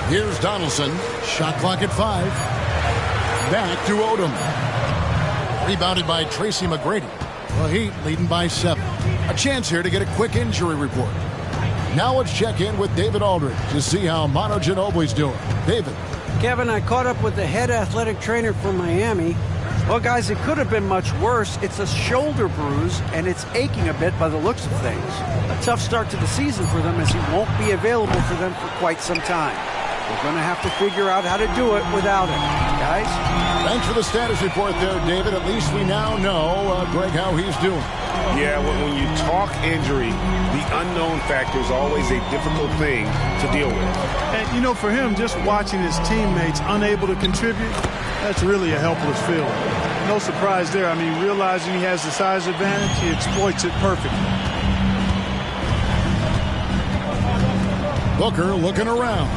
S1: Here's Donaldson. Shot clock at 5. Back to Odom. Rebounded by Tracy McGrady. The Heat leading by 7. A chance here to get a quick injury report. Now let's check in with David Aldridge to see how Manu Ginobili's doing. David.
S6: Kevin, I caught up with the head athletic trainer for Miami. Well, guys, it could have been much worse. It's a shoulder bruise, and it's aching a bit by the looks of things. A tough start to the season for them, as he won't be available for them for quite some time. We're going to have to figure out how to do it without him. Guys?
S1: Thanks for the status report there, David. At least we now know, Greg, how he's doing.
S2: Yeah, when you talk injury, the unknown factor is always a difficult thing to deal with.
S18: And, you know, for him, just watching his teammates unable to contribute, that's really a helpless feeling. No surprise there. I mean, realizing he has the size advantage, he exploits it perfectly.
S1: Booker looking around.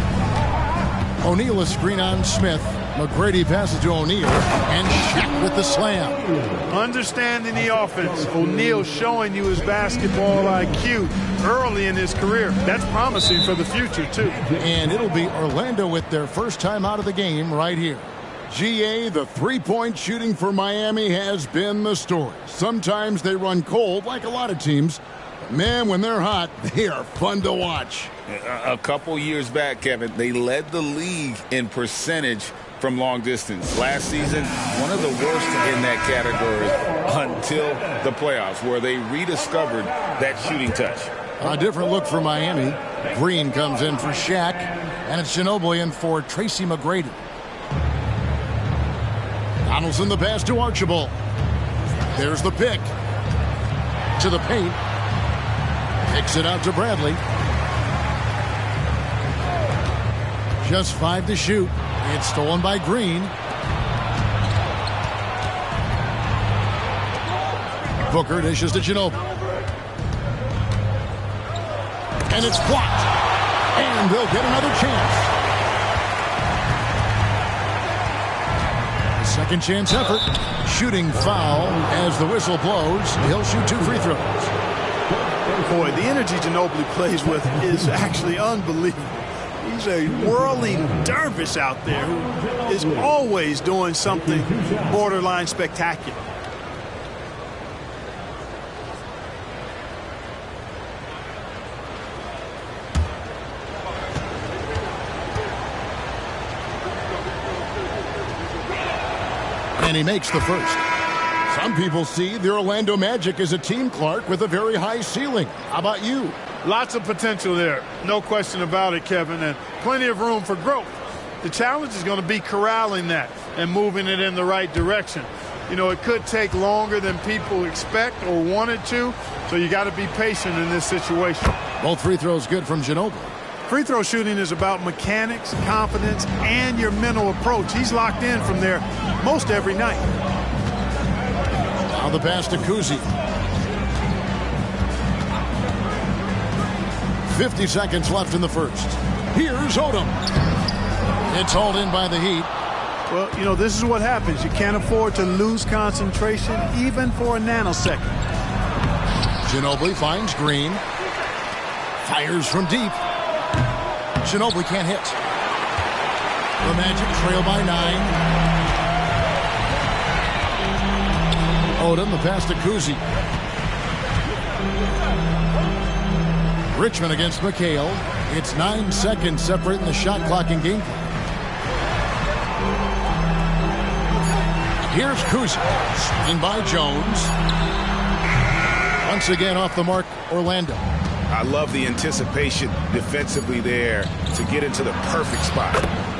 S1: O'Neal is screen on Smith. McGrady passes to O'Neal, and Shaq with the slam.
S18: Understanding the offense. O'Neal showing you his basketball IQ early in his career. That's promising for the future, too.
S1: And it'll be Orlando with their first time out of the game right here. GA, the three-point shooting for Miami has been the story. Sometimes they run cold, like a lot of teams. But man, when they're hot, they are fun to watch.
S4: A couple years back, Kevin, they led the league in percentage from long distance. Last season, one of the worst in that category until the playoffs, where they rediscovered that shooting touch.
S1: A different look for Miami. Green comes in for Shaq, and it's Ginobili in for Tracy McGrady. Donaldson the pass to Archibald. There's the pick. To the paint. Kicks it out to Bradley. Just 5 to shoot. It's stolen by Green. Booker dishes to Ginobili. And it's blocked. And they'll get another chance. Second chance effort. Shooting foul as the whistle blows. He'll shoot 2 free throws.
S18: Boy, the energy Ginobili plays with is actually unbelievable. He's a whirling dervish out there who is always doing something borderline spectacular.
S1: And he makes the first. Some people see the Orlando Magic as a team, Clark, with a very high ceiling. How about you?
S18: Lots of potential there. No question about it, Kevin, and plenty of room for growth. The challenge is going to be corralling that and moving it in the right direction. You know, it could take longer than people expect or want it to, so you got to be patient in this situation.
S1: Both free throws good from Ginobili.
S18: Free throw shooting is about mechanics, confidence, and your mental approach. He's locked in from there most every night.
S1: Now the pass to Kuzi. 50 seconds left in the first. Here's Odom. It's hauled in by the Heat.
S18: Well, you know, this is what happens. You can't afford to lose concentration even for a nanosecond.
S1: Ginobili finds Green. Fires from deep. Ginobili can't hit. The Magic trail by 9. Odom, the pass to Kuzi. Richmond against McHale. It's 9 seconds separating the shot clock and game clock. Here's Kuzi. Screened by Jones. Once again off the mark, Orlando.
S2: I love the anticipation defensively there to get into the perfect spot.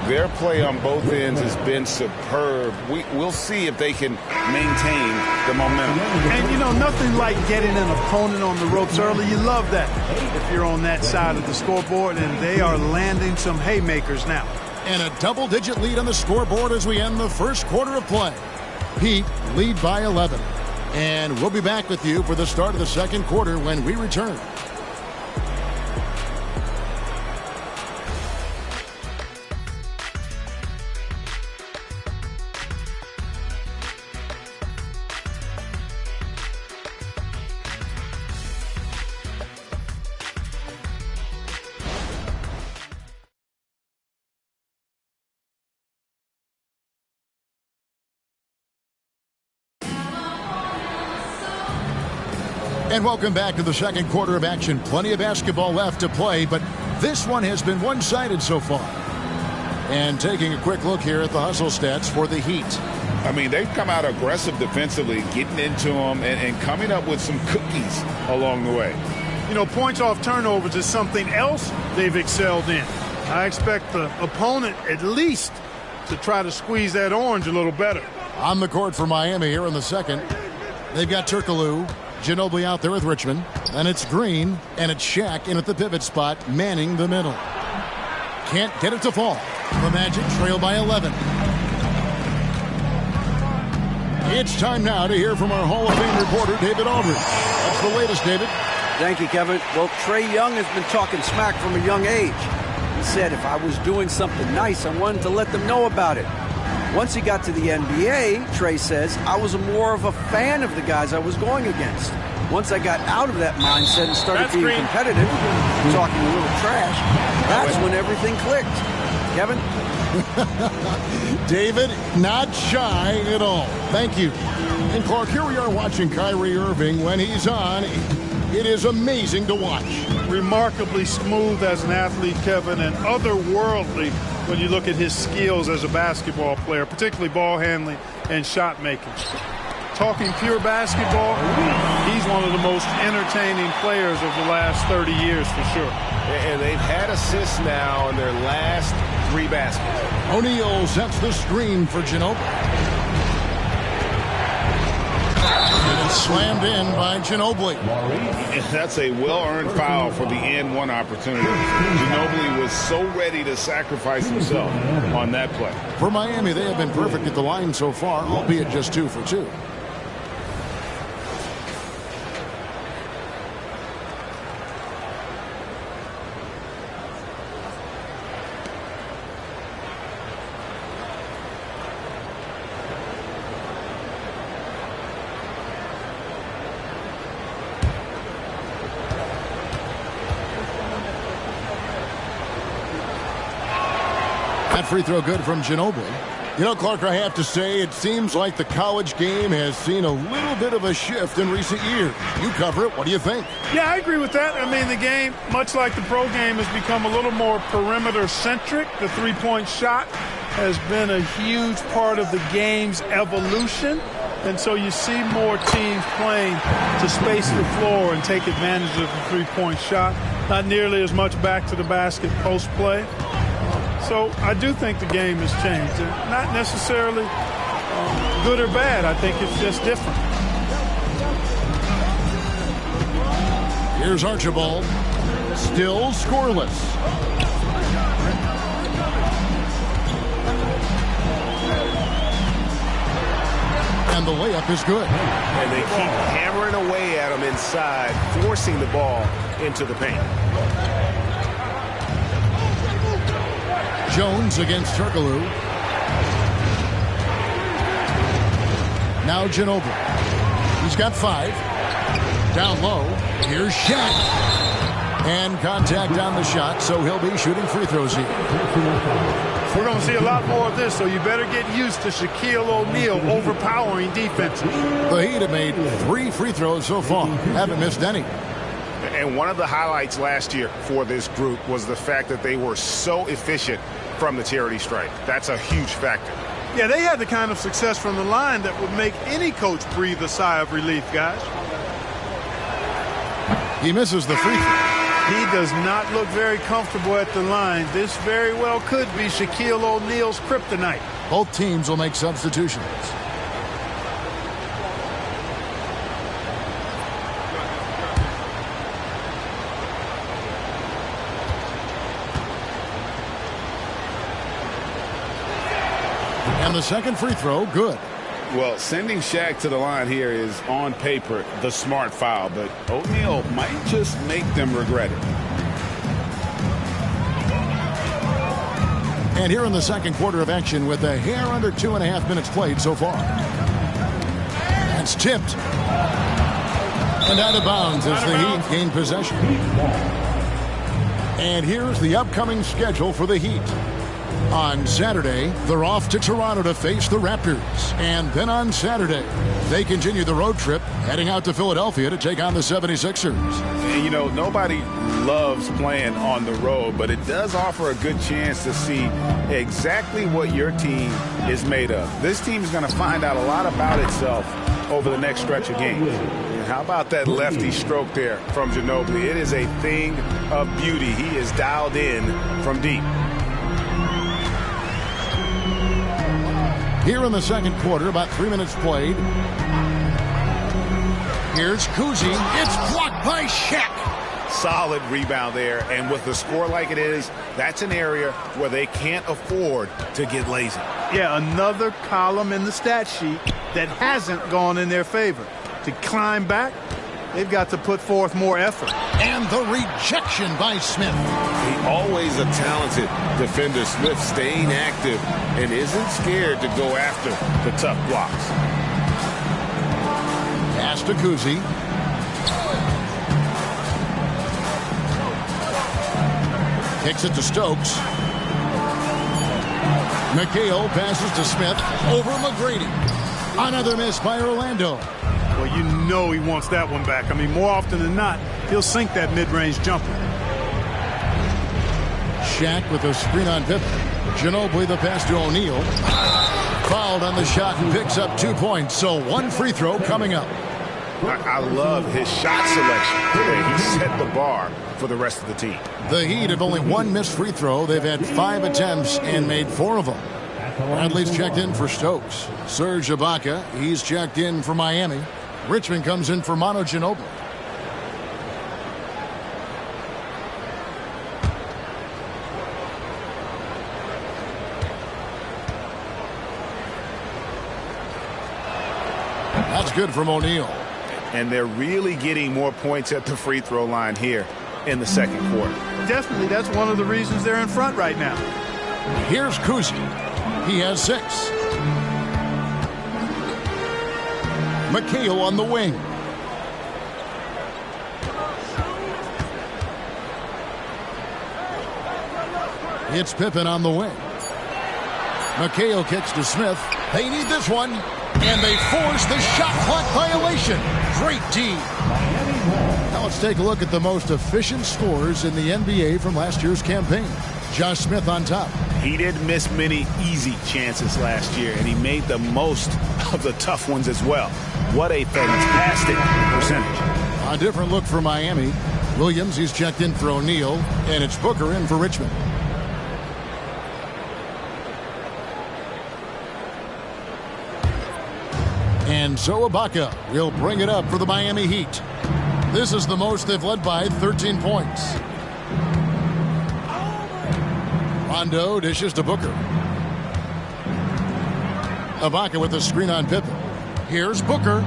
S4: Their play on both ends has been superb. We'll see if they can maintain the momentum.
S18: And, you know, nothing like getting an opponent on the ropes early. You love that if you're on that side of the scoreboard, and they are landing some haymakers now.
S1: And a double-digit lead on the scoreboard as we end the first quarter of play. Heat lead by 11. And we'll be back with you for the start of the second quarter when we return. And welcome back to the second quarter of action. Plenty of basketball left to play, but this one has been one-sided so far. And taking a quick look here at the hustle stats for the Heat.
S4: I mean, they've come out aggressive defensively, getting into them and coming up with some cookies along the way.
S18: You know, points off turnovers is something else they've excelled in. I expect the opponent at least to try to squeeze that orange a little better.
S1: On the court for Miami here in the second. They've got Turkoglu, Ginobili out there with Richmond. And it's Green, and it's Shaq in at the pivot spot, manning the middle. Can't get it to fall. The Magic trail by 11. It's time now to hear from our Hall of Fame reporter, David Aldridge. What's the latest, David?
S6: Thank you, Kevin. Well, Trae Young has been talking smack from a young age. He said if I was doing something nice, I wanted to let them know about it. Once he got to the NBA, Trae says, I was more of a fan of the guys I was going against. Once I got out of that mindset and started being competitive, talking a little trash, that's when everything clicked. Kevin?
S1: David, not shy at all. Thank you. And Clark, here we are watching Kyrie Irving. When he's on, it is amazing to watch.
S18: Remarkably smooth as an athlete, Kevin, and otherworldly when you look at his skills as a basketball player, particularly ball handling and shot making. Talking pure basketball, he's one of the most entertaining players of the last 30 years for sure.
S2: And they've had assists now in their last 3 baskets.
S1: O'Neal sets the screen for Ginobili. And it's slammed in by Ginobili.
S4: And that's a well-earned foul for the and-one opportunity. Ginobili was so ready to sacrifice himself on that play.
S1: For Miami, they have been perfect at the line so far, albeit just 2 for 2. That free throw good from Ginobili. You know, Clark, I have to say, it seems like the college game has seen a little bit of a shift in recent years. You cover it. What do you think?
S18: Yeah, I agree with that. I mean, the game, much like the pro game, has become a little more perimeter-centric. The three-point shot has been a huge part of the game's evolution. And so you see more teams playing to space the floor and take advantage of the three-point shot. Not nearly as much back to the basket post play. So I do think the game has changed. Not necessarily good or bad. I think it's just different.
S1: Here's Archibald. Still scoreless. And the layup is good.
S2: And they keep hammering away at him inside, forcing the ball into the paint.
S1: Jones against Turkoglu. Now Ginobili. He's got 5. Down low. Here's Shaq. And contact on the shot, so he'll be shooting free throws here.
S18: We're going to see a lot more of this, so you better get used to Shaquille O'Neal overpowering defenses.
S1: The Heat have made 3 free throws so far. Haven't missed any.
S2: And one of the highlights last year for this group was the fact that they were so efficient from the charity stripe. That's a huge factor.
S18: Yeah, they had the kind of success from the line that would make any coach breathe a sigh of relief, guys.
S1: He misses the free throw.
S18: He does not look very comfortable at the line. This very well could be Shaquille O'Neal's kryptonite.
S1: Both teams will make substitutions. And the second free throw, good.
S4: Well, sending Shaq to the line here is, on paper, the smart foul, but O'Neal might just make them regret it.
S1: And here in the second quarter of action with a hair under 2.5 minutes played so far. That's tipped. And out of bounds as the Heat gain possession. And here's the upcoming schedule for the Heat. On Saturday, they're off to Toronto to face the Raptors. And then on Saturday, they continue the road trip, heading out to Philadelphia to take on the 76ers.
S4: And, you know, nobody loves playing on the road, but it does offer a good chance to see exactly what your team is made of. This team is going to find out a lot about itself over the next stretch of games. And how about that lefty stroke there from Ginobili? It is a thing of beauty. He is dialed in from deep.
S1: Here in the second quarter, about 3 minutes played. Here's Kuzi. It's blocked by Shaq.
S2: Solid rebound there, and with the score like it is, that's an area where they can't afford to get lazy.
S18: Yeah, another column in the stat sheet that hasn't gone in their favor. To climb back, they've got to put forth more effort.
S1: And the rejection by Smith.
S2: Always a talented defender, Smith, staying active and isn't scared to go after the tough blocks.
S1: Pass to Kuzi. Kicks it to Stokes. McHale passes to Smith over McGrady. Another miss by Orlando.
S18: Well, you know he wants that one back. I mean, more often than not, he'll sink that mid-range jumper.
S1: Shaq with a screen on Pippen. Ginobili the pass to O'Neal. Fouled on the shot and picks up 2 points. So one free throw coming up.
S2: I love his shot selection today. He set the bar for the rest of the team.
S1: The Heat have only one missed free throw. They've had 5 attempts and made 4 of them. Bradley's checked in for Stokes. Serge Ibaka, he's checked in for Miami. Richmond comes in for Manu Ginobili. That's good from O'Neal.
S2: And they're really getting more points at the free throw line here in the second quarter.
S18: Definitely, that's one of the reasons they're in front right now.
S1: Here's Kuzi. He has 6. McHale on the wing. It's Pippen on the wing. McHale kicks to Smith. They need this one. And they force the shot clock violation. Great team. Now let's take a look at the most efficient scorers in the NBA from last year's campaign. Josh Smith on top.
S2: He didn't miss many easy chances last year, and he made the most of the tough ones as well. What a fantastic percentage.
S1: A different look for Miami. Williams, he's checked in for O'Neal, and it's Booker in for Richmond. And so Ibaka will bring it up for the Miami Heat. This is the most they've led by 13 points. Rondo dishes to Booker. Ibaka with the screen on Pippen. Here's Booker.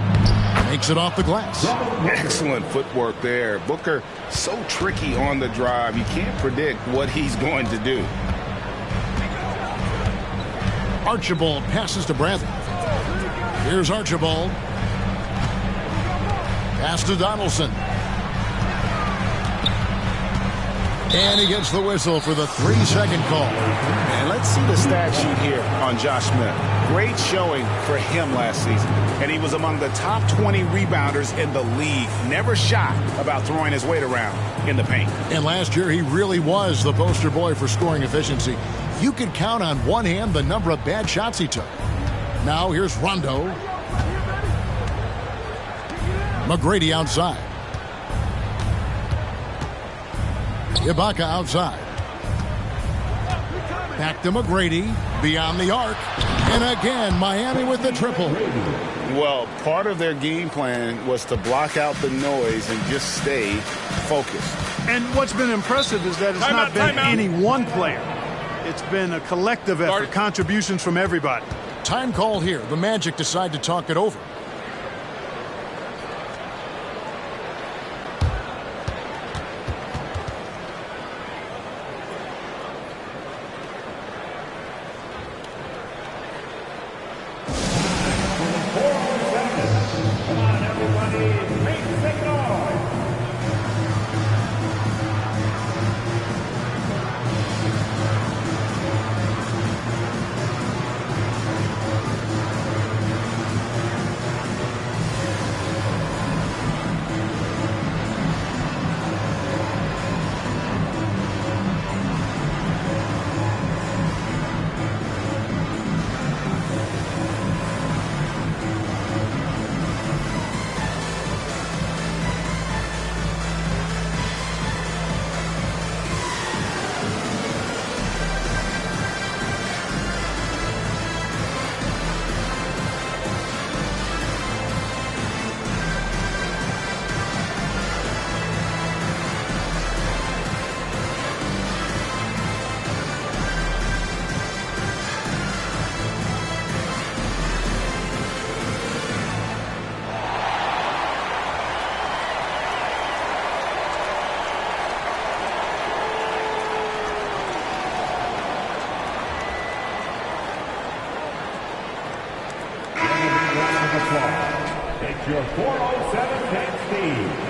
S1: Makes it off the glass.
S2: Excellent footwork there. Booker so tricky on the drive. You can't predict what he's going to do.
S1: Archibald passes to Bradley. Here's Archibald. Pass to Donaldson. And he gets the whistle for the 3-second call.
S2: And let's see the stat sheet here on Josh Smith. Great showing for him last season. And he was among the top 20 rebounders in the league. Never shy about throwing his weight around in the paint.
S1: And last year he really was the poster boy for scoring efficiency. You could count on one hand the number of bad shots he took. Now here's Rondo. McGrady outside. Ibaka outside. Back to McGrady. Beyond the arc. And again, Miami with the triple.
S2: Well, part of their game plan was to block out the noise and just stay focused.
S18: And what's been impressive is that it's not been any one player. It's been a collective effort, contributions from everybody.
S1: Time call here. The Magic decide to talk it over.
S10: It's your 407 Ken Steve.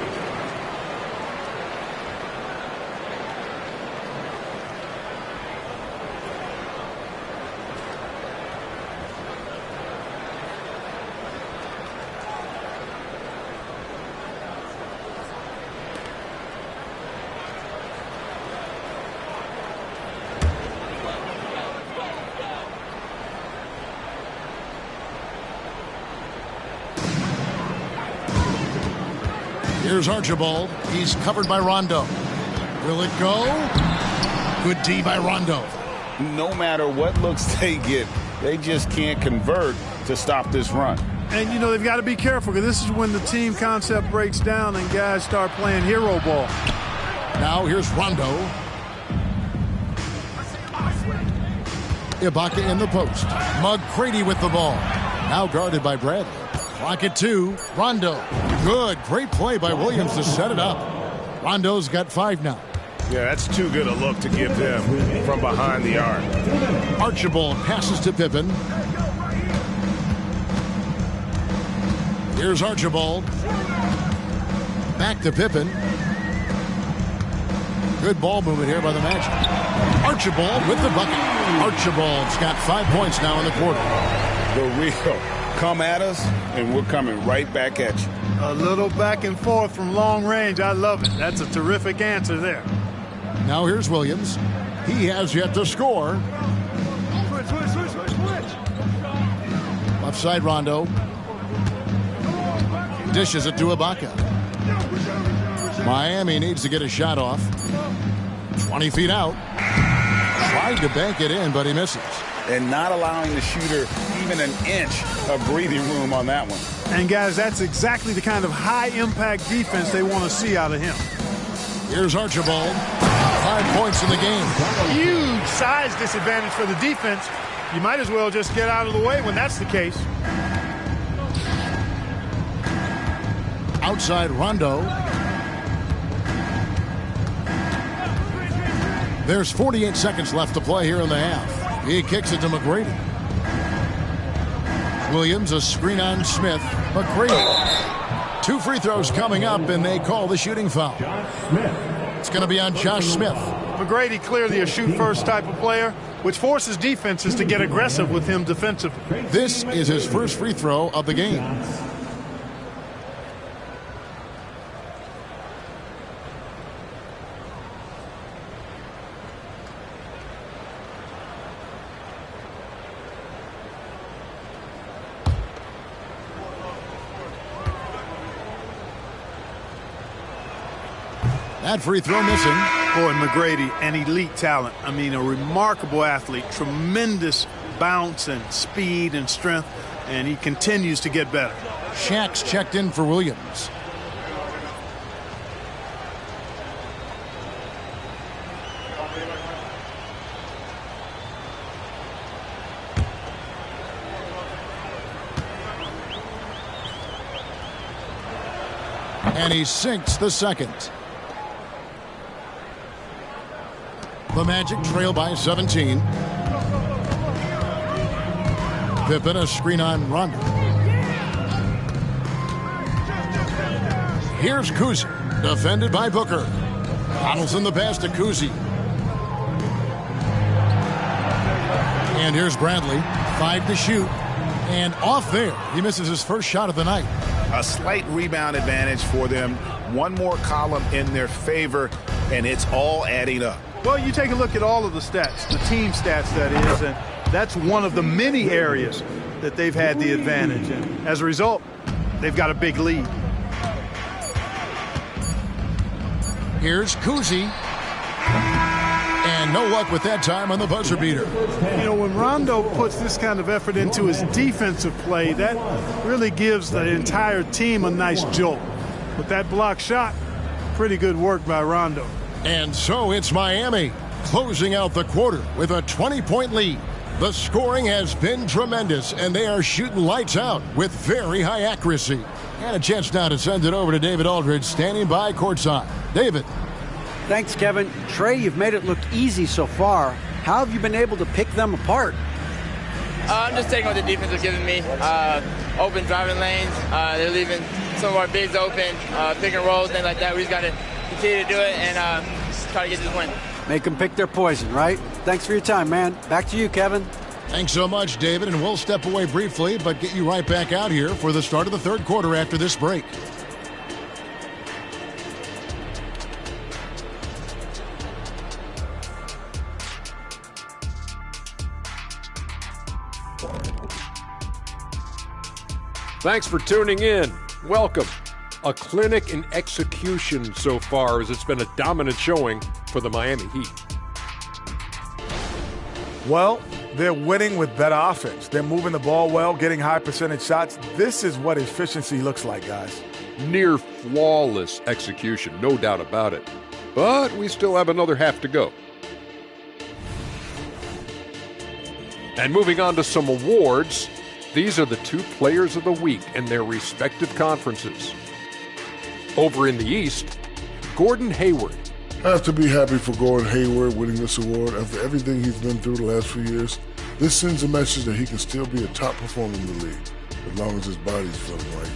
S1: Here's Archibald. He's covered by Rondo. Will it go? Good D by Rondo.
S4: No matter what looks they get, they just can't convert to stop this run.
S18: And, you know, they've got to be careful because this is when the team concept breaks down and guys start playing hero ball.
S1: Now here's Rondo. Ibaka in the post. McGrady with the ball. Now guarded by Bradley. Clock at 2. Rondo. Good. Great play by Williams to set it up. Rondo's got 5 now.
S2: Yeah, that's too good a look to give them from behind the arc.
S1: Archibald passes to Pippen. Here's Archibald. Back to Pippen. Good ball movement here by the Magic. Archibald with the bucket. Archibald's got 5 points now in the quarter.
S4: The real. Come at us, and we're coming right back at you.
S18: A little back and forth from long range. I love it. That's a terrific answer there.
S1: Now here's Williams. He has yet to score.
S18: Switch.
S1: Left side Rondo. Dishes it to Ibaka. Miami needs to get a shot off. 20 feet out. Tried to bank it in, but he misses.
S4: And not allowing the shooter even an inch of breathing room on that one.
S18: And, guys, that's exactly the kind of high-impact defense they want to see out of him.
S1: Here's Archibald. 5 points in the game.
S18: Huge size disadvantage for the defense. You might as well just get out of the way when that's the case.
S1: Outside Rondo. There's 48 seconds left to play here in the half. He kicks it to McGrady. Williams, a screen on Smith. McGrady. 2 free throws coming up, and they call the shooting foul. It's going to be on Josh Smith.
S18: McGrady clearly a shoot-first type of player, which forces defenses to get aggressive with him defensively.
S1: This is his first free throw of the game. That free throw missing.
S18: Boy, McGrady, an elite talent. I mean, a remarkable athlete. Tremendous bounce and speed and strength, and he continues to get better.
S1: Shack's checked in for Williams. And he sinks the second. The Magic trail by 17. Pippen, a screen on Rondo. Here's Kuzi, defended by Booker. Donaldson the pass to Kuzi. And here's Bradley, 5 to shoot. And off there, he misses his first shot of the night.
S2: A slight rebound advantage for them. One more column in their favor, and it's all adding up.
S18: Well, you take a look at all of the stats, the team stats, that is, and that's one of the many areas that they've had the advantage. And as a result, they've got a big lead.
S1: Here's Kuzi. And no luck with that time on the buzzer beater.
S18: You know, when Rondo puts this kind of effort into his defensive play, that really gives the entire team a nice jolt. With that block shot, pretty good work by Rondo.
S1: And so it's Miami closing out the quarter with a 20-point lead. The scoring has been tremendous, and they are shooting lights out with very high accuracy. And a chance now to send it over to David Aldridge, standing by courtside. David.
S6: Thanks, Kevin. Trey, you've made it look easy so far. How have you been able to pick them apart?
S19: I'm just taking what the defense is giving me. Open driving lanes. They're leaving some of our bigs open, pick and rolls, things like that. We just got to continue to do it and try to get this win.
S6: Make them pick their poison, right? Thanks for your time, man. Back to you, Kevin.
S1: Thanks so much, David, and we'll step away briefly, but get you right back out here for the start of the third quarter after this break.
S8: Thanks for tuning in. Welcome. A clinic in execution so far, as it's been a dominant showing for the Miami Heat.
S17: Well, they're winning with better offense. They're moving the ball well, getting high percentage shots. This is what efficiency looks like, guys.
S8: Near flawless execution, no doubt about it. But we still have another half to go. And moving on to some awards, these are the 2 players of the week in their respective conferences. Over in the East, Gordon Hayward.
S9: I have to be happy for Gordon Hayward winning this award. After everything he's been through the last few years, this sends a message that he can still be a top performer in the league, as long as his body's feeling right.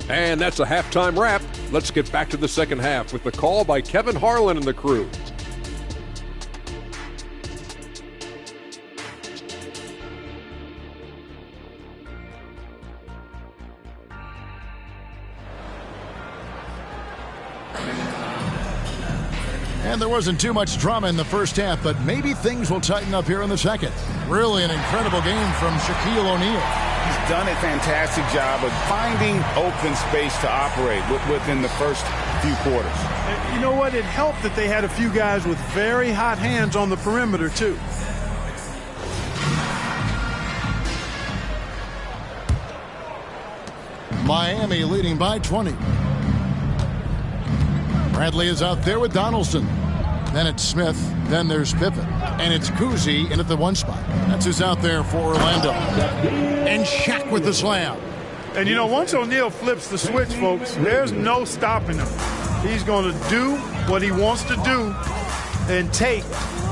S8: And that's a halftime wrap. Let's get back to the second half with the call by Kevin Harlan and the crew.
S1: And there wasn't too much drama in the first half, but maybe things will tighten up here in the second. Really an incredible game from Shaquille O'Neal.
S2: He's done a fantastic job of finding open space to operate within the first few quarters.
S18: You know what? It helped that they had a few guys with very hot hands on the perimeter, too.
S1: Miami leading by 20. Bradley is out there with Donaldson. Then it's Smith. Then there's Pippen. And it's Kuzi in at the 1 spot. That's who's out there for Orlando. And Shaq with the slam.
S18: And, you know, once O'Neal flips the switch, folks, there's no stopping him. He's going to do what he wants to do and take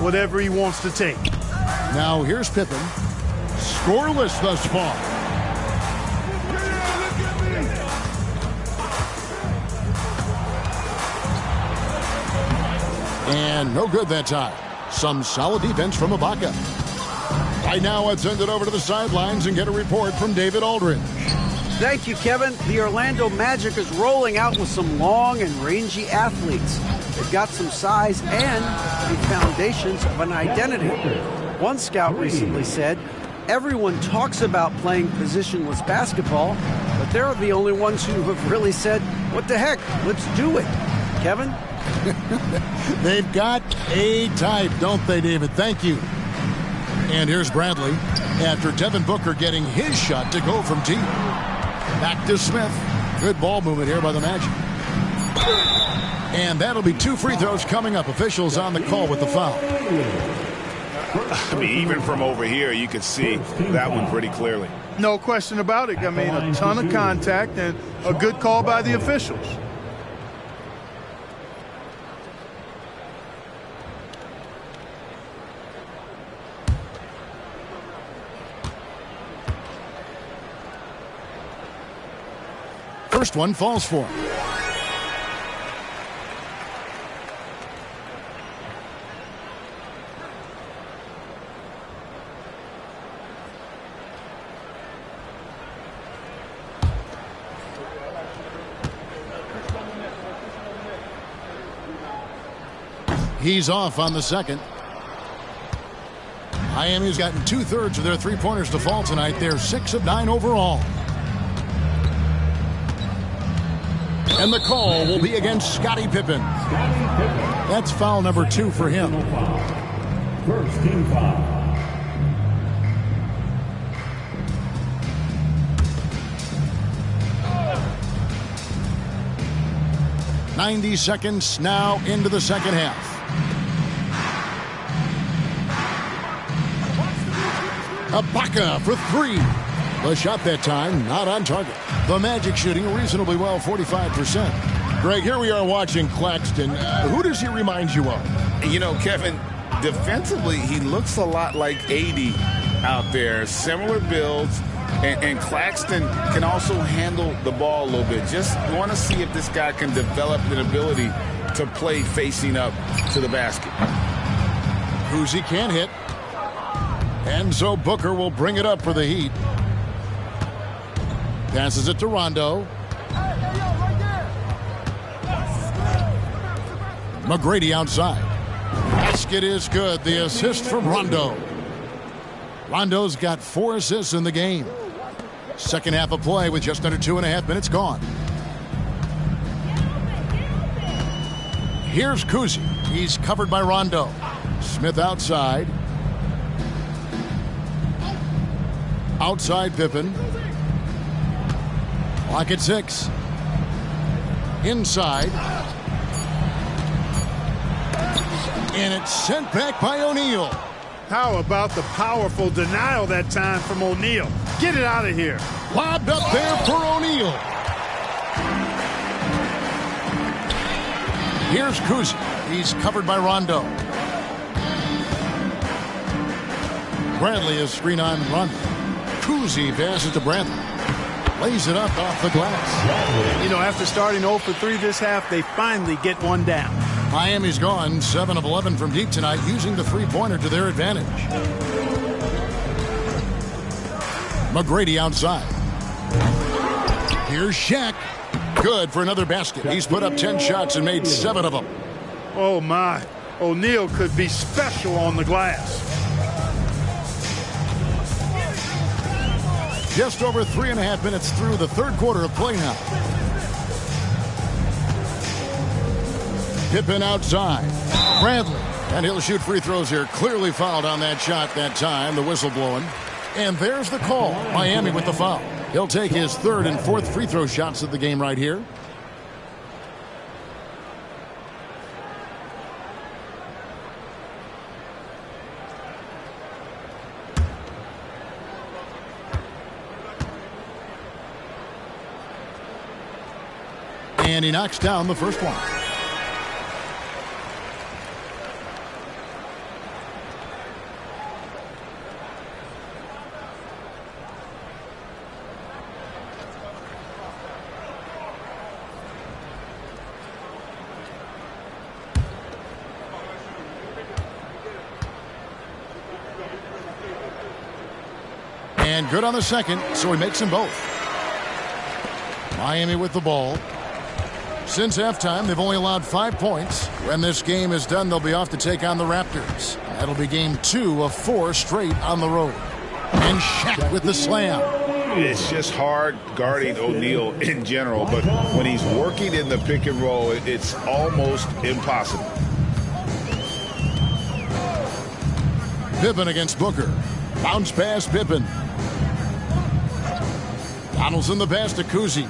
S18: whatever he wants to take.
S1: Now here's Pippen. Scoreless thus far. And no good that time. Some solid defense from Ibaka. Right now, let's send it over to the sidelines and get a report from David Aldridge.
S6: Thank you, Kevin. The Orlando Magic is rolling out with some long and rangy athletes. They've got some size and the foundations of an identity. One scout recently said, everyone talks about playing positionless basketball, but they're the only ones who have really said, what the heck, let's do it. Kevin?
S1: They've got a type, don't they, David? Thank you. And here's Bradley after Devin Booker getting his shot to go from deep. Back to Smith. Good ball movement here by the Magic. And that'll be 2 free throws coming up. Officials on the call with the foul.
S2: I mean, even from over here, you could see that one pretty clearly.
S18: No question about it. I mean, a ton of contact and a good call by the officials.
S1: First one falls for him. He's off on the second. Miami's gotten 2/3 of their three-pointers to fall tonight. They're 6 of 9 overall. And the call will be against Scottie Pippen. That's foul number 2 for him.
S10: First team foul.
S1: "90 seconds now into the second half. Ibaka for 3. The shot that time not on target. The Magic shooting reasonably well, 45%. Greg, here we are watching Claxton. Who does he remind you of?
S2: You know, Kevin,
S4: defensively, he looks a lot like 80 out there. Similar builds. And Claxton can also handle the ball a little bit. Just want to see if this guy can develop an ability to play facing up to the basket.
S1: Cousy can't hit. And so Booker will bring it up for the Heat. Passes it to Rondo. McGrady outside. Basket is good. The assist from Rondo. Rondo's got 4 assists in the game. Second half of play with just under 2.5 minutes gone. Here's Cousy. He's covered by Rondo. Smith outside. Outside Pippen. Clock at 6. Inside. And it's sent back by O'Neal.
S18: How about the powerful denial that time from O'Neal? Get it out of here.
S1: Lobbed up there for O'Neal. Here's Cousy. He's covered by Rondo. Bradley is screen on Rondo. Cousy passes to Bradley. Lays it up off the glass.
S18: You know, after starting 0 for 3 this half, they finally get one down.
S1: Miami's gone 7 of 11 from deep tonight, using the three-pointer to their advantage. McGrady outside. Here's Shaq. Good for another basket. He's put up 10 shots and made 7 of them.
S18: Oh, my. O'Neal could be special on the glass.
S1: Just over 3.5 minutes through the third quarter of play now. Pippen outside. Bradley. And he'll shoot free throws here. Clearly fouled on that shot that time. The whistle blowing. And there's the call. Miami with the foul. He'll take his 3rd and 4th free throw shots of the game right here. And he knocks down the first one. And good on the second, so he makes them both. Miami with the ball. Since halftime, they've only allowed 5 points. When this game is done, they'll be off to take on the Raptors. That'll be game 2 of 4 straight on the road. And Shaq with the slam.
S4: It's just hard guarding O'Neal in general, but when he's working in the pick and roll, it's almost impossible.
S1: Pippen against Booker. Bounce pass Pippen. Donaldson the pass to Cousy.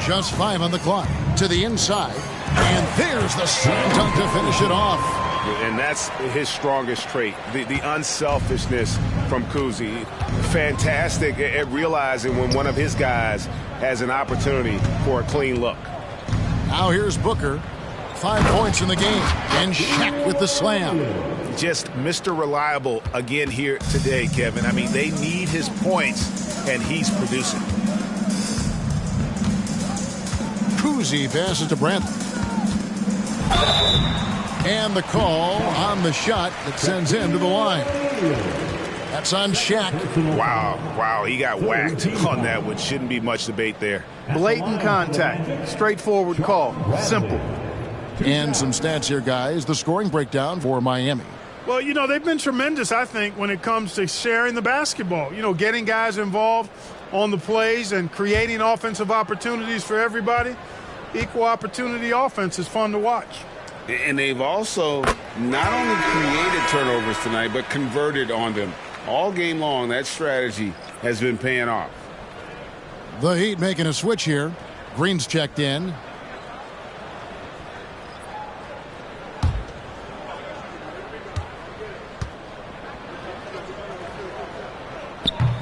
S1: Just 5 on the clock. To the inside. And there's the slam dunk to finish it off.
S2: And that's his strongest trait, the unselfishness from Cousy. Fantastic at realizing when one of his guys has an opportunity for a clean look.
S1: Now here's Booker. 5 points in the game. And Shaq with the slam.
S2: Just Mr. Reliable again here today, Kevin. I mean, they need his points, and he's producing.
S1: Cousy passes to Bradley. And the call on the shot that sends him to the line. That's on Shaq.
S2: Wow, he got whacked on that one. Shouldn't be much debate there.
S18: Blatant contact. Straightforward call. Simple.
S1: And some stats here, guys. The scoring breakdown for Miami.
S18: Well, you know, they've been tremendous, I think, when it comes to sharing the basketball. You know, getting guys involved on the plays and creating offensive opportunities for everybody. Equal opportunity offense is fun to watch.
S4: And they've also not only created turnovers tonight, but converted on them. All game long, that strategy has been paying off.
S1: The Heat making a switch here. Green's checked in.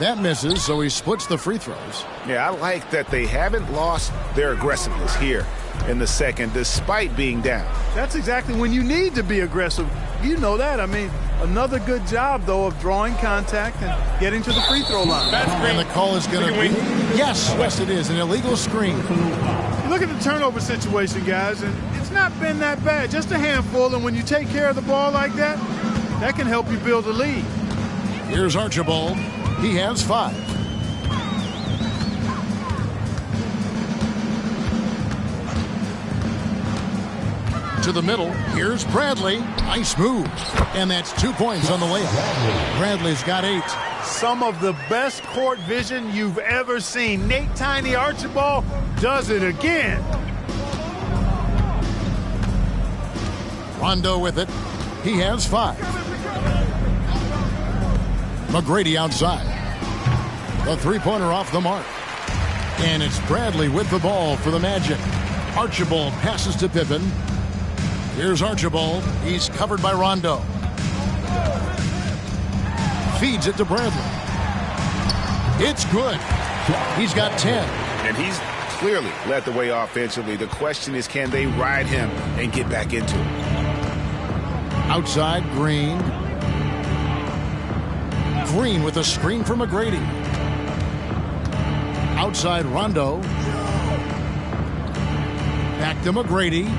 S1: That misses, so he splits the free throws.
S2: Yeah, I like that they haven't lost their aggressiveness here in the second, despite being down.
S18: That's exactly when you need to be aggressive. You know that. I mean, another good job, though, of drawing contact and getting to the free throw line.
S1: And the call is going to be, yes, it is, an illegal screen.
S18: Look at the turnover situation, guys, and it's not been that bad. Just a handful, and when you take care of the ball like that, that can help you build a lead.
S1: Here's Archibald. He has 5. To the middle. Here's Bradley. Nice move. And that's 2 points on the layup. Bradley's got 8.
S18: Some of the best court vision you've ever seen. Nate Tiny Archibald does it again.
S1: Rondo with it. He has 5. McGrady outside. The three-pointer off the mark. And it's Bradley with the ball for the Magic. Archibald passes to Pippen. Here's Archibald. He's covered by Rondo. Feeds it to Bradley. It's good. He's got 10.
S2: And he's clearly led the way offensively. The question is, can they ride him and get back into it?
S1: Outside, Green. Green with a screen from McGrady. Outside, Rondo. Back to McGrady.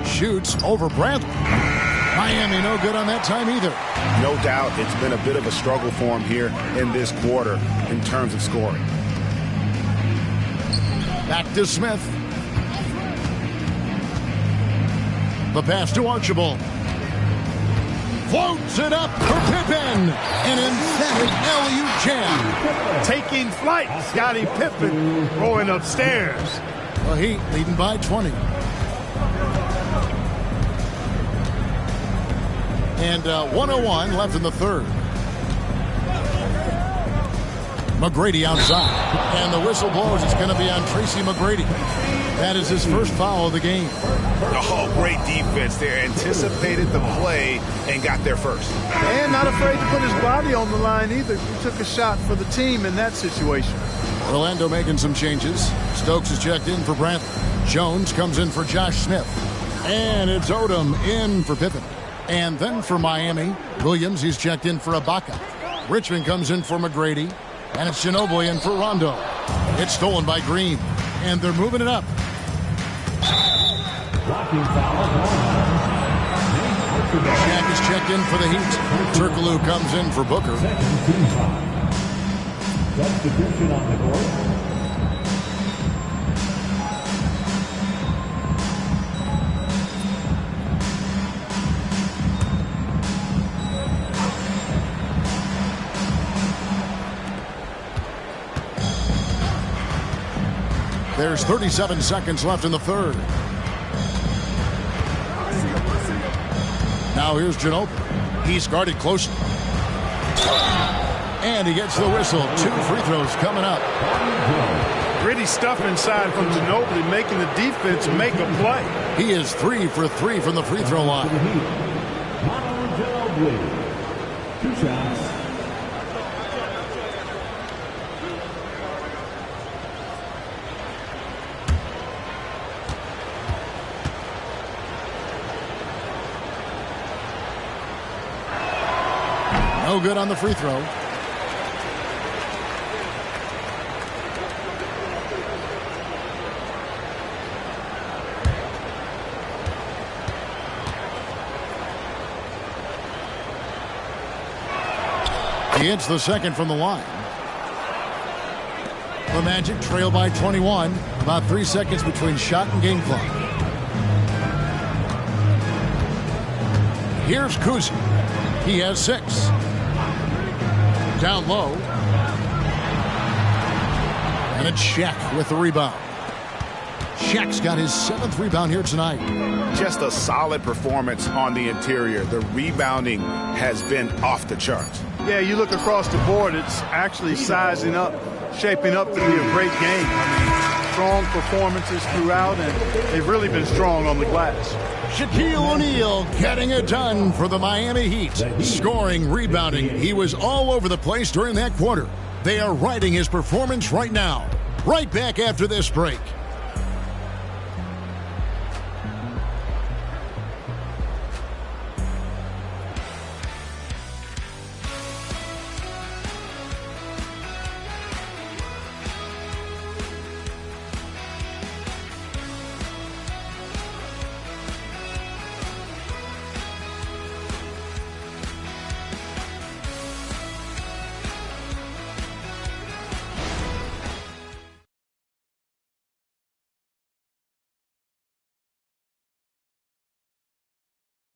S1: Shoots over Bradley. Miami no good on that time either.
S2: No doubt it's been a bit of a struggle for him here in this quarter in terms of scoring.
S1: Back to Smith. The pass to Archibald. Floats it up for Pippen. An emphatic LU jam.
S18: Taking flight, Scottie Pippen rolling upstairs.
S1: The Heat leading by 20. And 1:01 left in the third. McGrady outside. And the whistle blows. It's going to be on Tracy McGrady. That is his first foul of the game.
S2: Oh, great defense there. Anticipated the play and got there first.
S18: And not afraid to put his body on the line either. He took a shot for the team in that situation.
S1: Orlando making some changes. Stokes is checked in for Bradley. Jones comes in for Josh Smith. And it's Odom in for Pippen. And then for Miami, Williams, he's checked in for Ibaka. Richmond comes in for McGrady. And it's Ginobili in for Rondo. It's stolen by Green. And they're moving it up. Shaq is checked in for the Heat. Turkoglu comes in for Booker.
S10: Substitution on the court.
S1: There's 37 seconds left in the third. Now here's Ginobili. He's guarded closely. And he gets the whistle. 2 free throws coming up.
S18: Gritty stuff inside from Ginobili, making the defense make a play.
S1: He is 3 for 3 from the free throw line.
S10: Ginobili. 2 shots.
S1: No good on the free throw. He hits the second from the line. The Magic trail by 21. About 3 seconds between shot and game clock. Here's Kuzi. He has 6. Down low. And it's Shaq with the rebound. Shaq's got his 7th rebound here tonight.
S2: Just a solid performance on the interior. The rebounding has been off the charts.
S18: Yeah, you look across the board, it's actually sizing up, shaping up to be a great game. I mean, strong performances throughout, and they've really been strong on the glass.
S1: Shaquille O'Neal getting it done for the Miami Heat. Scoring, rebounding. He was all over the place during that quarter. They are riding his performance right now. Right back after this break.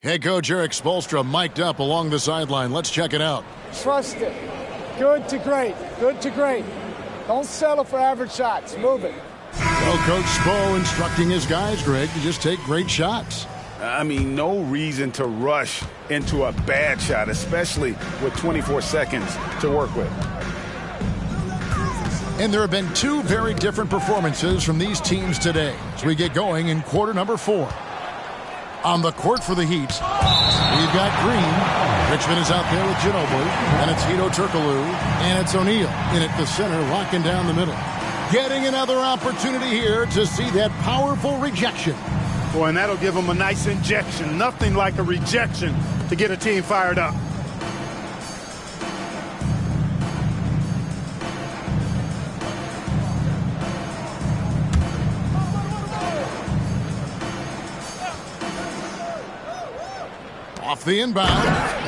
S1: Head coach Eric Spoelstra mic'd up along the sideline. Let's check it out.
S20: Trust it. Good to great. Good to great. Don't settle for average shots. Move it.
S1: Well, Coach Spo instructing his guys, Greg, to just take great shots.
S2: I mean, no reason to rush into a bad shot, especially with 24 seconds to work with.
S1: And there have been two very different performances from these teams today as we get going in quarter number 4. On the court for the Heat, we've got Green. Richmond is out there with Ginobili, and it's Hedo Turkoglu, and it's O'Neal in at the center, locking down the middle. Getting another opportunity here to see that powerful rejection.
S18: Boy, and that'll give them a nice injection. Nothing like a rejection to get a team fired up.
S1: Off the inbound,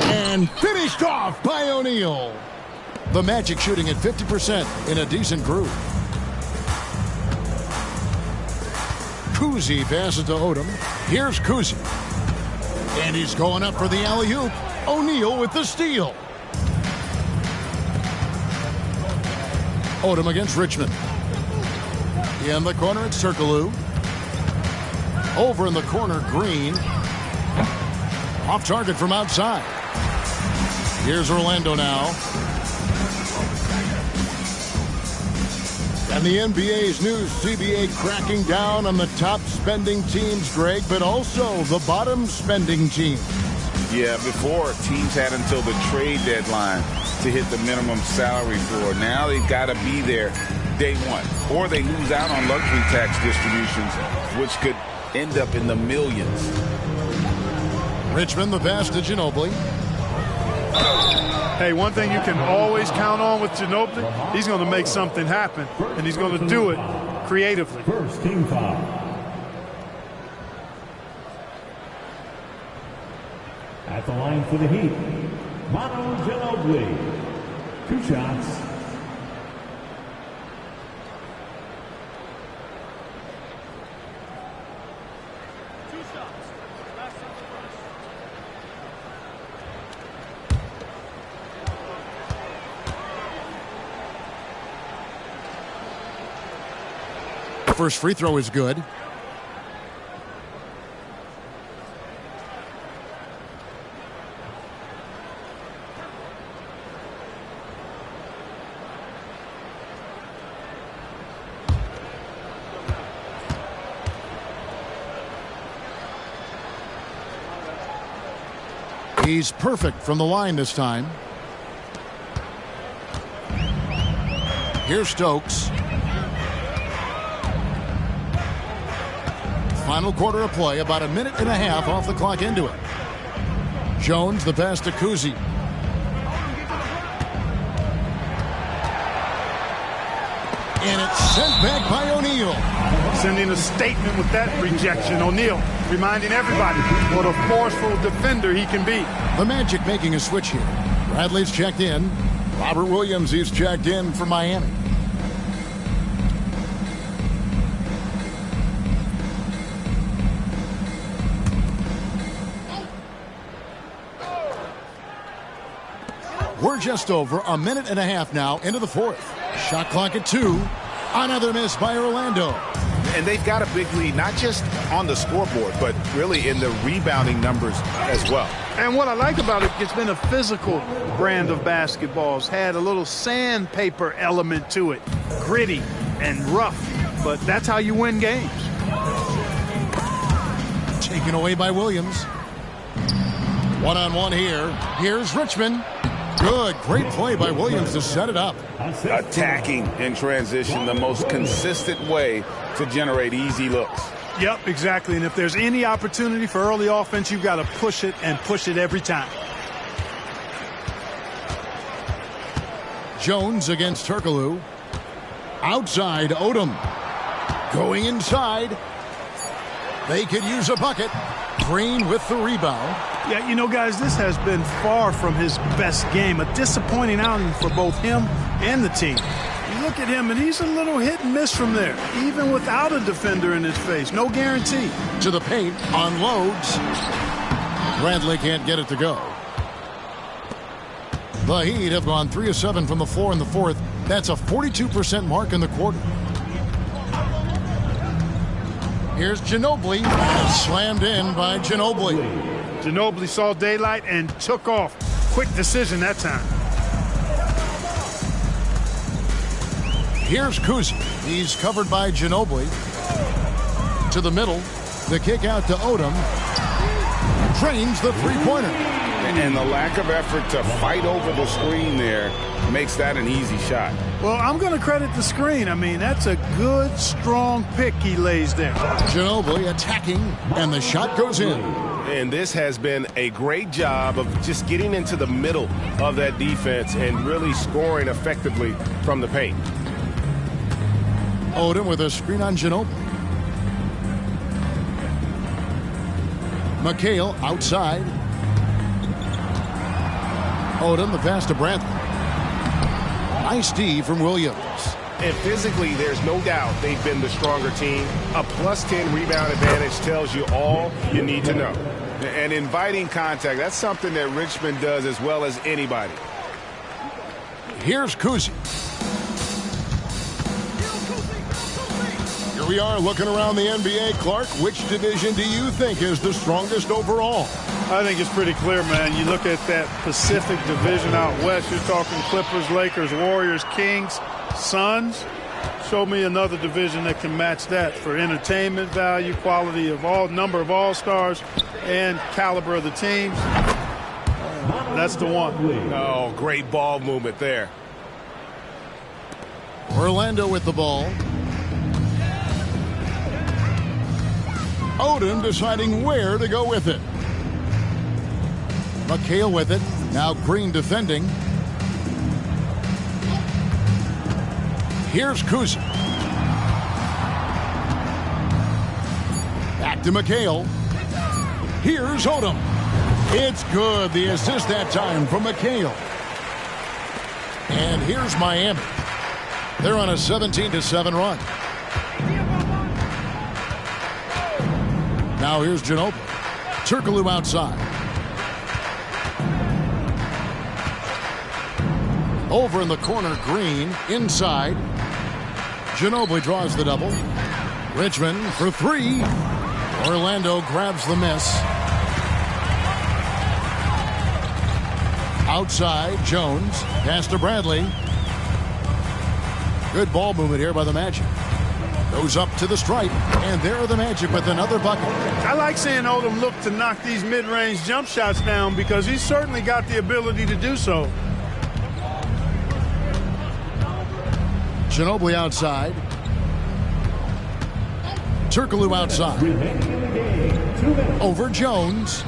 S1: and finished off by O'Neal. The Magic shooting at 50% in a decent groove. Cousy passes to Odom. Here's Cousy. And he's going up for the alley-oop. O'Neal with the steal. Odom against Richmond. In the corner, it's Turkoglu. Over in the corner, Green. Off target from outside. Here's Orlando now. And the NBA's new CBA cracking down on the top spending teams, Greg, but also the bottom spending teams.
S4: Yeah, before teams had until the trade deadline to hit the minimum salary floor. Now they've got to be there day one, or they lose out on luxury tax distributions, which could end up in the millions.
S1: Richmond, the pass to Ginobili.
S18: Hey, one thing you can always count on with Ginobili, he's going to make something happen, and he's going to do it creatively.
S10: First team foul. At the line for the Heat, Manu Ginobili. 2 shots.
S1: First free throw is good. He's perfect from the line this time. Here's Stokes. Final quarter of play, about a minute and a half off the clock into it. Jones, the pass to Cousy. And it's sent back by O'Neal.
S18: Sending a statement with that rejection. O'Neal reminding everybody what a forceful defender he can be.
S1: The Magic making a switch here. Bradley's checked in. Robert Williams, he's checked in for Miami. We're just over a minute and a half now into the fourth. Shot clock at 2. Another miss by Orlando.
S2: And they've got a big lead, not just on the scoreboard, but really in the rebounding numbers as well.
S18: And what I like about it, it's been a physical brand of basketball. It's had a little sandpaper element to it. Gritty and rough. but that's how you win games.
S1: Taken away by Williams. One-on-one here. Here's Richmond. Good. Great play by Williams to set it up.
S2: Attacking in transition, the most consistent way to generate easy looks.
S18: Yep, exactly. And if there's any opportunity for early offense, you've got to push it and push it every time.
S1: Jones against Turkoglu. Outside, Odom. Going inside. They could use a bucket. Green with the rebound.
S18: Yeah, you know, guys, this has been far from his best game. A disappointing outing for both him and the team. You look at him, and he's a little hit and miss from there, even without a defender in his face. No guarantee.
S1: To the paint, unloads. Bradley can't get it to go. The Heat have gone 3 of 7 from the floor in the fourth. That's a 42% mark in the quarter. Here's Ginobili. Slammed in by Ginobili.
S18: Ginobili saw daylight and took off. Quick decision that time.
S1: Here's Kuzi. He's covered by Ginobili. To the middle. The kick out to Odom. Drains the three-pointer.
S2: And the lack of effort to fight over the screen there makes that an easy shot.
S18: Well, I'm going to credit the screen. I mean, that's a good, strong pick he lays there.
S1: Ginobili attacking, and the shot goes in.
S2: And this has been a great job of just getting into the middle of that defense and really scoring effectively from the paint.
S1: Odom with a screen on Ginobili. McHale outside. Odom, the pass to Bradley. Nice D from Williams.
S2: And physically, there's no doubt they've been the stronger team. A +10 rebound advantage tells you all you need to know. And inviting contact, that's something that Richmond does as well as anybody.
S1: Here's Kuzi. Here we are looking around the NBA. Clark, which division do you think is the strongest overall?
S18: I think it's pretty clear, man. You look at that Pacific Division out west, you're talking Clippers, Lakers, Warriors, Kings, Suns. Show me another division that can match that for entertainment value, quality of number of all-stars, and caliber of the teams. That's the one.
S2: Oh, great ball movement there.
S1: Orlando with the ball. Odom deciding where to go with it. McHale with it. Now Green defending. Here's Kuzi. Back to McHale. Here's Odom. It's good. The assist that time from McHale. And here's Miami. They're on a 17-7 run. Now here's Ginobili. Turkoglu outside. Over in the corner, Green. Inside. Ginobili draws the double. Richmond for three. Orlando grabs the miss. Outside, Jones. Pass to Bradley. Good ball movement here by the Magic. Goes up to the stripe, and there are the Magic with another bucket.
S18: I like seeing Odom look to knock these mid-range jump shots down because he's certainly got the ability to do so.
S1: Ginobili outside. Turkoglu outside. Over Jones.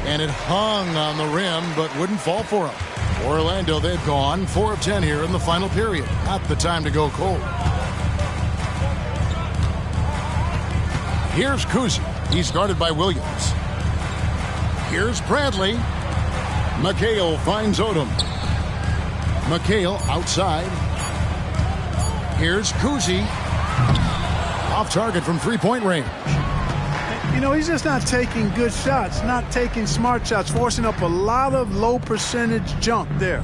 S1: And it hung on the rim, but wouldn't fall for him. Orlando, they've gone 4 of 10 here in the final period. Not the time to go cold. Here's Kuzi. He's guarded by Williams. Here's Bradley. McHale finds Odom. McHale outside. Here's Kuzi. Off target from three-point range.
S18: You know, he's just not taking good shots, not taking smart shots, forcing up a lot of low percentage jump there.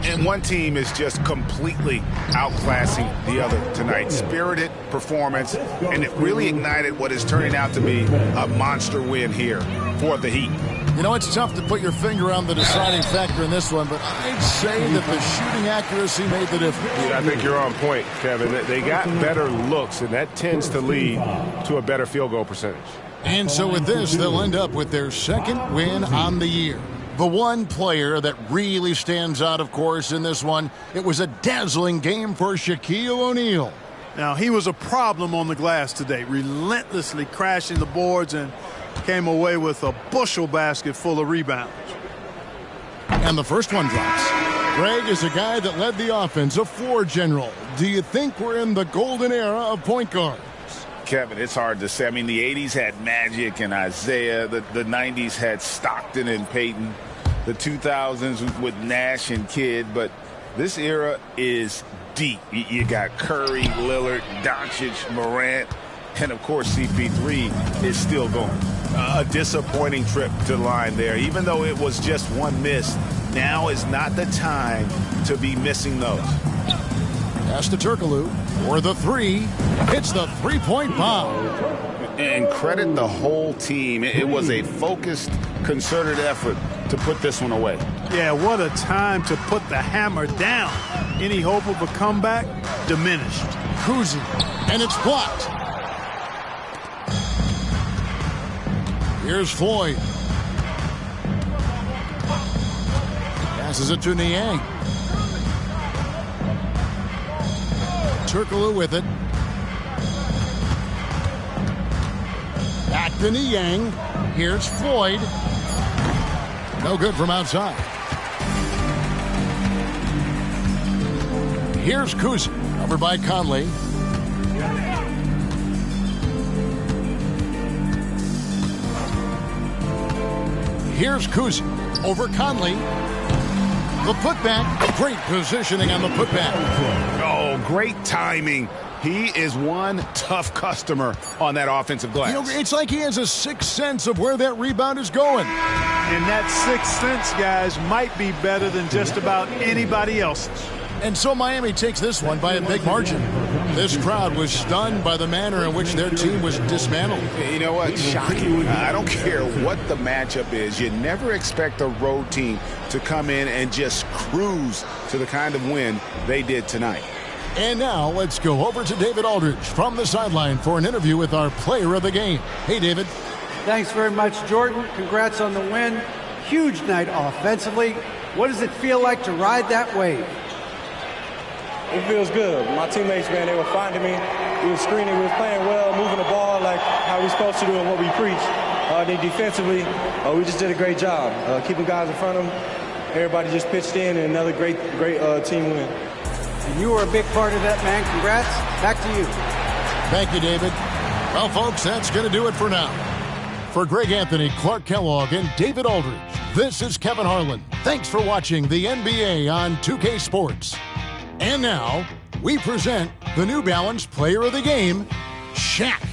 S2: And one team is just completely outclassing the other tonight. Spirited performance, and it really ignited what is turning out to be a monster win here for the Heat.
S1: You know, it's tough to put your finger on the deciding factor in this one, but I'd say that the shooting accuracy made the difference.
S2: Yeah, I think you're on point, Kevin. They got better looks, and that tends to lead to a better field goal percentage.
S1: And so with this, they'll end up with their second win on the year. The one player that really stands out, of course, in this one, it was a dazzling game for Shaquille O'Neal.
S18: Now, he was a problem on the glass today, relentlessly crashing the boards and came away with a bushel basket full of rebounds.
S1: And the first one drops. Greg is a guy that led the offense, a floor general. Do you think we're in the golden era of point guards?
S4: Kevin, it's hard to say. I mean, the 80s had Magic and Isaiah. The 90s had Stockton and Peyton. The 2000s with Nash and Kidd. But this era is deep. You got Curry, Lillard, Doncic, Morant, and, of course, CP3 is still going. A disappointing trip to the line there. Even though it was just one miss, now is not the time to be missing those.
S1: Pass to Turkoglu for the three. Hits the three-point bomb.
S4: And credit the whole team. It was a focused, concerted effort to put this one away.
S18: Yeah, what a time to put the hammer down. Any hope of a comeback diminished.
S1: Cousy, and it's blocked. Here's Floyd. Passes it to Niang. Turkoglu with it. Back to Niang. Here's Floyd. No good from outside. Here's Cousy. Covered by Conley. Here's Cousy over Conley. The putback. Great positioning on the putback.
S2: Oh, great timing. He is one tough customer on that offensive glass.
S1: You know, it's like he has a sixth sense of where that rebound is going.
S18: And that sixth sense, guys, might be better than just about anybody else's.
S1: And so Miami takes this one by a big margin. This crowd was stunned by the manner in which their team was dismantled.
S2: You know what? Shocking. I don't care what the matchup is. You never expect a road team to come in and just cruise to the kind of win they did tonight.
S1: And now let's go over to David Aldridge from the sideline for an interview with our player of the game. Hey, David.
S6: Thanks very much, Jordan. Congrats on the win. Huge night offensively. What does it feel like to ride that wave?
S21: It feels good. My teammates, man, they were finding me. We were screening, we were playing well, moving the ball like how we're supposed to do and what we preach. Then defensively, we just did a great job. Keeping guys in front of them. Everybody just pitched in, and another great team win.
S6: And you were a big part of that, man. Congrats. Back to you.
S1: Thank you, David. Well, folks, that's going to do it for now. For Greg Anthony, Clark Kellogg, and David Aldridge, this is Kevin Harlan. Thanks for watching the NBA on 2K Sports. And now, we present the New Balance Player of the Game, Shaq.